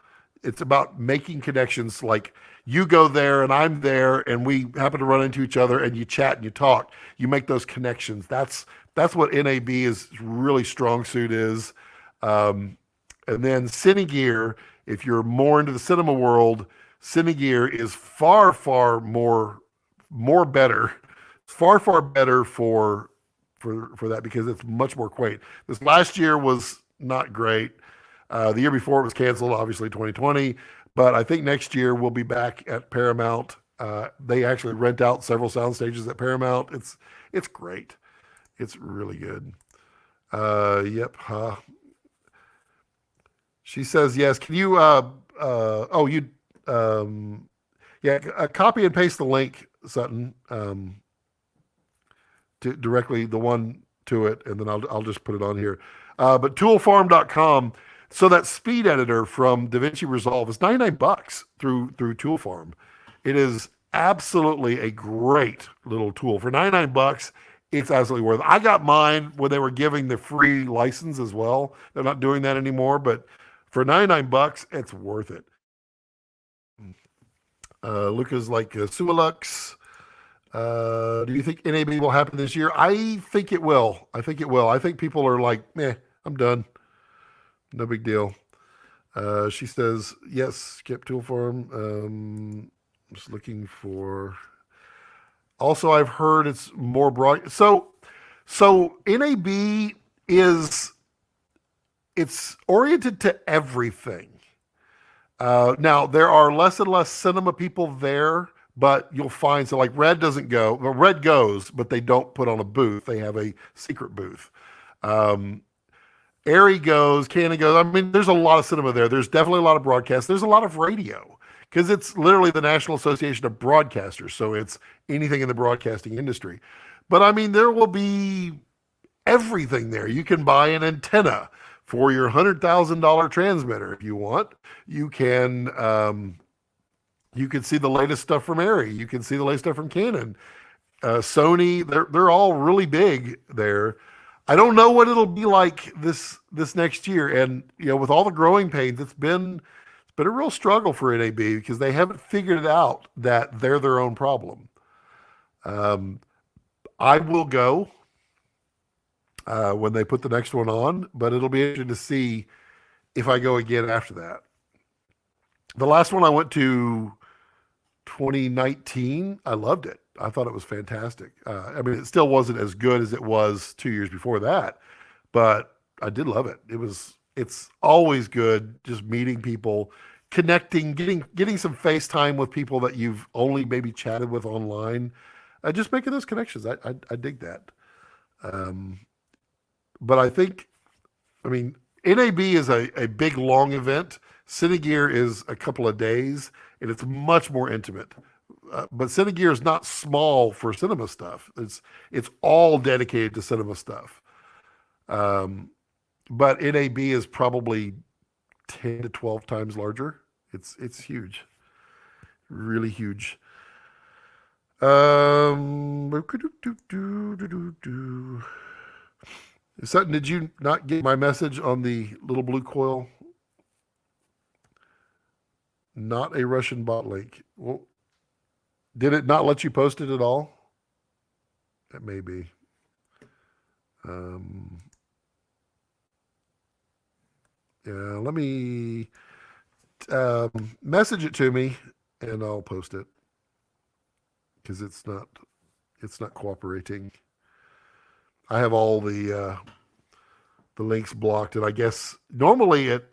It's about making connections. Like you go there and I'm there and we happen to run into each other and you chat and you talk. You make those connections. That's what NAB is really strong suit is. And then Cinegear, if you're more into the cinema world, Cinegear is far, far more better, far better for that because it's much more quaint. This last year was not great. The year before it was canceled, obviously 2020. But I think next year we'll be back at Paramount. They actually rent out several sound stages at Paramount. It's great. It's really good. Yep. She says yes. Can you? Copy and paste the link, Sutton, to directly the one to it, and then I'll just put it on here. But toolfarm.com. So that speed editor from DaVinci Resolve is $99 through Toolfarm. It is absolutely a great little tool for $99. It's absolutely worth it. I got mine when they were giving the free license as well. They're not doing that anymore, but for $99, it's worth it. Luca's like Sualux. Do you think NAB will happen this year? I think it will. I think people are like, I'm done. No big deal. She says, yes, skip tool farm. I'm just looking for. Also, I've heard it's more broad. So NAB it's oriented to everything. Now there are less and less cinema people there, but you'll find so like Red doesn't go. Well, Red goes, but they don't put on a booth. They have a secret booth. Airy goes, Canon goes. I mean, there's a lot of cinema there. There's definitely a lot of broadcast. There's a lot of radio because it's literally the National Association of Broadcasters. So it's anything in the broadcasting industry. But I mean, there will be everything there. You can buy an antenna for your $100,000 transmitter if you want. You can You can see the latest stuff from Arri. You can see the latest stuff from Canon. Sony, they're all really big there. I don't know what it'll be like this next year. And with all the growing pains, it's been a real struggle for NAB because they haven't figured it out that they're their own problem. Um, I will go when they put the next one on, but it'll be interesting to see if I go again after that. The last one I went to 2019, I loved it. I thought it was fantastic. I mean, it still wasn't as good as it was 2 years before that, but I did love it. It's always good just meeting people, connecting, getting some FaceTime with people that you've only maybe chatted with online, just making those connections. I dig that. Um, but I mean, NAB is a big, long event. Cinegear is a couple of days, and it's much more intimate. But Cinegear is not small for cinema stuff. It's all dedicated to cinema stuff. Um, but NAB is probably 10 to 12 times larger. It's huge, really huge. Sutton, did you not get my message on the little blue coil? Not a Russian bot link. Well, did it not let you post it at all? That may be. Yeah, let me message it to me, and I'll post it because it's not cooperating. I have all the links blocked, and I guess normally it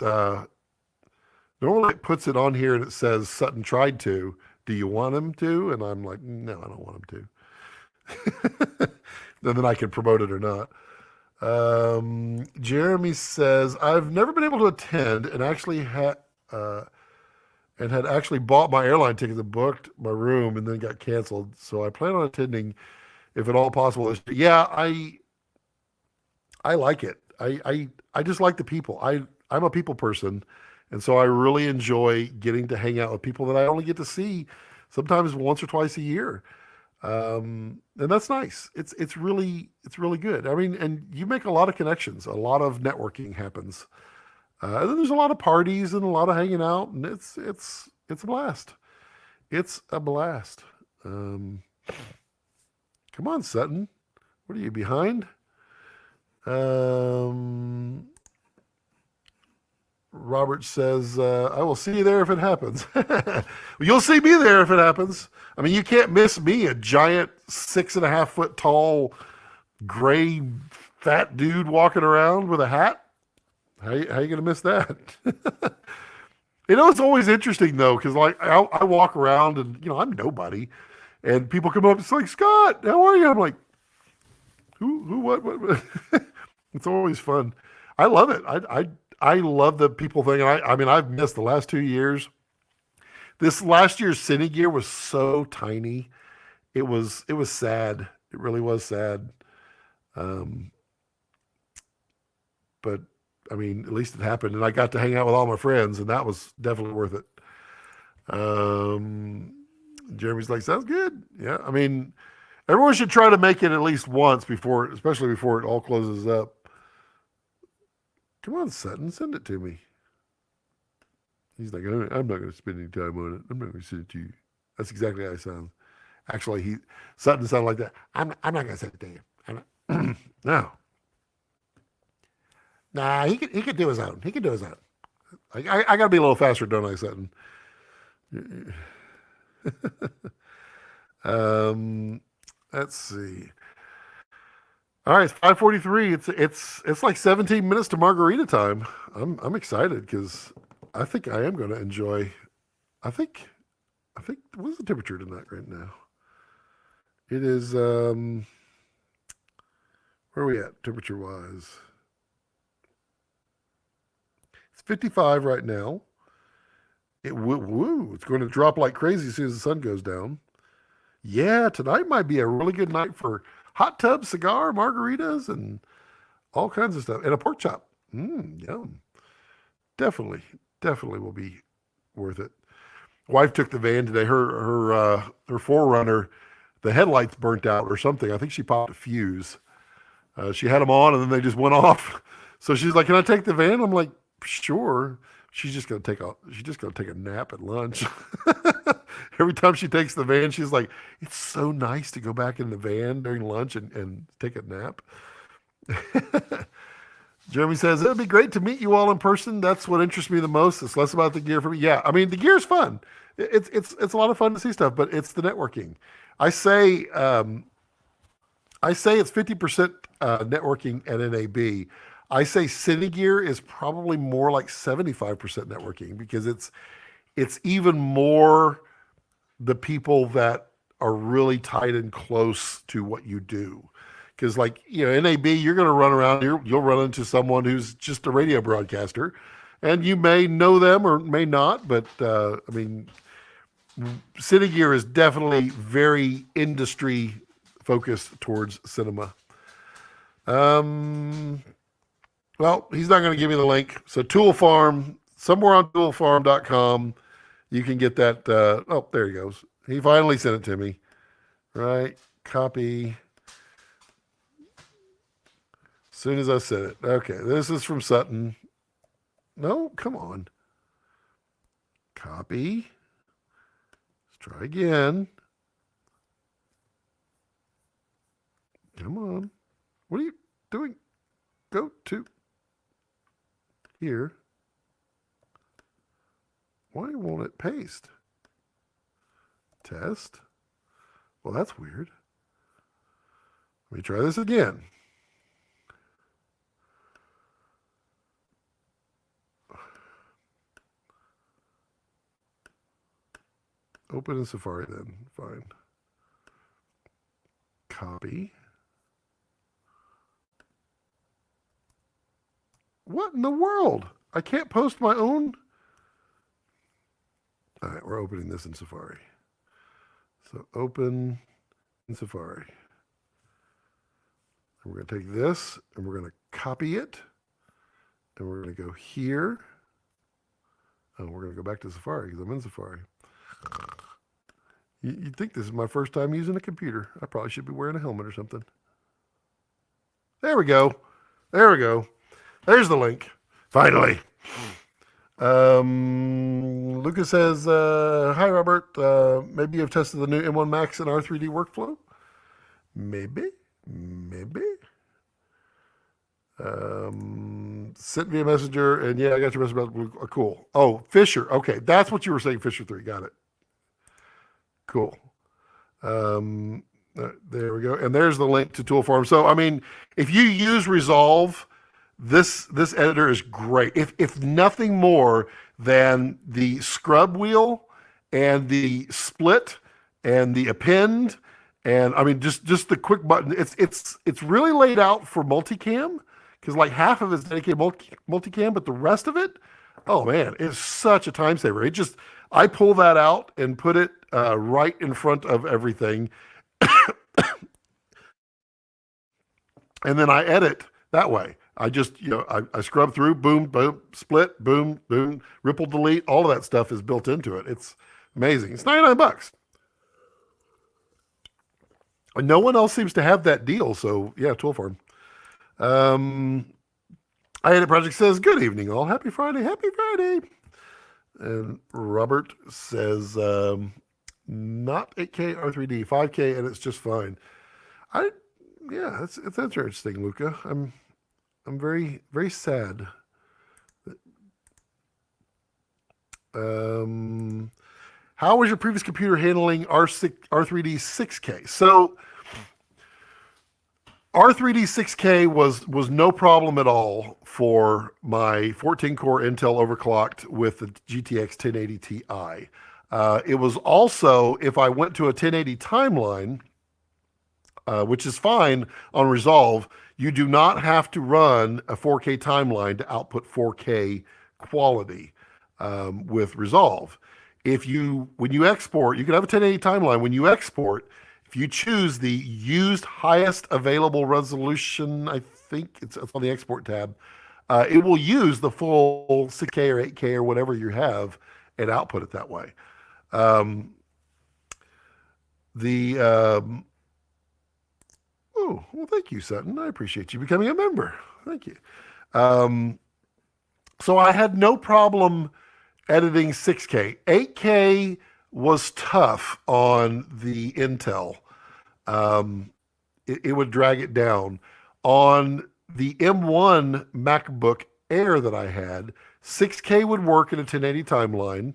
puts it on here and it says Sutton tried to. Do you want him to? And I'm like, no, I don't want him to. And then I can promote it or not. Jeremy says, I've never been able to attend and had actually bought my airline tickets and booked my room and then got canceled. So I plan on attending if at all possible. Yeah, I like it. I just like the people. I'm a people person. And so I really enjoy getting to hang out with people that I only get to see sometimes once or twice a year. And that's nice. It's really good. I mean, and you make a lot of connections. A lot of networking happens. And then there's a lot of parties and a lot of hanging out, and it's a blast. It's a blast. Come on, Sutton. What are you behind? Robert says, I will see you there if it happens. Well, you'll see me there if it happens. I mean, you can't miss me, a giant 6.5 foot tall, gray, fat dude walking around with a hat. How you going to miss that? It's always interesting, though, because like I walk around and, I'm nobody. And people come up, it's like, Scott, how are you? I'm like, who, what? It's always fun. I love it. I love the people thing. I mean, I've missed the last 2 years. This last year's Cinegear was so tiny. It was sad. It really was sad. But I mean, at least it happened, and I got to hang out with all my friends, and that was definitely worth it. Jeremy's like, sounds good. Yeah, I mean, everyone should try to make it at least once especially before it all closes up. Come on, Sutton, send it to me. He's like, I'm not going to spend any time on it. I'm not going to send it to you. That's exactly how I sound. Actually, Sutton sounded like that. I'm not going to send it to you. No. Nah, he could do his own. He could do his own. I got to be a little faster, don't I, Sutton? Let's see. All right, it's 5:43. It's like 17 minutes to margarita time. I'm excited because I think I am going to enjoy. I think what's the temperature tonight right now? It is where are we at temperature wise? It's 55 right now. It's going to drop like crazy as soon as the sun goes down. Yeah, tonight might be a really good night for hot tub, cigar, margaritas, and all kinds of stuff. And a pork chop. Yum. Definitely will be worth it. wife took the van today. Her Forerunner, the headlights burnt out or something. I think she popped a fuse. She had them on and then they just went off. So she's like, "Can I take the van?" I'm like, "Sure." She's just gonna take a nap at lunch. Every time she takes the van, she's like, "It's so nice to go back in the van during lunch and take a nap." Jeremy says, "It'd be great to meet you all in person. That's what interests me the most. It's less about the gear for me." Yeah, I mean, the gear is fun. It's a lot of fun to see stuff, but it's the networking. I say I say it's 50% networking at NAB. I say Cinegear is probably more like 75% networking because it's even more the people that are really tight and close to what you do. Because like, NAB, you're going to run around here, you'll run into someone who's just a radio broadcaster, and you may know them or may not, but I mean, Cinegear is definitely very industry focused towards cinema. Well, he's not going to give me the link. So Tool Farm, somewhere on toolfarm.com, you can get that. Oh, there he goes. He finally sent it to me. Right. Copy. As soon as I said it. Okay. This is from Sutton. No, come on. Copy. Let's try again. Come on. What are you doing? Go to here. Why won't it paste? Test. Well, that's weird. Let me try this again. Open in Safari then. Fine. Copy. What in the world? I can't post my own. All right, we're opening this in Safari. So open in Safari. And we're going to take this and we're going to copy it. And we're going to go here. And we're going to go back to Safari because I'm in Safari. You'd think this is my first time using a computer. I probably should be wearing a helmet or something. There we go. There we go. There's the link. Finally. Lucas says, "Hi, Robert. Maybe you've tested the new M1 Max and R3D workflow?" Maybe. Sent me a messenger, and yeah, I got your message about blue. Cool. Oh, Fisher. Okay, that's what you were saying, Fisher 3. Got it. Cool. There we go. And there's the link to Toolfarm. So, I mean, if you use Resolve, this editor is great. If nothing more than the scrub wheel and the split and the append, and I mean just the quick button. It's really laid out for multicam because like half of it's dedicated multicam, but the rest of it, oh man, it's such a time saver. I pull that out and put it right in front of everything, and then I edit that way. I just, I scrub through, boom, boom, split, boom, boom, ripple delete. All of that stuff is built into it. It's amazing. It's $99. And no one else seems to have that deal. So yeah, Toolfarm. I Edit Project says, "Good evening, all. Happy Friday. Happy Friday." And Robert says, "Not 8K R3D, 5K, and it's just fine." Yeah, it's interesting, Luca. I'm very, very sad. How was your previous computer handling R3D 6K? So R3D 6K was no problem at all for my 14-core Intel overclocked with the GTX 1080 Ti. It was also, if I went to a 1080 timeline, which is fine on Resolve, you do not have to run a 4K timeline to output 4K quality with Resolve. When you export, you can have a 1080 timeline. When you export, if you choose the used highest available resolution, I think it's on the export tab, it will use the full 6K or 8K or whatever you have and output it that way. Um, the Oh, well, thank you, Sutton. I appreciate you becoming a member. Thank you. Um, so I had no problem editing 6K. 8K was tough on the Intel. Um, it would drag it down. On the M1 MacBook Air that I had, 6K would work in a 1080 timeline.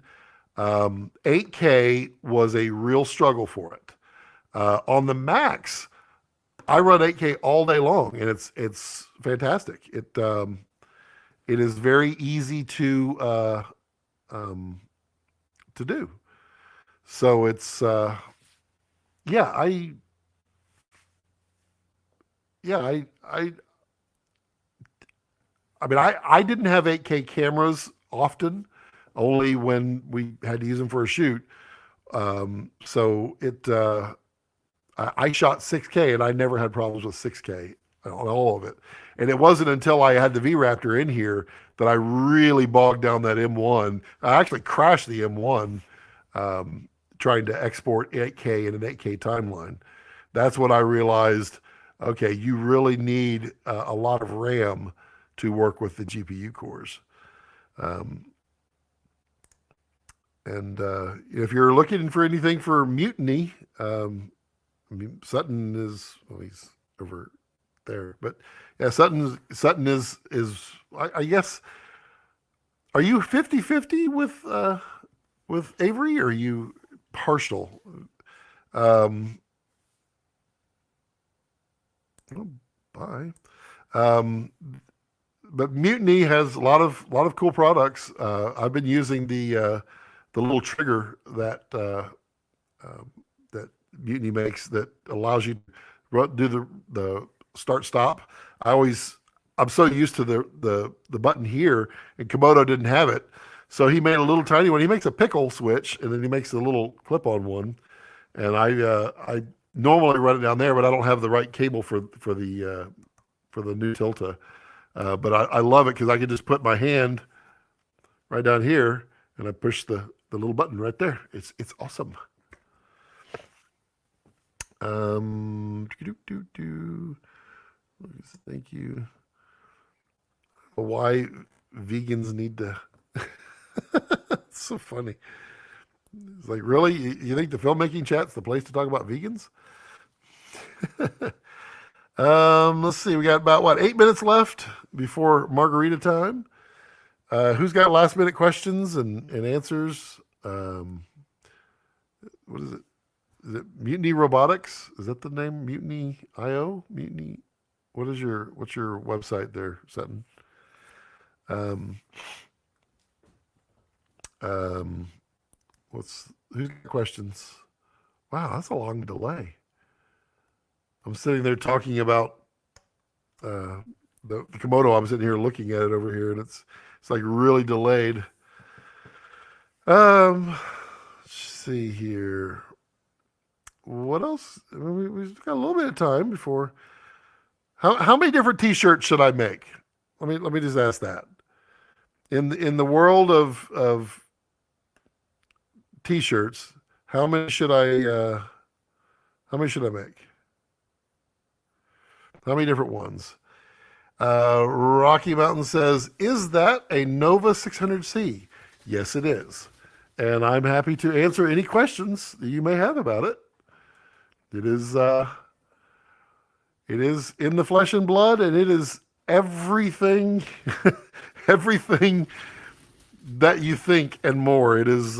8K was a real struggle for it. On the Macs, I run 8K all day long, and it's fantastic. It is very easy um, to do. So it's yeah, yeah, I mean, I didn't have 8K cameras often, only when we had to use them for a shoot. So I shot 6K and I never had problems with 6K on all of it. And it wasn't until I had the V-Raptor in here that I really bogged down that M1. I actually crashed the M1 trying to export 8K in an 8K timeline. That's when I realized, okay, you really need a lot of RAM to work with the GPU cores. Um, and if you're looking for anything for Mutiny, I mean, Sutton is, well, he's over there, but yeah, Sutton is I guess, are you 50-50 with Avery, or are you partial? Um, oh, bye. Um, but Mutiny has a lot of cool products. I've been using the little trigger um, that Mutiny makes that allows you to do the start stop. I always I'm so used to the button here, and Komodo didn't have it, so he made a little tiny one. He makes a pickle switch, and then he makes a little clip-on one. And I normally run it down there, but I don't have the right cable for the new Tilta. But I love it because I can just put my hand right down here and I push the little button right there. It's awesome. Do, do, do. Thank you. Why vegans need to? It's so funny. It's like, really? You think the filmmaking chat's the place to talk about vegans? Let's see. We got about what, 8 minutes left before margarita time. Who's got last minute questions and answers? What is it? Is it Mutiny Robotics? Is that the name? Mutiny IO? Mutiny. What's your website there, Sutton? Um, um, who's got questions? Wow, that's a long delay. I'm sitting there talking about uh, the Komodo. I'm sitting here looking at it over here, and it's like really delayed. Let's see here. What else? I mean, we've got a little bit of time before. How many different T-shirts should I make? Let me just ask that. In the world of T-shirts, how many should I make? How many different ones? Rocky Mountain says, "Is that a Nova 600C?" Yes, it is, and I'm happy to answer any questions that you may have about it. It is in the flesh and blood, and it is everything, everything that you think and more. It is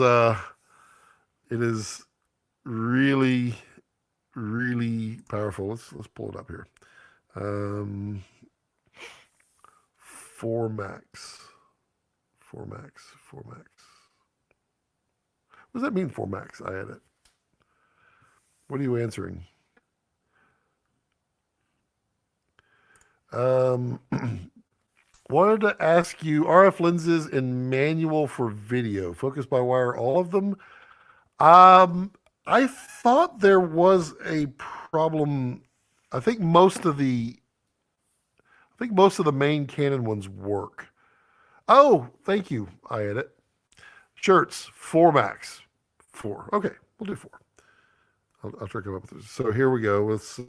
really, really powerful. Let's pull it up here. Um, 4 Max, 4 Max, 4 Max. What does that mean, 4 Max? I edit. What are you answering? Um, wanted to ask you, RF lenses in manual for video, focus by wire, all of them. I thought there was a problem. I think most of the main Canon ones work. Oh, thank you. I edit shirts, 4 Max, 4. Okay, we'll do 4. I'll try to come up with this. So here we go. Let's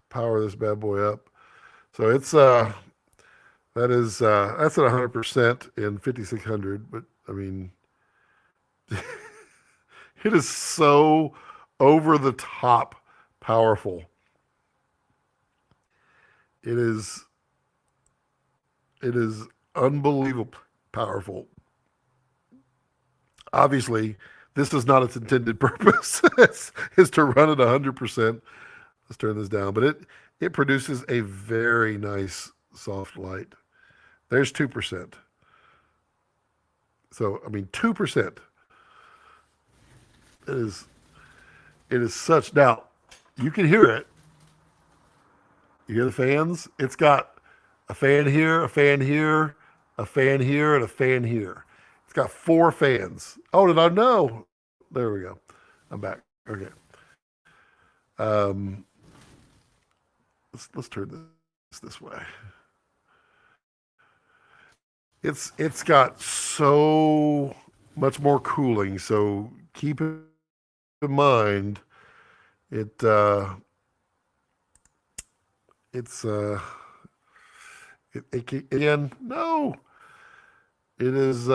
power this bad boy up. So it's that's at 100% in 5600, but I mean, it is so over the top powerful. It is unbelievable powerful. Obviously, this is not its intended purpose. is to run at 100%. Let's turn this down, but it produces a very nice soft light. There's 2%. So I mean 2%. It is such. Now you can hear it. You hear the fans? It's got a fan here, a fan here, a fan here, and a fan here. It's got 4 fans. Oh, did I know? There we go. I'm back. Okay. Um, let's turn this way. It's got so much more cooling. So keep in mind it it's again, no, it is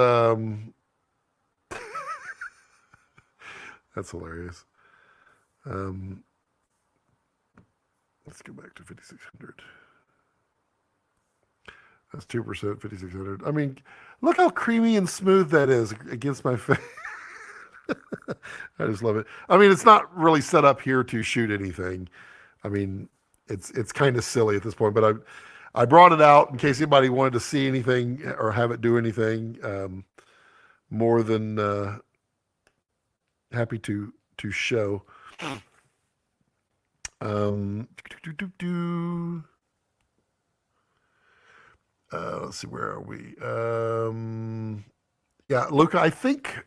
that's hilarious. um let's go back to 5600. That's 2%, 5600. I mean, look how creamy and smooth that is against my face. I just love it. I mean, it's not really set up here to shoot anything. I mean, it's kind of silly at this point, but I brought it out in case anybody wanted to see anything or have it do anything. More than happy to show. Let's see, where are we? Yeah, Luca, I think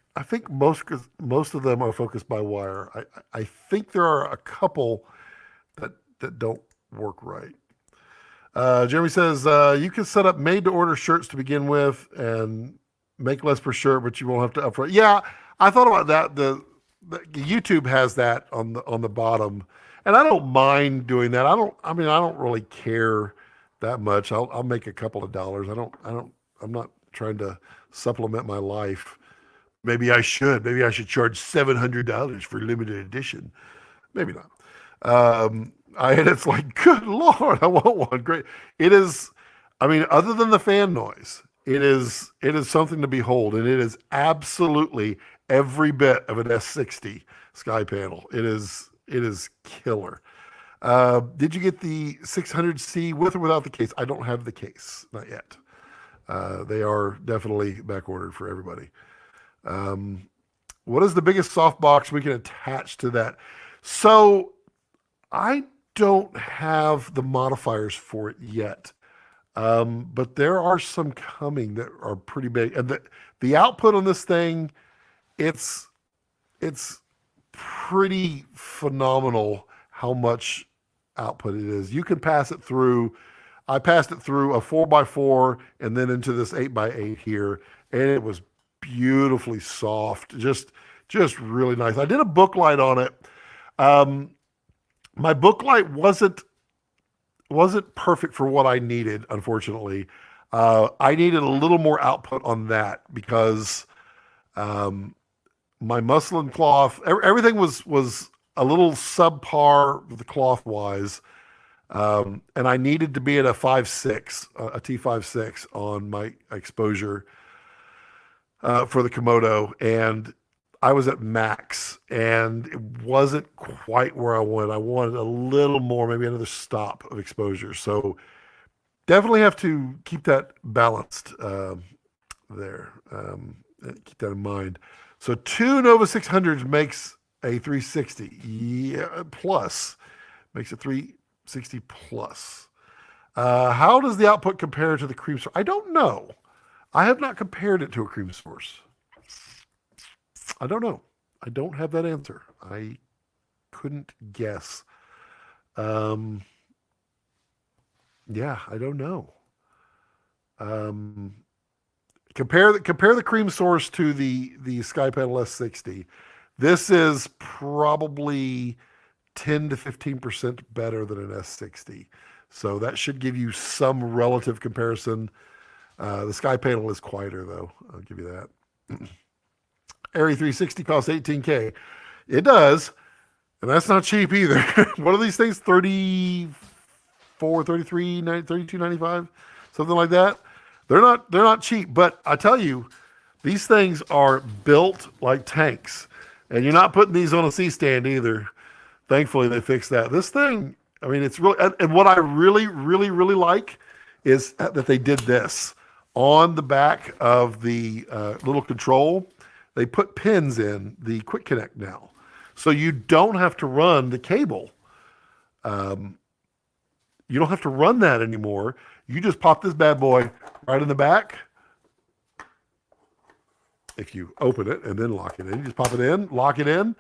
most of them are focused by wire. I think there are a couple that don't work right. Jeremy says you can set up made-to-order shirts to begin with and make less per shirt, but you won't have to upfront. Yeah, I thought about that. The YouTube has that on the bottom, and I don't mind doing that. I mean, I don't really care that much. I'll make a couple of dollars. I'm not trying to supplement my life. Maybe I should. Maybe I should charge $700 for limited edition. Maybe not. And it's like, good Lord, I want one. Great. It is, I mean, other than the fan noise, it is something to behold, and it is absolutely every bit of an S60 sky panel. It is killer. Did you get the 600C with or without the case? I don't have the case, not yet. They are definitely back ordered for everybody. What is the biggest softbox we can attach to that? So I don't have the modifiers for it yet, but there are some coming that are pretty big. And the output on this thing, it's pretty phenomenal how much output it is. You can pass it through. I passed it through a 4x4 and then into this 8x8 here, and it was beautifully soft, just really nice. I did a book light on it. My book light wasn't perfect for what I needed, unfortunately. I needed a little more output on that because my muslin cloth, everything was a little subpar with the cloth wise. And I needed to be at a 5.6, a T5.6 on my exposure for the Komodo, and I was at max, and it wasn't quite where I wanted. I wanted a little more, maybe another stop of exposure. So definitely have to keep that balanced there. Keep that in mind. So 2 Nova 600s makes a 360. Yeah, plus makes a 360 plus. How does the output compare to the cream source? I don't know. I have not compared it to a cream source. I don't know. I don't have that answer. I couldn't guess. Yeah, I don't know. compare the cream source to the SkyPanel S60. This is probably 10 to 15% better than an S60. So that should give you some relative comparison. The SkyPanel is quieter though. I'll give you that. Arri 360 costs 18K. It does, and that's not cheap either. What are these things? 34, 33, 32.95, something like that. They're not cheap, but I tell you, these things are built like tanks, and you're not putting these on a C-stand either. Thankfully, they fixed that. This thing, I mean, it's really, and what I really, really, really like is that they did this on the back of the little control. They put pins in the quick connect now, so you don't have to run the cable. You don't have to run that anymore. You just pop this bad boy right in the back. If you open it and then lock it in, you just pop it in, lock it in,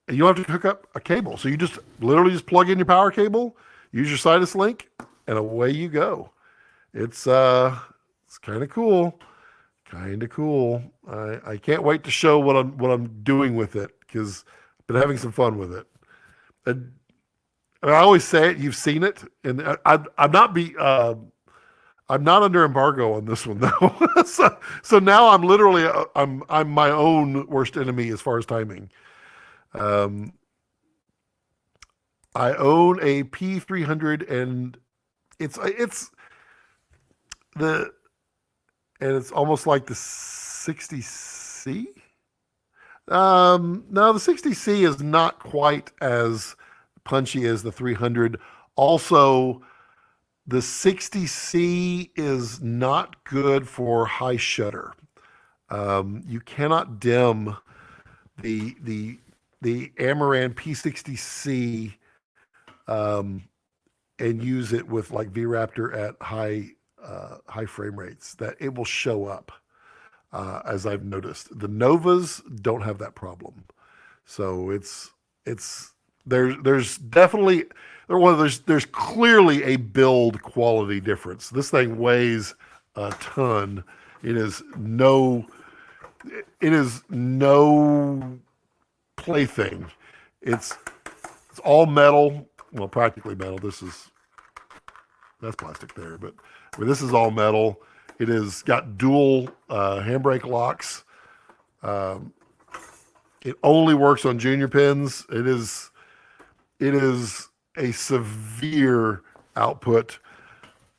and you don't have to hook up a cable. So you just literally just plug in your power cable, use your Sidus link, and away you go. It's kind of cool. Kind of cool. I can't wait to show what I'm doing with it because I've been having some fun with it. And I always say it. You've seen it, and I'm not under embargo on this one though. So now I'm literally I'm my own worst enemy as far as timing. I own a P300, and it's almost like the 60C. No, the 60C is not quite as punchy as the 300. Also, the 60C is not good for high shutter. You cannot dim the Amaran P60C and use it with like VRaptor at high frame rates. That it will show up, as I've noticed. The Novas don't have that problem, so there's definitely there's clearly a build quality difference. This thing weighs a ton. It is no plaything. It's all metal. Well, practically metal. That's plastic there, but this is all metal. It has got dual handbrake locks. It only works on junior pins. It is a severe output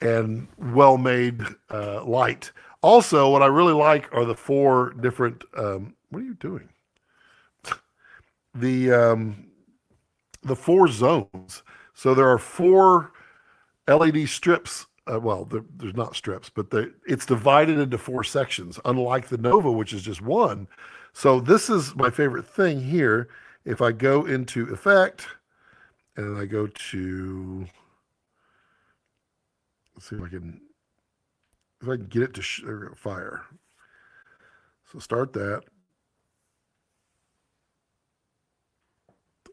and well-made light. Also, what I really like are the four different. What are you doing? The four zones. So there are four LED strips. There's not strips, but it's divided into four sections, unlike the Nova, which is just one. So this is my favorite thing here. If I go into Effect, and I go to, let's see if I can get it to fire. So start that.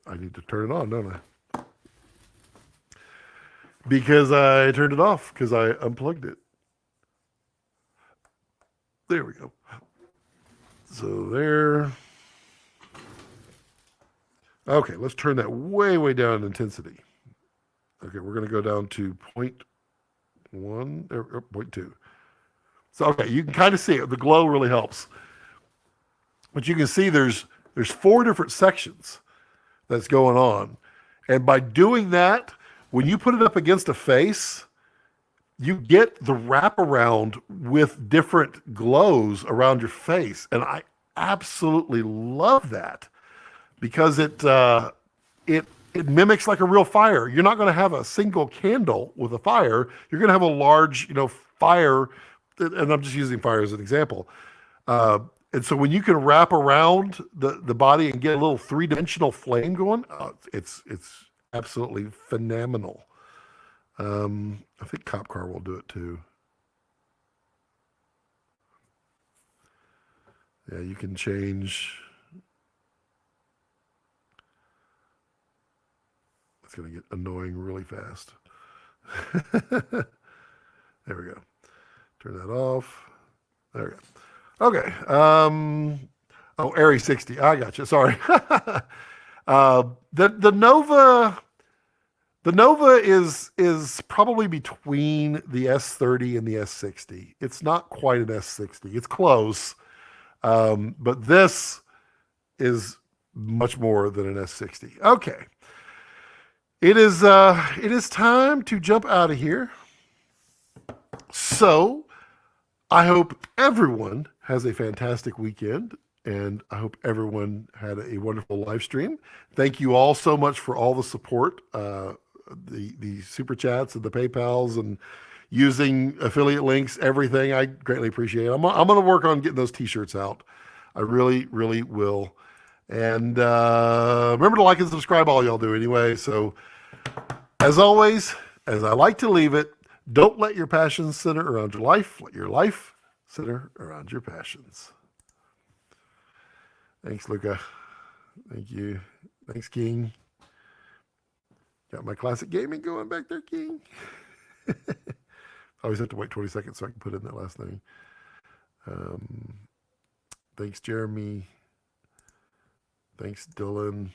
I need to turn it on, don't I? Because I turned it off because I unplugged it. There we go. So there. Okay, let's turn that way, way down in intensity. Okay, we're going to go down to 0.1 or 0.2. So, okay, you can kind of see it. The glow really helps. But you can see there's four different sections that's going on. And by doing that, when you put it up against a face, you get the wraparound with different glows around your face. And I absolutely love that because it mimics like a real fire. You're not going to have a single candle with a fire. You're going to have a large, fire. And I'm just using fire as an example. And so when you can wrap around the body and get a little three-dimensional flame going, it's absolutely phenomenal. I think Cop Car will do it too. Yeah, you can change. It's going to get annoying really fast. There we go. Turn that off. There we go. Okay. Oh, Airy 60. I got you. Sorry. The Nova. The Nova is probably between the S30 and the S60. It's not quite an S60. It's close, but this is much more than an S60. Okay, it is time to jump out of here. So I hope everyone has a fantastic weekend, and I hope everyone had a wonderful live stream. Thank you all so much for all the support, the super chats and the PayPals and using affiliate links, everything. I greatly appreciate it. I'm going to work on getting those T-shirts out. I really, really will. And remember to like and subscribe. All y'all do anyway. So as always, as I like to leave it, don't let your passions center around your life. Let your life center around your passions. Thanks, Luca. Thank you. Thanks, King. Got my classic gaming going back there, King. I always have to wait 20 seconds so I can put in that last name. Thanks, Jeremy. Thanks, Dylan.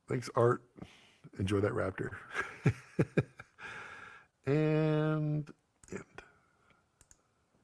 Thanks, Art. Enjoy that raptor. And